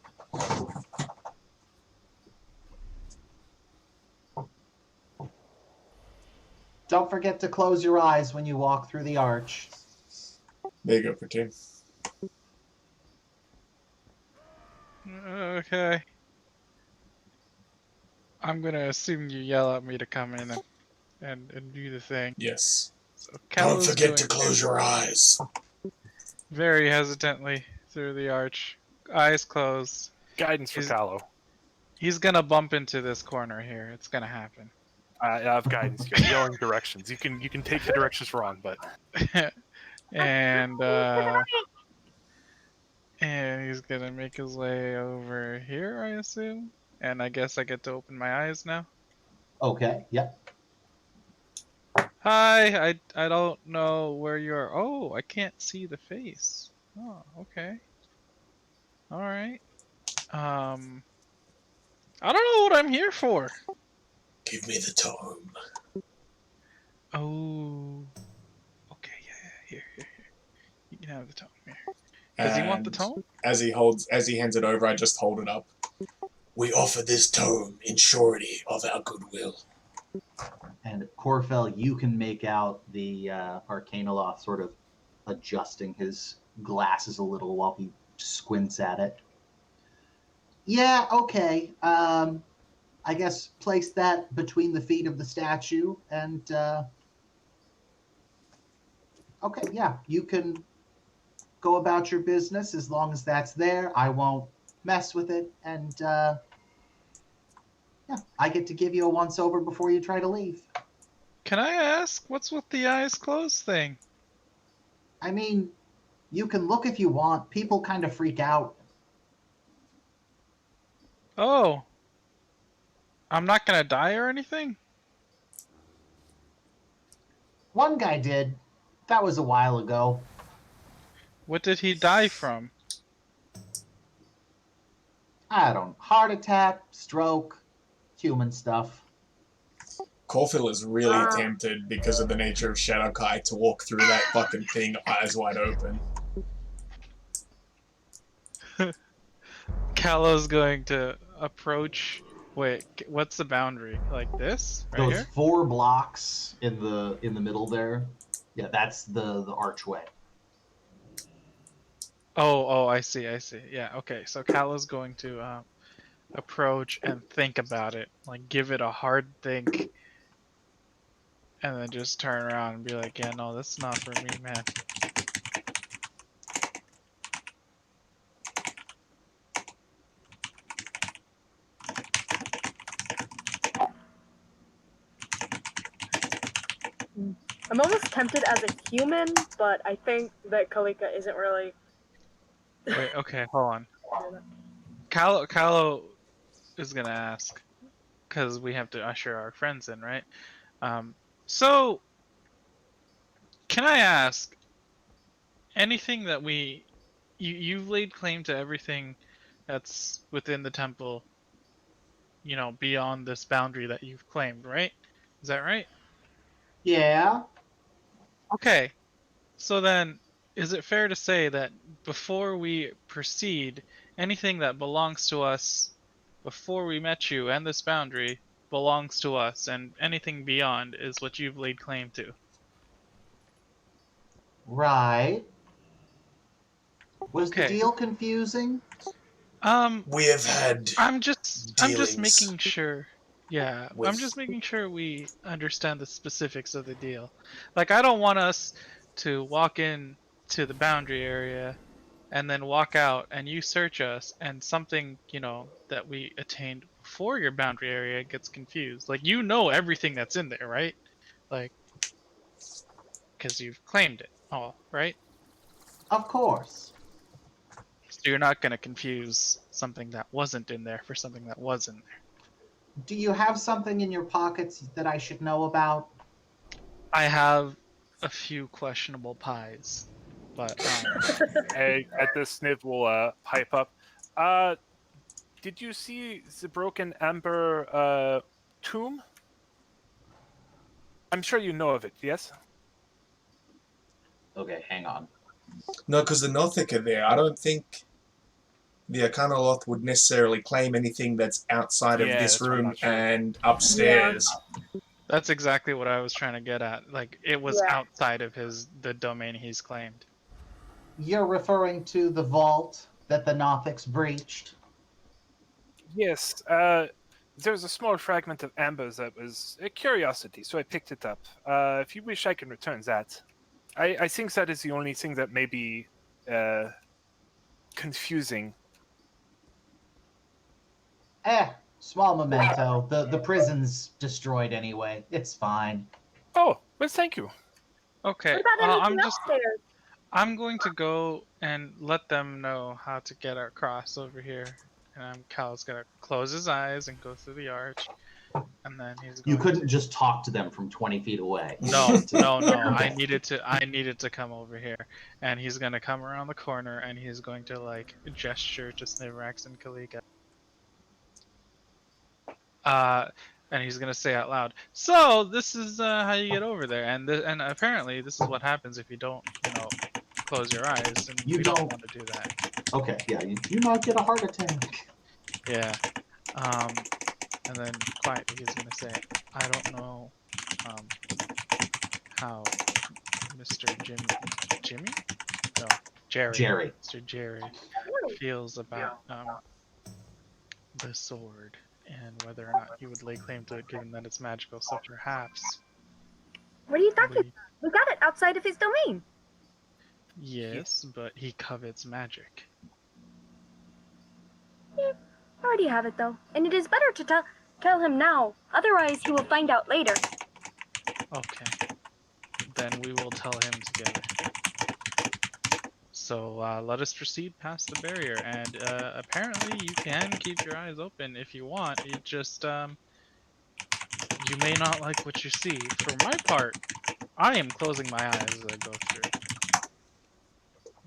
[SPEAKER 1] Don't forget to close your eyes when you walk through the arch.
[SPEAKER 3] There you go, Pratim.
[SPEAKER 7] Okay. I'm gonna assume you yell at me to come in and do the thing.
[SPEAKER 3] Yes.
[SPEAKER 7] So
[SPEAKER 3] Don't
[SPEAKER 7] Callow's
[SPEAKER 3] forget to
[SPEAKER 7] doing
[SPEAKER 3] close your eyes.
[SPEAKER 7] very hesitantly through the arch, eyes closed.
[SPEAKER 2] Guidance for
[SPEAKER 7] He's-
[SPEAKER 2] Callow.
[SPEAKER 7] He's gonna bump into this corner here. It's gonna happen.
[SPEAKER 2] I have guidance here. Yelling directions. You can take the directions wrong, but
[SPEAKER 7] and and he's gonna make his way over here, I assume. And I guess I get to open my eyes now.
[SPEAKER 1] Okay. Yep.
[SPEAKER 7] Hi, I don't know where you are. Oh, I can't see the face. Oh, okay. All right. I don't know what I'm here for.
[SPEAKER 3] Give me the tome.
[SPEAKER 7] Oh. Okay, yeah. Here. You can have the tome here. Does he want the tome?
[SPEAKER 3] As he hands it over, I just hold it up. We offer this tome in surety of our goodwill.
[SPEAKER 1] And Corfel, you can make out the Arcanoloth sort of adjusting his glasses a little while he squints at it. Yeah, okay. I guess place that between the feet of the statue and okay, yeah, you can go about your business as long as that's there. I won't mess with it, and yeah, I get to give you a once over before you try to leave.
[SPEAKER 7] Can I ask what's with the eyes closed thing?
[SPEAKER 1] I mean, you can look if you want. People kind of freak out.
[SPEAKER 7] Oh. I'm not gonna die or anything?
[SPEAKER 1] One guy did. That was a while ago.
[SPEAKER 7] What did he die from?
[SPEAKER 1] I don't know. Heart attack, stroke, human stuff.
[SPEAKER 3] Corfil is really tempted because of the nature of Shadowkai to walk through that fucking thing eyes wide open.
[SPEAKER 7] Callow's going to approach. Wait, what's the boundary? Like this? Right
[SPEAKER 1] Those
[SPEAKER 7] here?
[SPEAKER 1] 4 blocks in the middle there. Yeah, that's the archway.
[SPEAKER 7] Oh, I see. Yeah, okay. So Callow's going to approach and think about it. Like, give it a hard think. And then just turn around and be like, yeah, no, that's not for me, man.
[SPEAKER 5] I'm almost tempted as a human, but I think that Kalika isn't really.
[SPEAKER 7] Wait, okay, hold on. Callow is gonna ask, because we have to usher our friends in, right? So, can I ask, anything that you've laid claim to everything that's within the temple, beyond this boundary that you've claimed, right? Is that right?
[SPEAKER 1] Yeah.
[SPEAKER 7] Okay. So then, is it fair to say that before we proceed, anything that belongs to us before we met you and this boundary belongs to us, and anything beyond is what you've laid claim to?
[SPEAKER 1] Right. Was the
[SPEAKER 7] Okay.
[SPEAKER 1] deal confusing?
[SPEAKER 3] We have had
[SPEAKER 7] I'm just
[SPEAKER 3] dealings
[SPEAKER 7] making sure. Yeah,
[SPEAKER 3] with-
[SPEAKER 7] I'm just making sure we understand the specifics of the deal. Like, I don't want us to walk in to the boundary area and then walk out and you search us and something, that we attained before your boundary area gets confused. Like, everything that's in there, right? Like, because you've claimed it all, right?
[SPEAKER 1] Of course.
[SPEAKER 7] So you're not going to confuse something that wasn't in there for something that was in there.
[SPEAKER 1] Do you have something in your pockets that I should know about?
[SPEAKER 7] I have a few questionable pies, but
[SPEAKER 2] Hey, at this Sniv will pipe up. Did you see the broken amber tomb? I'm sure you know of it, yes?
[SPEAKER 1] Okay, hang on.
[SPEAKER 3] No, because the Nothic are there. I don't think the Arcanoloth would necessarily claim anything that's outside of this
[SPEAKER 2] that's what I'm
[SPEAKER 3] room
[SPEAKER 2] not sure.
[SPEAKER 3] and upstairs.
[SPEAKER 7] that's exactly what I was trying to get at. Like, it was outside of the domain he's claimed.
[SPEAKER 1] You're referring to the vault that the Nothics breached?
[SPEAKER 2] Yes, there was a small fragment of amber that was a curiosity, so I picked it up. If you wish, I can return that. I think that is the only thing that maybe confusing.
[SPEAKER 1] Small memento. The prison's destroyed anyway. It's fine.
[SPEAKER 2] Oh, but thank you.
[SPEAKER 7] Okay,
[SPEAKER 5] What about anything
[SPEAKER 7] I'm
[SPEAKER 5] upstairs?
[SPEAKER 7] I'm going to go and let them know how to get across over here. And Cal's gonna close his eyes and go through the arch, and then he's going.
[SPEAKER 1] You couldn't just talk to them from 20 feet away.
[SPEAKER 7] No. I needed to come over here, and he's gonna come around the corner, and he's going to like gesture to Snivrax and Kalika. And he's gonna say out loud, "So this is how you get over there, and apparently this is what happens if you don't, close your eyes, and
[SPEAKER 1] You
[SPEAKER 7] we don't
[SPEAKER 1] don't-
[SPEAKER 7] want to do that."
[SPEAKER 1] Okay, yeah, you might get a heart attack.
[SPEAKER 7] Yeah. And then quietly he's gonna say, "I don't know, how Mr. Jimmy? No,
[SPEAKER 1] Jerry.
[SPEAKER 7] Mr. Jerry feels about the sword, and whether or not he would lay claim to it, given that it's magical. So perhaps."
[SPEAKER 5] What are you talking about? We got it outside of his domain.
[SPEAKER 7] Yes, but he covets magic.
[SPEAKER 5] I already have it though, and it is better to tell him now. Otherwise, he will find out later.
[SPEAKER 7] Okay. Then we will tell him together. So let us proceed past the barrier, and apparently you can keep your eyes open if you want. It just you may not like what you see. For my part, I am closing my eyes as I go through.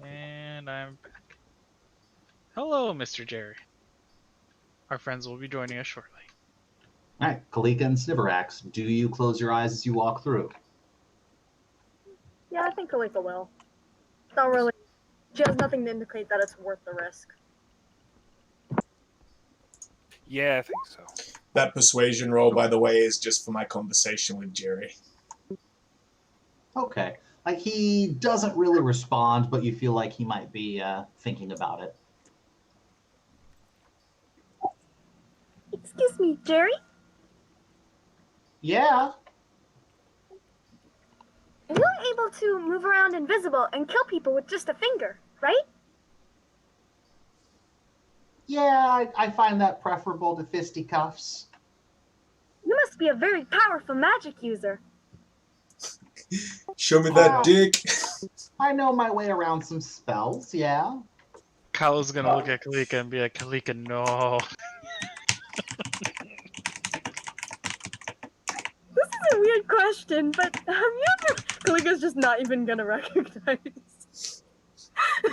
[SPEAKER 7] And I'm back. Hello, Mr. Jerry. Our friends will be joining us shortly.
[SPEAKER 1] All right, Kalika and Sniverax, do you close your eyes as you walk through?
[SPEAKER 5] Yeah, I think Kalika will. Not really. She has nothing to indicate that it's worth the risk.
[SPEAKER 2] Yeah, I think so.
[SPEAKER 3] That persuasion roll, by the way, is just for my conversation with Jerry.
[SPEAKER 1] Okay. Like, he doesn't really respond, but you feel like he might be thinking about it.
[SPEAKER 5] Excuse me, Jerry?
[SPEAKER 1] Yeah.
[SPEAKER 5] You're able to move around invisible and kill people with just a finger, right?
[SPEAKER 1] Yeah, I find that preferable to fisticuffs.
[SPEAKER 5] You must be a very powerful magic user.
[SPEAKER 3] Show me that dick.
[SPEAKER 1] I know my way around some spells, yeah.
[SPEAKER 7] Kyle's gonna look at Kalika and be like, "Kalika, no."
[SPEAKER 5] This is a weird question, but have you ever... Kalika's just not even gonna recognize. It's a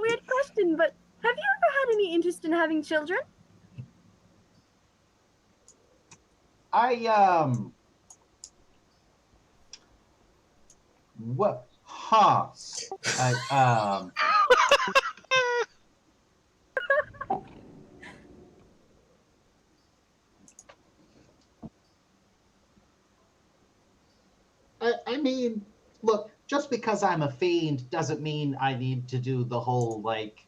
[SPEAKER 5] weird question, but have you ever had any interest in having children?
[SPEAKER 1] What? Huh. I mean, look, just because I'm a fiend doesn't mean I need to do the whole, like,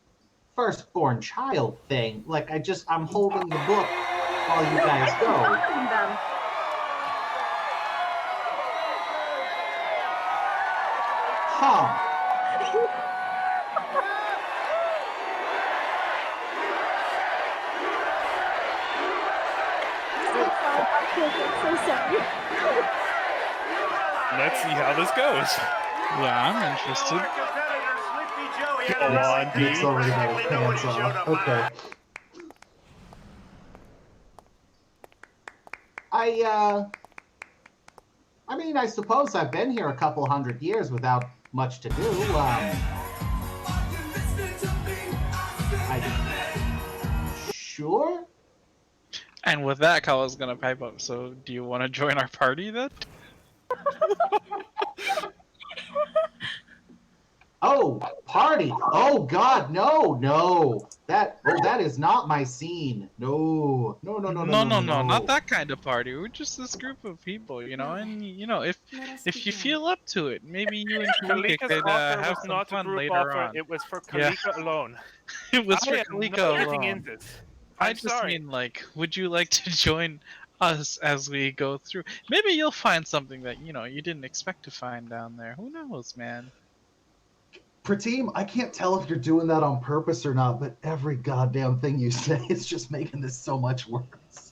[SPEAKER 1] firstborn child thing. Like, I'm holding the book while you guys go. Huh.
[SPEAKER 5] So sorry.
[SPEAKER 2] Let's see how this goes.
[SPEAKER 7] Yeah, I'm interested.
[SPEAKER 2] Go on, D.
[SPEAKER 1] Nick's already got his pants off. Okay. I mean, I suppose I've been here a couple 100 years without much to do. Sure?
[SPEAKER 7] And with that, Kyle's gonna pipe up. So, do you want to join our party then?
[SPEAKER 1] Oh, party! Oh God, no! That is not my scene. No,
[SPEAKER 7] Not that kind of party. We're just this group of people, and if you feel up to it, maybe you and Kalika
[SPEAKER 2] Kalika's
[SPEAKER 7] could
[SPEAKER 2] offer
[SPEAKER 7] have
[SPEAKER 2] was
[SPEAKER 7] some
[SPEAKER 2] not a
[SPEAKER 7] fun
[SPEAKER 2] group
[SPEAKER 7] later
[SPEAKER 2] offer.
[SPEAKER 7] on.
[SPEAKER 2] It was for
[SPEAKER 7] Yeah.
[SPEAKER 2] Kalika alone.
[SPEAKER 7] It was
[SPEAKER 2] I
[SPEAKER 7] for
[SPEAKER 2] had
[SPEAKER 7] Kalika
[SPEAKER 2] nothing in
[SPEAKER 7] alone.
[SPEAKER 2] this.
[SPEAKER 7] I
[SPEAKER 2] I'm
[SPEAKER 7] just
[SPEAKER 2] sorry.
[SPEAKER 7] mean, like, would you like to join us as we go through? Maybe you'll find something that you didn't expect to find down there. Who knows, man?
[SPEAKER 1] Prateem, I can't tell if you're doing that on purpose or not, but every goddamn thing you say is just making this so much worse.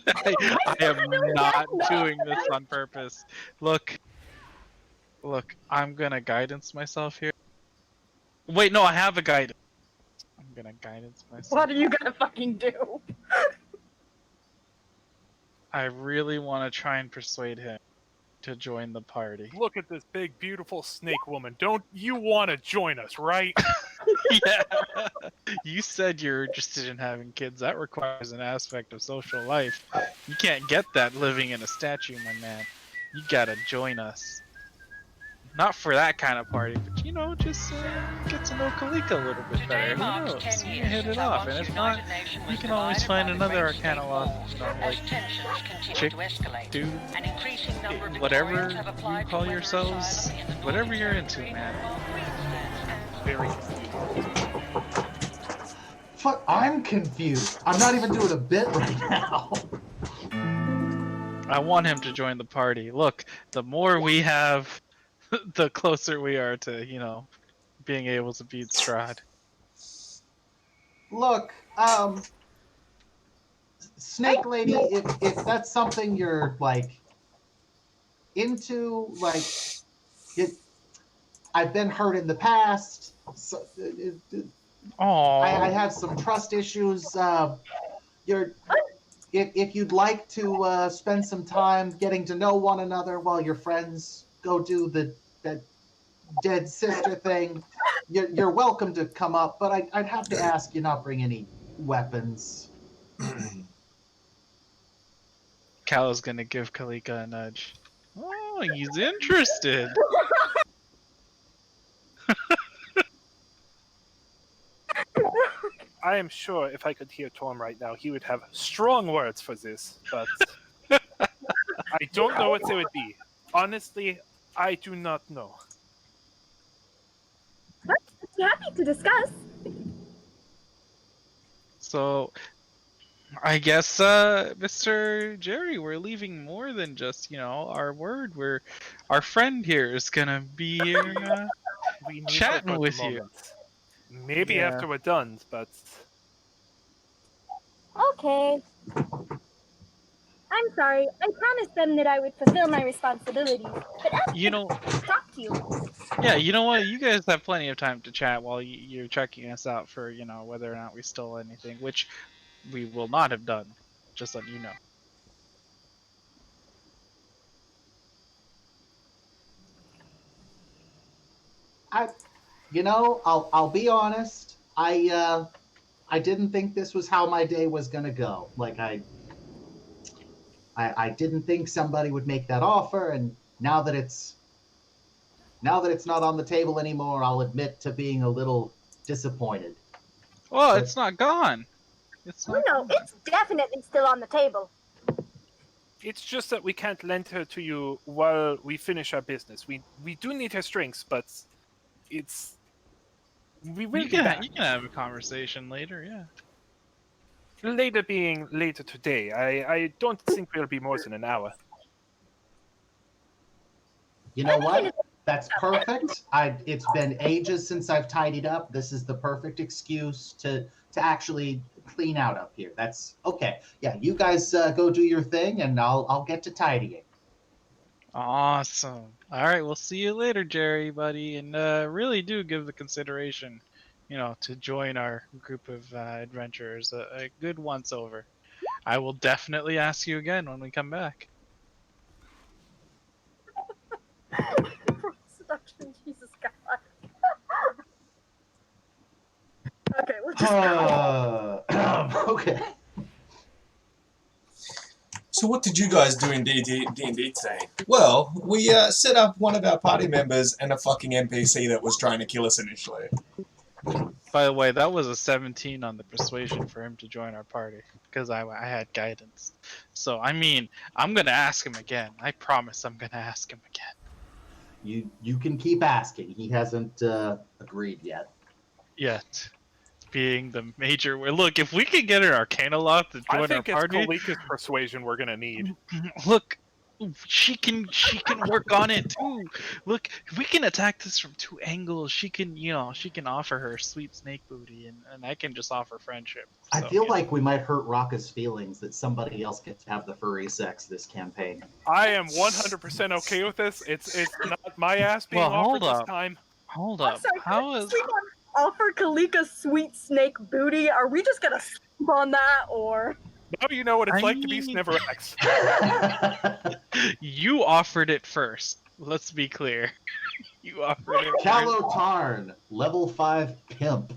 [SPEAKER 7] I am not doing this on purpose. Look, I'm gonna guidance myself here. Wait, no, I have a guidance. I'm gonna guidance myself.
[SPEAKER 5] What are you gonna fucking do?
[SPEAKER 7] I really want to try and persuade him to join the party.
[SPEAKER 2] Look at this big, beautiful snake woman. Don't you want to join us, right?
[SPEAKER 7] Yeah. You said you're interested in having kids. That requires an aspect of social life. You can't get that living in a statue, my man. You gotta join us. Not for that kind of party, but you know, just get to know Kalika a little bit better. Who knows? You can hit it off, and if not, you can always find another Arcana Loft, you know, like chick, dude, whatever you call yourselves, whatever you're into, man.
[SPEAKER 2] Very
[SPEAKER 1] Fuck, I'm confused. I'm not even doing a bit right now.
[SPEAKER 7] I want him to join the party. Look, the more we have, the closer we are to, you know, being able to beat Strahd.
[SPEAKER 1] Look, Snake Lady, if that's something you're, like, into, like, I've been hurt in the past, so, I have some trust issues, if you'd like to spend some time getting to know one another while your friends go do that dead sister thing, you're welcome to come up, but I'd have to ask you not bring any weapons.
[SPEAKER 7] Cal's gonna give Kalika a nudge. Oh, he's interested.
[SPEAKER 2] I am sure if I could hear Tom right now, he would have strong words for this, but I don't know what they would be. Honestly, I do not know.
[SPEAKER 8] I'm happy to discuss.
[SPEAKER 7] So, I guess, Mr. Jerry, we're leaving more than just, you know, our word. Our friend here is gonna be here,
[SPEAKER 2] We need her
[SPEAKER 7] chatting
[SPEAKER 2] for the
[SPEAKER 7] with you.
[SPEAKER 2] moment. Maybe
[SPEAKER 7] Yeah.
[SPEAKER 2] after we're done, but
[SPEAKER 8] Okay. I'm sorry. I promised them that I would fulfill my responsibilities. But after
[SPEAKER 7] You know,
[SPEAKER 8] talk to you.
[SPEAKER 7] yeah, you know what? You guys have plenty of time to chat while you're checking us out for, you know, whether or not we stole anything, which we will not have done. Just letting you know.
[SPEAKER 1] I'll be honest. I didn't think this was how my day was gonna go. Like I didn't think somebody would make that offer, and now that it's not on the table anymore, I'll admit to being a little disappointed.
[SPEAKER 7] Well, it's not gone. It's not.
[SPEAKER 8] No, it's definitely still on the table.
[SPEAKER 2] it's just that we can't lend her to you while we finish our business. We do need her strings, but we will be back.
[SPEAKER 7] You can have a conversation later, yeah.
[SPEAKER 2] Later being later today. I don't think we'll be more than an hour.
[SPEAKER 1] You know what? That's perfect. It's been ages since I've tidied up. This is the perfect excuse to actually clean out up here. That's okay. Yeah, you guys go do your thing, and I'll get to tidying.
[SPEAKER 7] Awesome. All right, we'll see you later, Jerry, buddy, and really do give the consideration, you know, to join our group of adventurers a good once over. I will definitely ask you again when we come back.
[SPEAKER 5] Seduction, Jesus God. Okay, let's just
[SPEAKER 1] okay.
[SPEAKER 3] So what did you guys do in D&D today? Well, we set up one of our party members and a fucking NPC that was trying to kill us initially.
[SPEAKER 7] By the way, that was a 17 on the persuasion for him to join our party, because I had guidance. So, I mean, I'm going to ask him again. I promise I'm going to ask him again.
[SPEAKER 1] You can keep asking. He hasn't agreed yet.
[SPEAKER 7] Yet. Being the major... Look, if we can get an Arcana Loft to join our party...
[SPEAKER 2] I think it's Kalika's persuasion we're going to need.
[SPEAKER 7] Look, She can work on it too. Look, we can attack this from two angles. She can offer her sweet snake booty, and I can just offer friendship.
[SPEAKER 1] I
[SPEAKER 7] So,
[SPEAKER 1] feel like we might hurt Raka's feelings that somebody else gets to have the furry sex this campaign.
[SPEAKER 2] I am 100% okay with this. It's not my ass being
[SPEAKER 7] Well, hold
[SPEAKER 2] offered this
[SPEAKER 7] up.
[SPEAKER 2] time.
[SPEAKER 7] Hold
[SPEAKER 5] I'm
[SPEAKER 7] up.
[SPEAKER 5] sorry,
[SPEAKER 7] How is
[SPEAKER 5] we want to offer Kalika sweet snake booty? Are we just gonna sleep on that, or?
[SPEAKER 2] Now you know what it's
[SPEAKER 7] I
[SPEAKER 2] like to be
[SPEAKER 7] mean-
[SPEAKER 2] Sniverax.
[SPEAKER 7] you offered it first? Let's be clear. You offered it first.
[SPEAKER 1] Calotarn, level 5 pimp.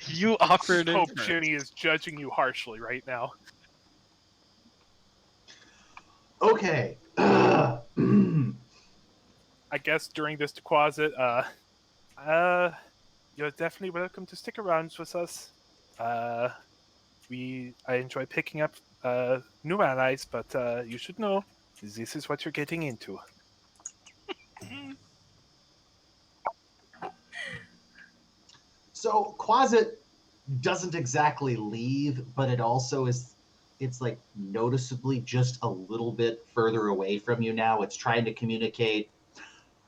[SPEAKER 7] You offered it
[SPEAKER 2] Hope
[SPEAKER 7] first.
[SPEAKER 2] Jenny is judging you harshly right now.
[SPEAKER 1] Okay.
[SPEAKER 2] I guess during this deposit, you're definitely welcome to stick around with us. I enjoy picking up new allies, but you should know this is what you're getting into.
[SPEAKER 1] So Quasit doesn't exactly leave, but it also is, it's like noticeably just a little bit further away from you now. It's trying to communicate,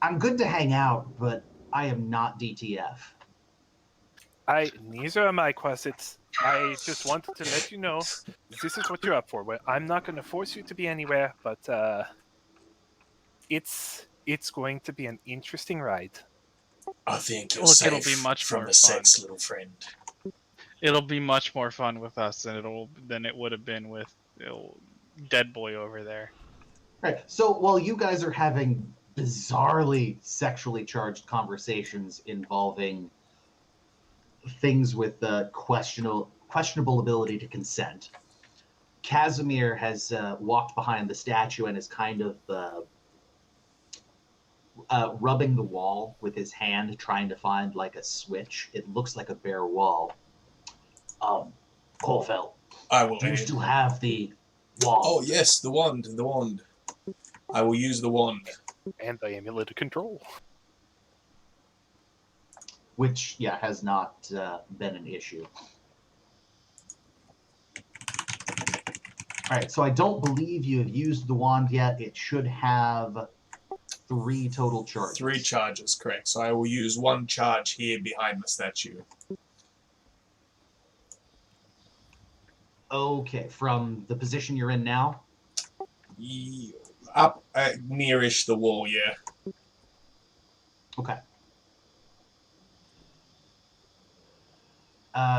[SPEAKER 1] I'm good to hang out, but I am not DTF.
[SPEAKER 2] Neither am I, Quasits. I just wanted to let you know this is what you're up for. I'm not going to force you to be anywhere, but it's going to be an interesting ride.
[SPEAKER 3] I think you're
[SPEAKER 7] Look,
[SPEAKER 3] safe
[SPEAKER 7] it'll be much
[SPEAKER 3] from
[SPEAKER 7] more
[SPEAKER 3] the
[SPEAKER 7] fun.
[SPEAKER 3] sex, little friend.
[SPEAKER 7] It'll be much more fun with us than it would have been with Dead Boy over there.
[SPEAKER 1] Right. So while you guys are having bizarrely sexually charged conversations involving things with questionable ability to consent, Casimir has walked behind the statue and is kind of rubbing the wall with his hand, trying to find like a switch. It looks like a bare wall.
[SPEAKER 9] Corfell,
[SPEAKER 3] I will
[SPEAKER 9] do you
[SPEAKER 3] aid.
[SPEAKER 9] still have the wand?
[SPEAKER 3] Oh yes, the wand. I will use the wand.
[SPEAKER 2] And the amulet of control.
[SPEAKER 1] Which, yeah, has not been an issue. All right, so I don't believe you have used the wand yet. It should have 3 total charges.
[SPEAKER 3] 3 charges, correct. So I will use 1 charge here behind the statue.
[SPEAKER 1] Okay, from the position you're in now?
[SPEAKER 3] Up nearish the wall, yeah.
[SPEAKER 1] Okay.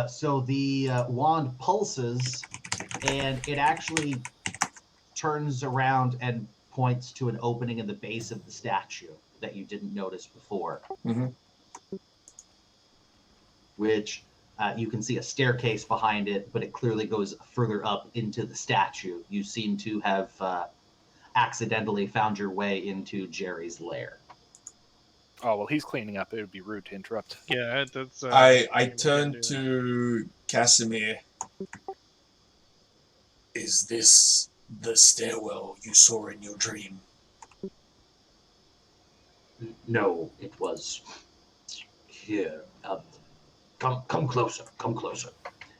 [SPEAKER 1] So the wand pulses, and it actually turns around and points to an opening in the base of the statue that you didn't notice before.
[SPEAKER 3] Mm-hmm.
[SPEAKER 1] Which you can see a staircase behind it, but it clearly goes further up into the statue. You seem to have accidentally found your way into Jerry's lair.
[SPEAKER 2] Oh, well, he's cleaning up. It would be rude to interrupt.
[SPEAKER 7] Yeah, that's.
[SPEAKER 3] I turn to Casimir. Is this the stairwell you saw in your dream?
[SPEAKER 1] No, it was here. Come closer, come closer.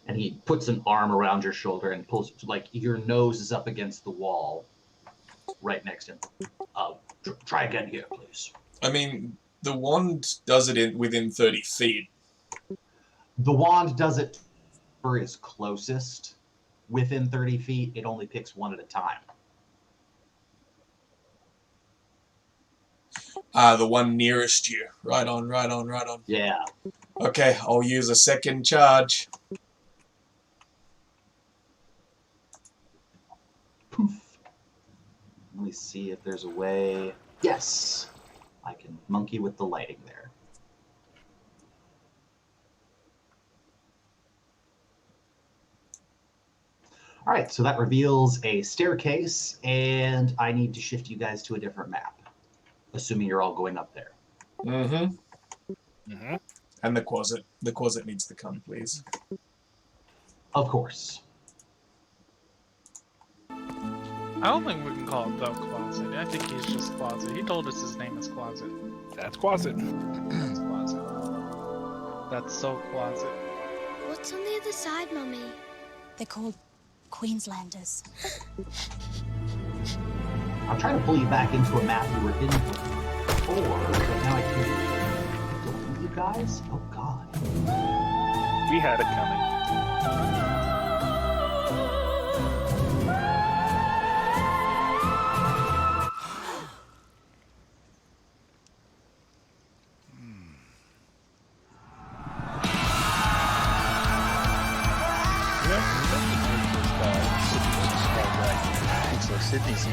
[SPEAKER 1] And he puts an arm around your shoulder and pulls, like, your nose is up against the wall right next to him. Try again here, please.
[SPEAKER 3] I mean, the wand does it within 30 feet.
[SPEAKER 1] The wand does it for his closest. Within 30 feet, it only picks one at a time.
[SPEAKER 3] The one nearest you. Right on.
[SPEAKER 1] Yeah.
[SPEAKER 3] Okay, I'll use a second charge.
[SPEAKER 1] Poof. Let me see if there's a way. Yes. I can monkey with the lighting there. All right, so that reveals a staircase, and I need to shift you guys to a different map, assuming you're all going up there.
[SPEAKER 3] Mm-hmm.
[SPEAKER 2] Mm-hmm.
[SPEAKER 3] And the closet. The closet needs to come, please.
[SPEAKER 1] Of course.
[SPEAKER 7] I don't think we can call it the Closet. I think he's just Closet. He told us his name is Closet.
[SPEAKER 2] That's Quasit.
[SPEAKER 7] That's Closet. That's so Closet.
[SPEAKER 10] What's on the other side, Mummy?
[SPEAKER 13] They're called Queenslanders.
[SPEAKER 1] I'm trying to pull you back into a map you were in before, but now I can't delete you guys? Oh god.
[SPEAKER 2] We had it coming.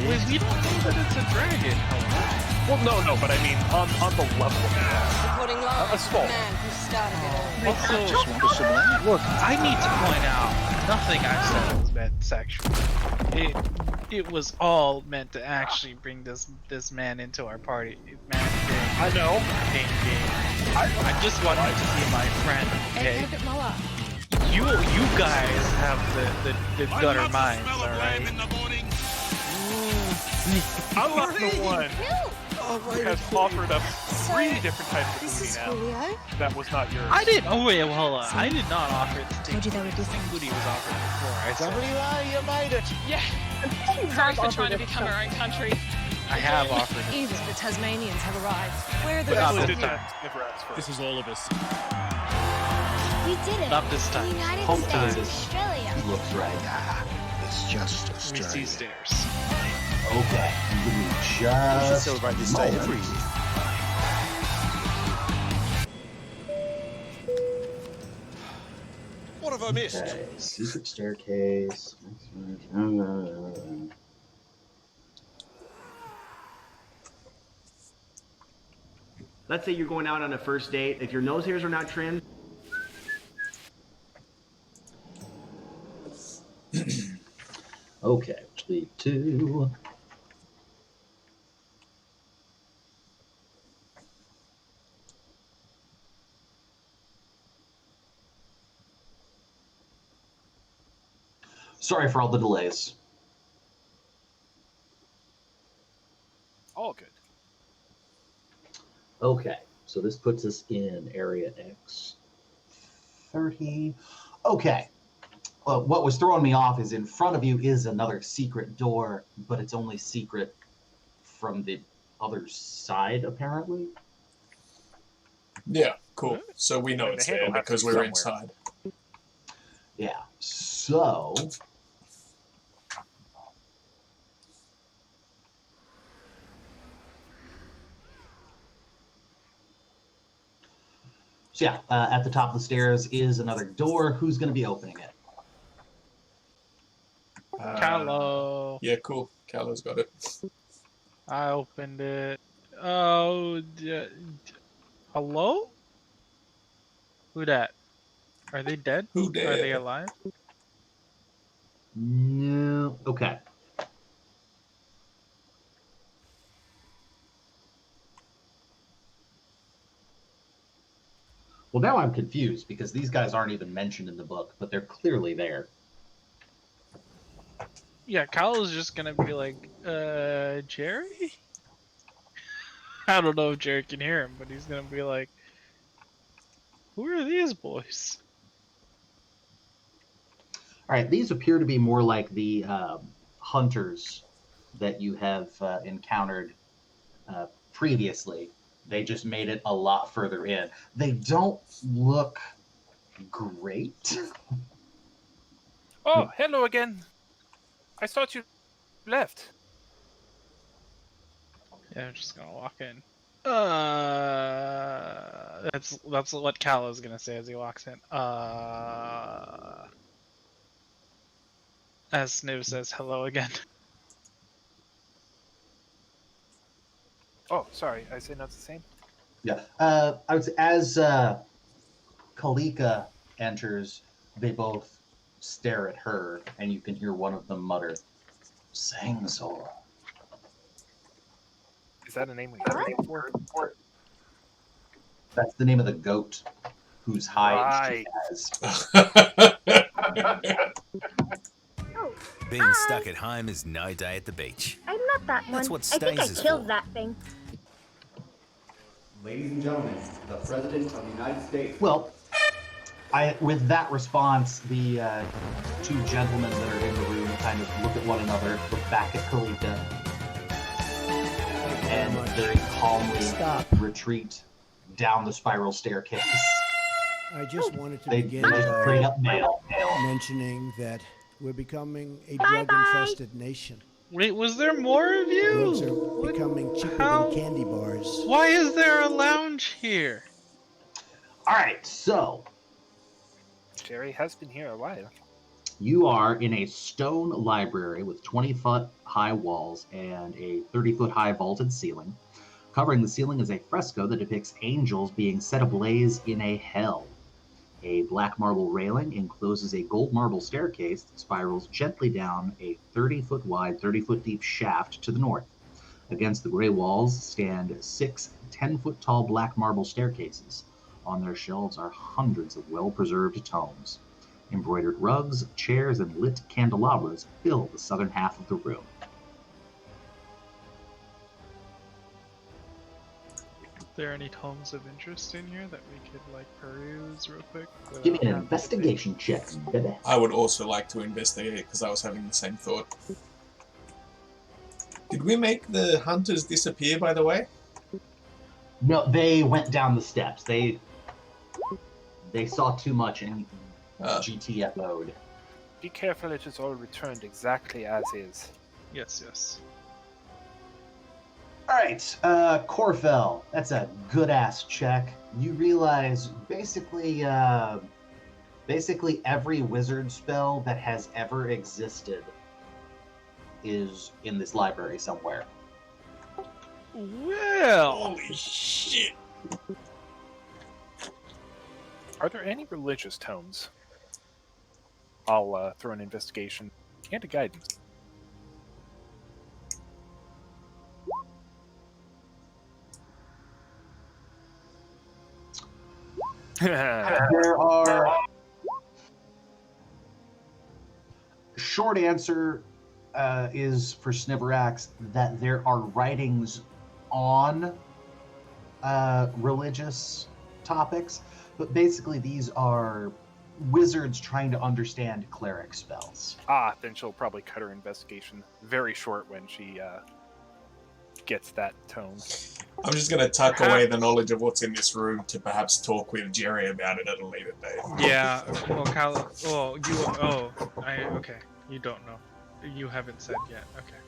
[SPEAKER 7] Wait, we don't know that it's a dragon.
[SPEAKER 2] Well, no, but I mean on the level.
[SPEAKER 13] Reporting live.
[SPEAKER 2] A skull.
[SPEAKER 13] Man who started it all.
[SPEAKER 7] Also, look, I need to point out nothing I said was meant sexual. It was all meant to actually bring this man into our party.
[SPEAKER 2] I know.
[SPEAKER 7] I just wanted to see my friend. Okay. You guys have the gutter minds, all right?
[SPEAKER 2] I'm not the one who has offered up 3 different types of booty now. That was not yours.
[SPEAKER 7] I didn't. Oh wait, hold on. I did not offer it to take.
[SPEAKER 8] Told you that would be
[SPEAKER 7] I think booty was offered before. I said.
[SPEAKER 12] you made it.
[SPEAKER 13] Yeah. Sorry for trying to become our own country.
[SPEAKER 7] I have offered it.
[SPEAKER 13] Easy, the Tasmanians have arrived. Where are the
[SPEAKER 7] But not
[SPEAKER 13] rest
[SPEAKER 7] this
[SPEAKER 13] of
[SPEAKER 7] time.
[SPEAKER 2] Never asked for it.
[SPEAKER 14] This is all of us.
[SPEAKER 10] We did it.
[SPEAKER 7] Not this time.
[SPEAKER 10] The United
[SPEAKER 1] Hopefully
[SPEAKER 10] States,
[SPEAKER 1] this
[SPEAKER 10] Australia.
[SPEAKER 1] looks right.
[SPEAKER 14] It's just
[SPEAKER 7] We see
[SPEAKER 14] Australia.
[SPEAKER 7] stairs.
[SPEAKER 1] Okay, give me
[SPEAKER 14] We should
[SPEAKER 1] just
[SPEAKER 14] celebrate this
[SPEAKER 1] a
[SPEAKER 14] day
[SPEAKER 1] moment.
[SPEAKER 14] every year. What have I missed?
[SPEAKER 1] Okay, secret staircase.
[SPEAKER 15] Let's say you're going out on a first date. If your nose hairs are not trimmed,
[SPEAKER 1] Okay, lead 2. Sorry for all the delays.
[SPEAKER 2] All good.
[SPEAKER 1] Okay, so this puts us in area X 30. Okay. What was throwing me off is in front of you is another secret door, but it's only secret from the other side, apparently.
[SPEAKER 3] Yeah, cool. So we know
[SPEAKER 2] And
[SPEAKER 3] it's
[SPEAKER 2] the handle
[SPEAKER 3] there
[SPEAKER 2] has to
[SPEAKER 3] because
[SPEAKER 2] be
[SPEAKER 3] we're
[SPEAKER 2] somewhere.
[SPEAKER 3] inside.
[SPEAKER 1] Yeah. So yeah, at the top of the stairs is another door. Who's going to be opening it?
[SPEAKER 7] Callow.
[SPEAKER 3] Yeah, cool. Callow's got it.
[SPEAKER 7] I opened it. Oh, hello? Who that? Are they dead?
[SPEAKER 3] Who
[SPEAKER 7] Are they
[SPEAKER 3] dead?
[SPEAKER 7] alive?
[SPEAKER 1] No. Okay. Well, now I'm confused because these guys aren't even mentioned in the book, but they're clearly there.
[SPEAKER 7] Yeah, Callow's just gonna be like, Jerry? I don't know if Jerry can hear him, but he's gonna be like, who are these boys?
[SPEAKER 1] All right, these appear to be more like the hunters that you have encountered previously. They just made it a lot further in. They don't look great.
[SPEAKER 2] Oh, hello again. I thought you left.
[SPEAKER 7] Yeah, I'm just gonna walk in. That's what Callow's gonna say as he walks in. As Sniv says hello again.
[SPEAKER 2] Oh, sorry. I said not the same.
[SPEAKER 1] Yeah. I would say as Kalika enters, they both stare at her, and you can hear one of them mutter, Sangsor.
[SPEAKER 2] Is that a name we have before?
[SPEAKER 1] That's the name of the goat whose hide she has.
[SPEAKER 16] Being stuck at home is no day at the beach.
[SPEAKER 8] I'm not that one.
[SPEAKER 16] That's what
[SPEAKER 8] I think I
[SPEAKER 16] stays is
[SPEAKER 8] killed
[SPEAKER 16] for.
[SPEAKER 8] that thing.
[SPEAKER 15] ladies and gentlemen, the President of the United States.
[SPEAKER 1] Well, with that response, the 2 gentlemen that are in the room kind of look at one another, look back at Kalika, and very calmly retreat down the spiral staircase.
[SPEAKER 17] I just wanted to
[SPEAKER 1] They
[SPEAKER 17] begin
[SPEAKER 1] just bring up mail.
[SPEAKER 17] mentioning that we're becoming a drug-infested nation.
[SPEAKER 7] Wait, was there more of you?
[SPEAKER 17] Drugs are becoming cheaper than candy bars.
[SPEAKER 7] Why is there a lounge here?
[SPEAKER 1] All right, so
[SPEAKER 2] Jerry has been here a while.
[SPEAKER 1] you are in a stone library with 20-foot high walls and a 30-foot high vaulted ceiling. Covering the ceiling is a fresco that depicts angels being set ablaze in a hell. A black marble railing encloses a gold marble staircase that spirals gently down a 30-foot wide, 30-foot deep shaft to the north. Against the gray walls stand 6 10-foot tall black marble staircases. On their shelves are hundreds of well-preserved tomes. Embroidered rugs, chairs, and lit candelabras fill the southern half of the room.
[SPEAKER 7] Are there any tomes of interest in here that we could like peruse real quick?
[SPEAKER 1] Give me an investigation check, baby.
[SPEAKER 3] I would also like to investigate because I was having the same thought. Did we make the hunters disappear, by the way?
[SPEAKER 1] No, they went down the steps. They saw too much and GTFO'd.
[SPEAKER 2] Be careful it is all returned exactly as is.
[SPEAKER 7] Yes, yes.
[SPEAKER 1] All right, Corfell. That's a good-ass check. You realize basically every wizard spell that has ever existed is in this library somewhere.
[SPEAKER 7] Well,
[SPEAKER 3] holy shit!
[SPEAKER 2] Are there any religious tomes? I'll throw an investigation and a guidance.
[SPEAKER 1] There are. Short answer is for Sniverax that there are writings on religious topics, but basically these are wizards trying to understand cleric spells.
[SPEAKER 2] Then she'll probably cut her investigation very short when she gets that tome.
[SPEAKER 3] I'm just going to tuck away the knowledge of what's in this room to perhaps talk with Jerry about it at a later date.
[SPEAKER 7] Yeah, well, Cal, okay, you don't know. You haven't said yet, okay.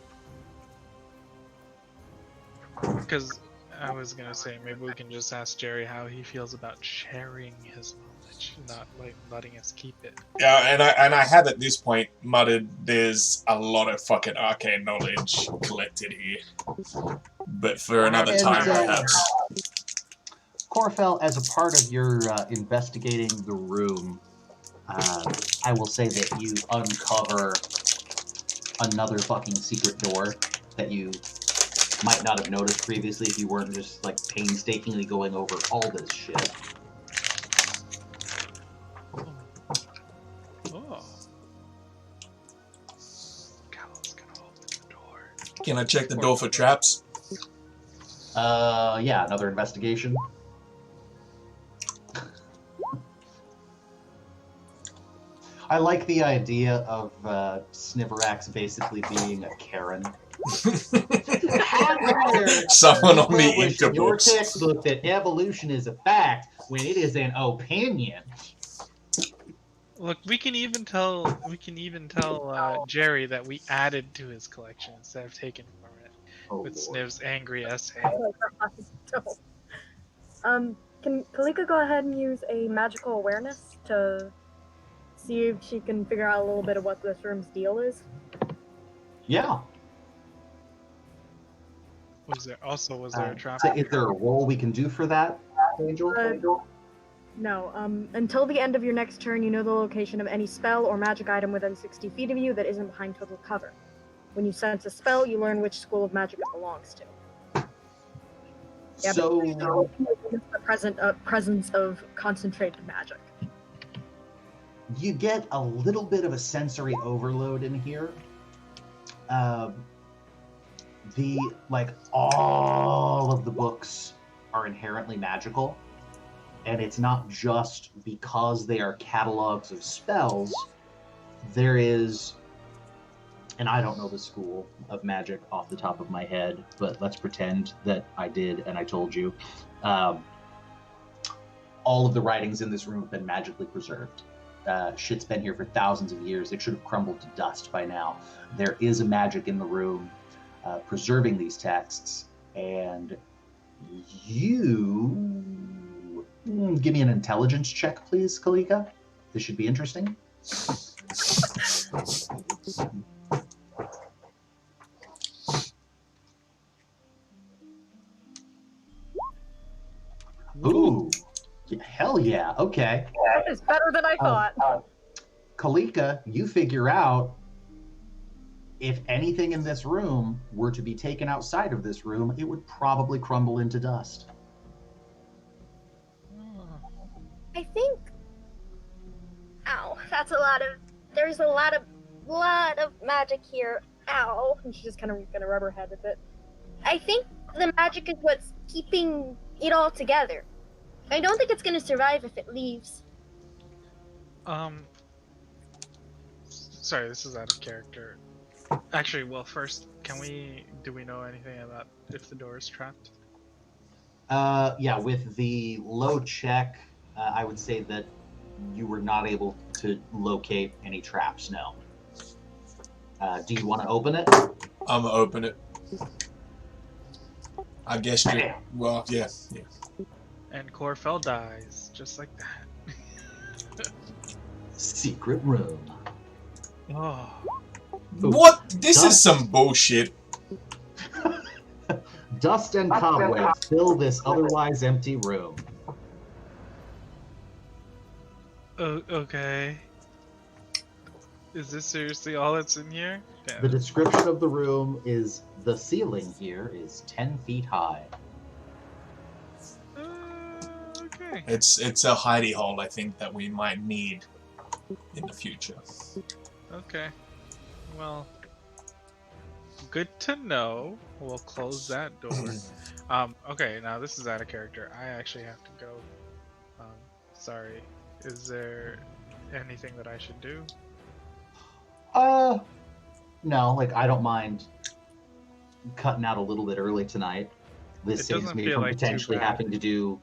[SPEAKER 7] Because I was going to say, maybe we can just ask Jerry how he feels about sharing his knowledge, not like letting us keep it.
[SPEAKER 3] Yeah, and I had at this point muttered, there's a lot of fucking arcane knowledge collected here. But for another time, perhaps.
[SPEAKER 1] Corfell, as a part of your investigating the room, I will say that you uncover another fucking secret door that you might not have noticed previously if you weren't just like painstakingly going over all this shit.
[SPEAKER 7] Oh. Cal's gonna open the door.
[SPEAKER 3] Can I check the door for traps?
[SPEAKER 1] Yeah, another investigation. I like the idea of Sniverax basically being a Karen.
[SPEAKER 3] Someone on the
[SPEAKER 1] Your
[SPEAKER 3] interbooks.
[SPEAKER 1] textbook that evolution is a fact when it is an opinion.
[SPEAKER 7] Look, we can even tell Jerry that we added to his collection instead of taking from it with Sniv's angry essay.
[SPEAKER 5] Can Kalika go ahead and use a magical awareness to see if she can figure out a little bit of what this room's deal is?
[SPEAKER 1] Yeah.
[SPEAKER 7] Was there a trap?
[SPEAKER 1] So is there a role we can do for that, Angel?
[SPEAKER 5] No. Until the end of your next turn, you know the location of any spell or magic item within 60 feet of you that isn't behind total cover. When you sense a spell, you learn which school of magic it belongs to. Yeah,
[SPEAKER 1] So
[SPEAKER 5] it's the presence of concentrated magic.
[SPEAKER 1] You get a little bit of a sensory overload in here. All of the books are inherently magical, and it's not just because they are catalogs of spells. There is and I don't know the school of magic off the top of my head, but let's pretend that I did and I told you. All of the writings in this room have been magically preserved. Shit's been here for thousands of years. It should have crumbled to dust by now. There is a magic in the room preserving these texts, and you... give me an intelligence check, please, Kalika. This should be interesting. Ooh. Hell yeah. Okay.
[SPEAKER 5] That is better than I thought.
[SPEAKER 1] Kalika, you figure out if anything in this room were to be taken outside of this room, it would probably crumble into dust.
[SPEAKER 8] I think. Ow, that's a lot of. There's a lot of magic here. Ow.
[SPEAKER 5] And she's just kind of gonna rub her head with it.
[SPEAKER 8] I think the magic is what's keeping it all together. I don't think it's gonna survive if it leaves.
[SPEAKER 7] Sorry, this is out of character. Actually, well, first, do we know anything about if the door is trapped?
[SPEAKER 1] Yeah, with the low check, I would say that you were not able to locate any traps, no. Do you want to open it?
[SPEAKER 3] I'm gonna open it. I guess you. Well, yeah.
[SPEAKER 7] And Corfell dies, just like that.
[SPEAKER 1] Secret room.
[SPEAKER 7] Oh.
[SPEAKER 3] What? This is some bullshit.
[SPEAKER 1] Dust and cobwebs fill this otherwise empty room.
[SPEAKER 7] Okay. Is this seriously all that's in here? Damn.
[SPEAKER 1] The description of the room is the ceiling here is 10 feet high.
[SPEAKER 7] Okay.
[SPEAKER 3] It's a hidey hole, I think, that we might need in the future.
[SPEAKER 7] Okay. Well, good to know. We'll close that door. Okay, now this is out of character. I actually have to go. Sorry. Is there anything that I should do?
[SPEAKER 1] No, like, I don't mind cutting out a little bit early tonight. This saves me from potentially having to do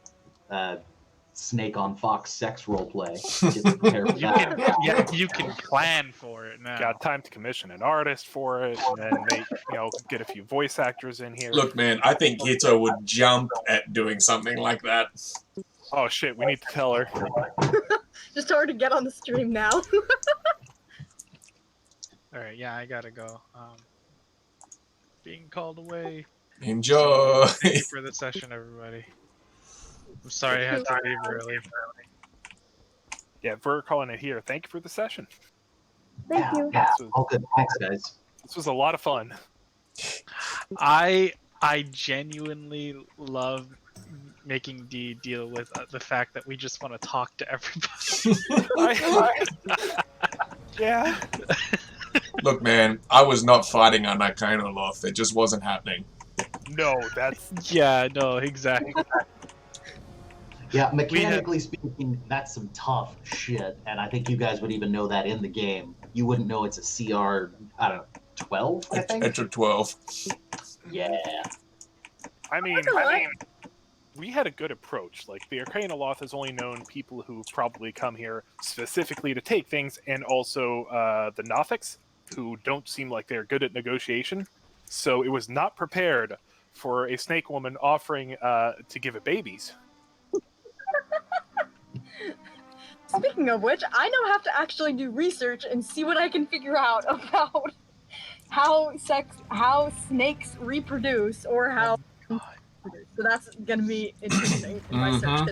[SPEAKER 1] snake on fox sex roleplay.
[SPEAKER 7] You can plan for it now.
[SPEAKER 2] Got time to commission an artist for it, and then they, get a few voice actors in here.
[SPEAKER 3] Look, man, I think Hito would jump at doing something like that.
[SPEAKER 2] Oh shit, we need to tell her.
[SPEAKER 5] Just tell her to get on the stream now.
[SPEAKER 7] Alright, yeah, I gotta go. Being called away.
[SPEAKER 3] Enjoy!
[SPEAKER 7] Thank you for the session, everybody. I'm sorry I had to leave early.
[SPEAKER 2] Yeah, we're calling it here. Thank you for the session.
[SPEAKER 5] Thank you.
[SPEAKER 1] All good. Thanks, guys.
[SPEAKER 2] This was a lot of fun.
[SPEAKER 7] I genuinely love making D deal with the fact that we just want to talk to everybody.
[SPEAKER 2] Yeah.
[SPEAKER 3] Look, man, I was not fighting on that kind of love. It just wasn't happening.
[SPEAKER 2] No, that's...
[SPEAKER 7] Yeah, no, exactly.
[SPEAKER 1] Yeah, mechanically speaking, that's some tough shit, and I think you guys would even know that in the game. You wouldn't know it's a CR, I don't know, 12, I think?
[SPEAKER 3] It's a 12.
[SPEAKER 1] Yeah.
[SPEAKER 2] I mean, we had a good approach. Like, the Arcane Aloth has only known people who probably come here specifically to take things, and also the Nothics, who don't seem like they're good at negotiation. So it was not prepared for a snake woman offering to give it babies.
[SPEAKER 5] Speaking of which, I now have to actually do research and see what I can figure out about how snakes reproduce, or how. So that's gonna be interesting in my search.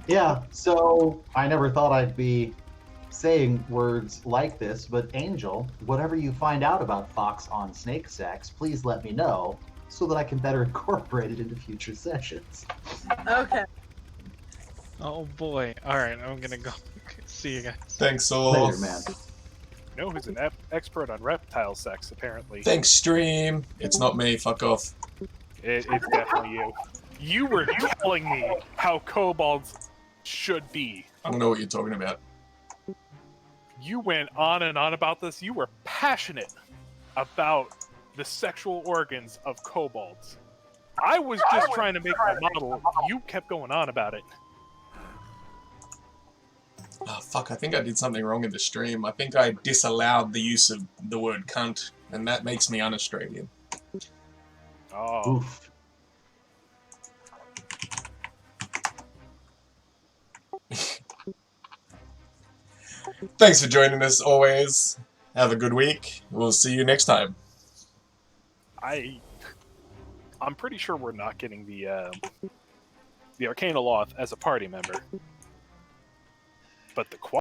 [SPEAKER 1] Yeah, so I never thought I'd be saying words like this, but Angel, whatever you find out about fox on snake sex, please let me know so that I can better incorporate it into future sessions.
[SPEAKER 5] Okay.
[SPEAKER 7] Oh boy. Alright, I'm gonna go. See you guys.
[SPEAKER 3] Thanks, all.
[SPEAKER 1] Later, man.
[SPEAKER 2] You know who's an expert on reptile sex, apparently.
[SPEAKER 3] Thanks, stream. It's not me. Fuck off.
[SPEAKER 2] It's definitely you. You were telling me how kobolds should be.
[SPEAKER 3] I don't know what you're talking about.
[SPEAKER 2] You went on and on about this. You were passionate. about the sexual organs of kobolds. I was just trying to make my model. You kept going on about it.
[SPEAKER 3] Oh, fuck, I think I did something wrong in the stream. I think I disallowed the use of the word cunt, and that makes me un-Australian.
[SPEAKER 2] Oh.
[SPEAKER 1] Oof.
[SPEAKER 3] Thanks for joining us, always. Have a good week. We'll see you next time.
[SPEAKER 2] I'm pretty sure we're not getting the Arcanaloth as a party member. But the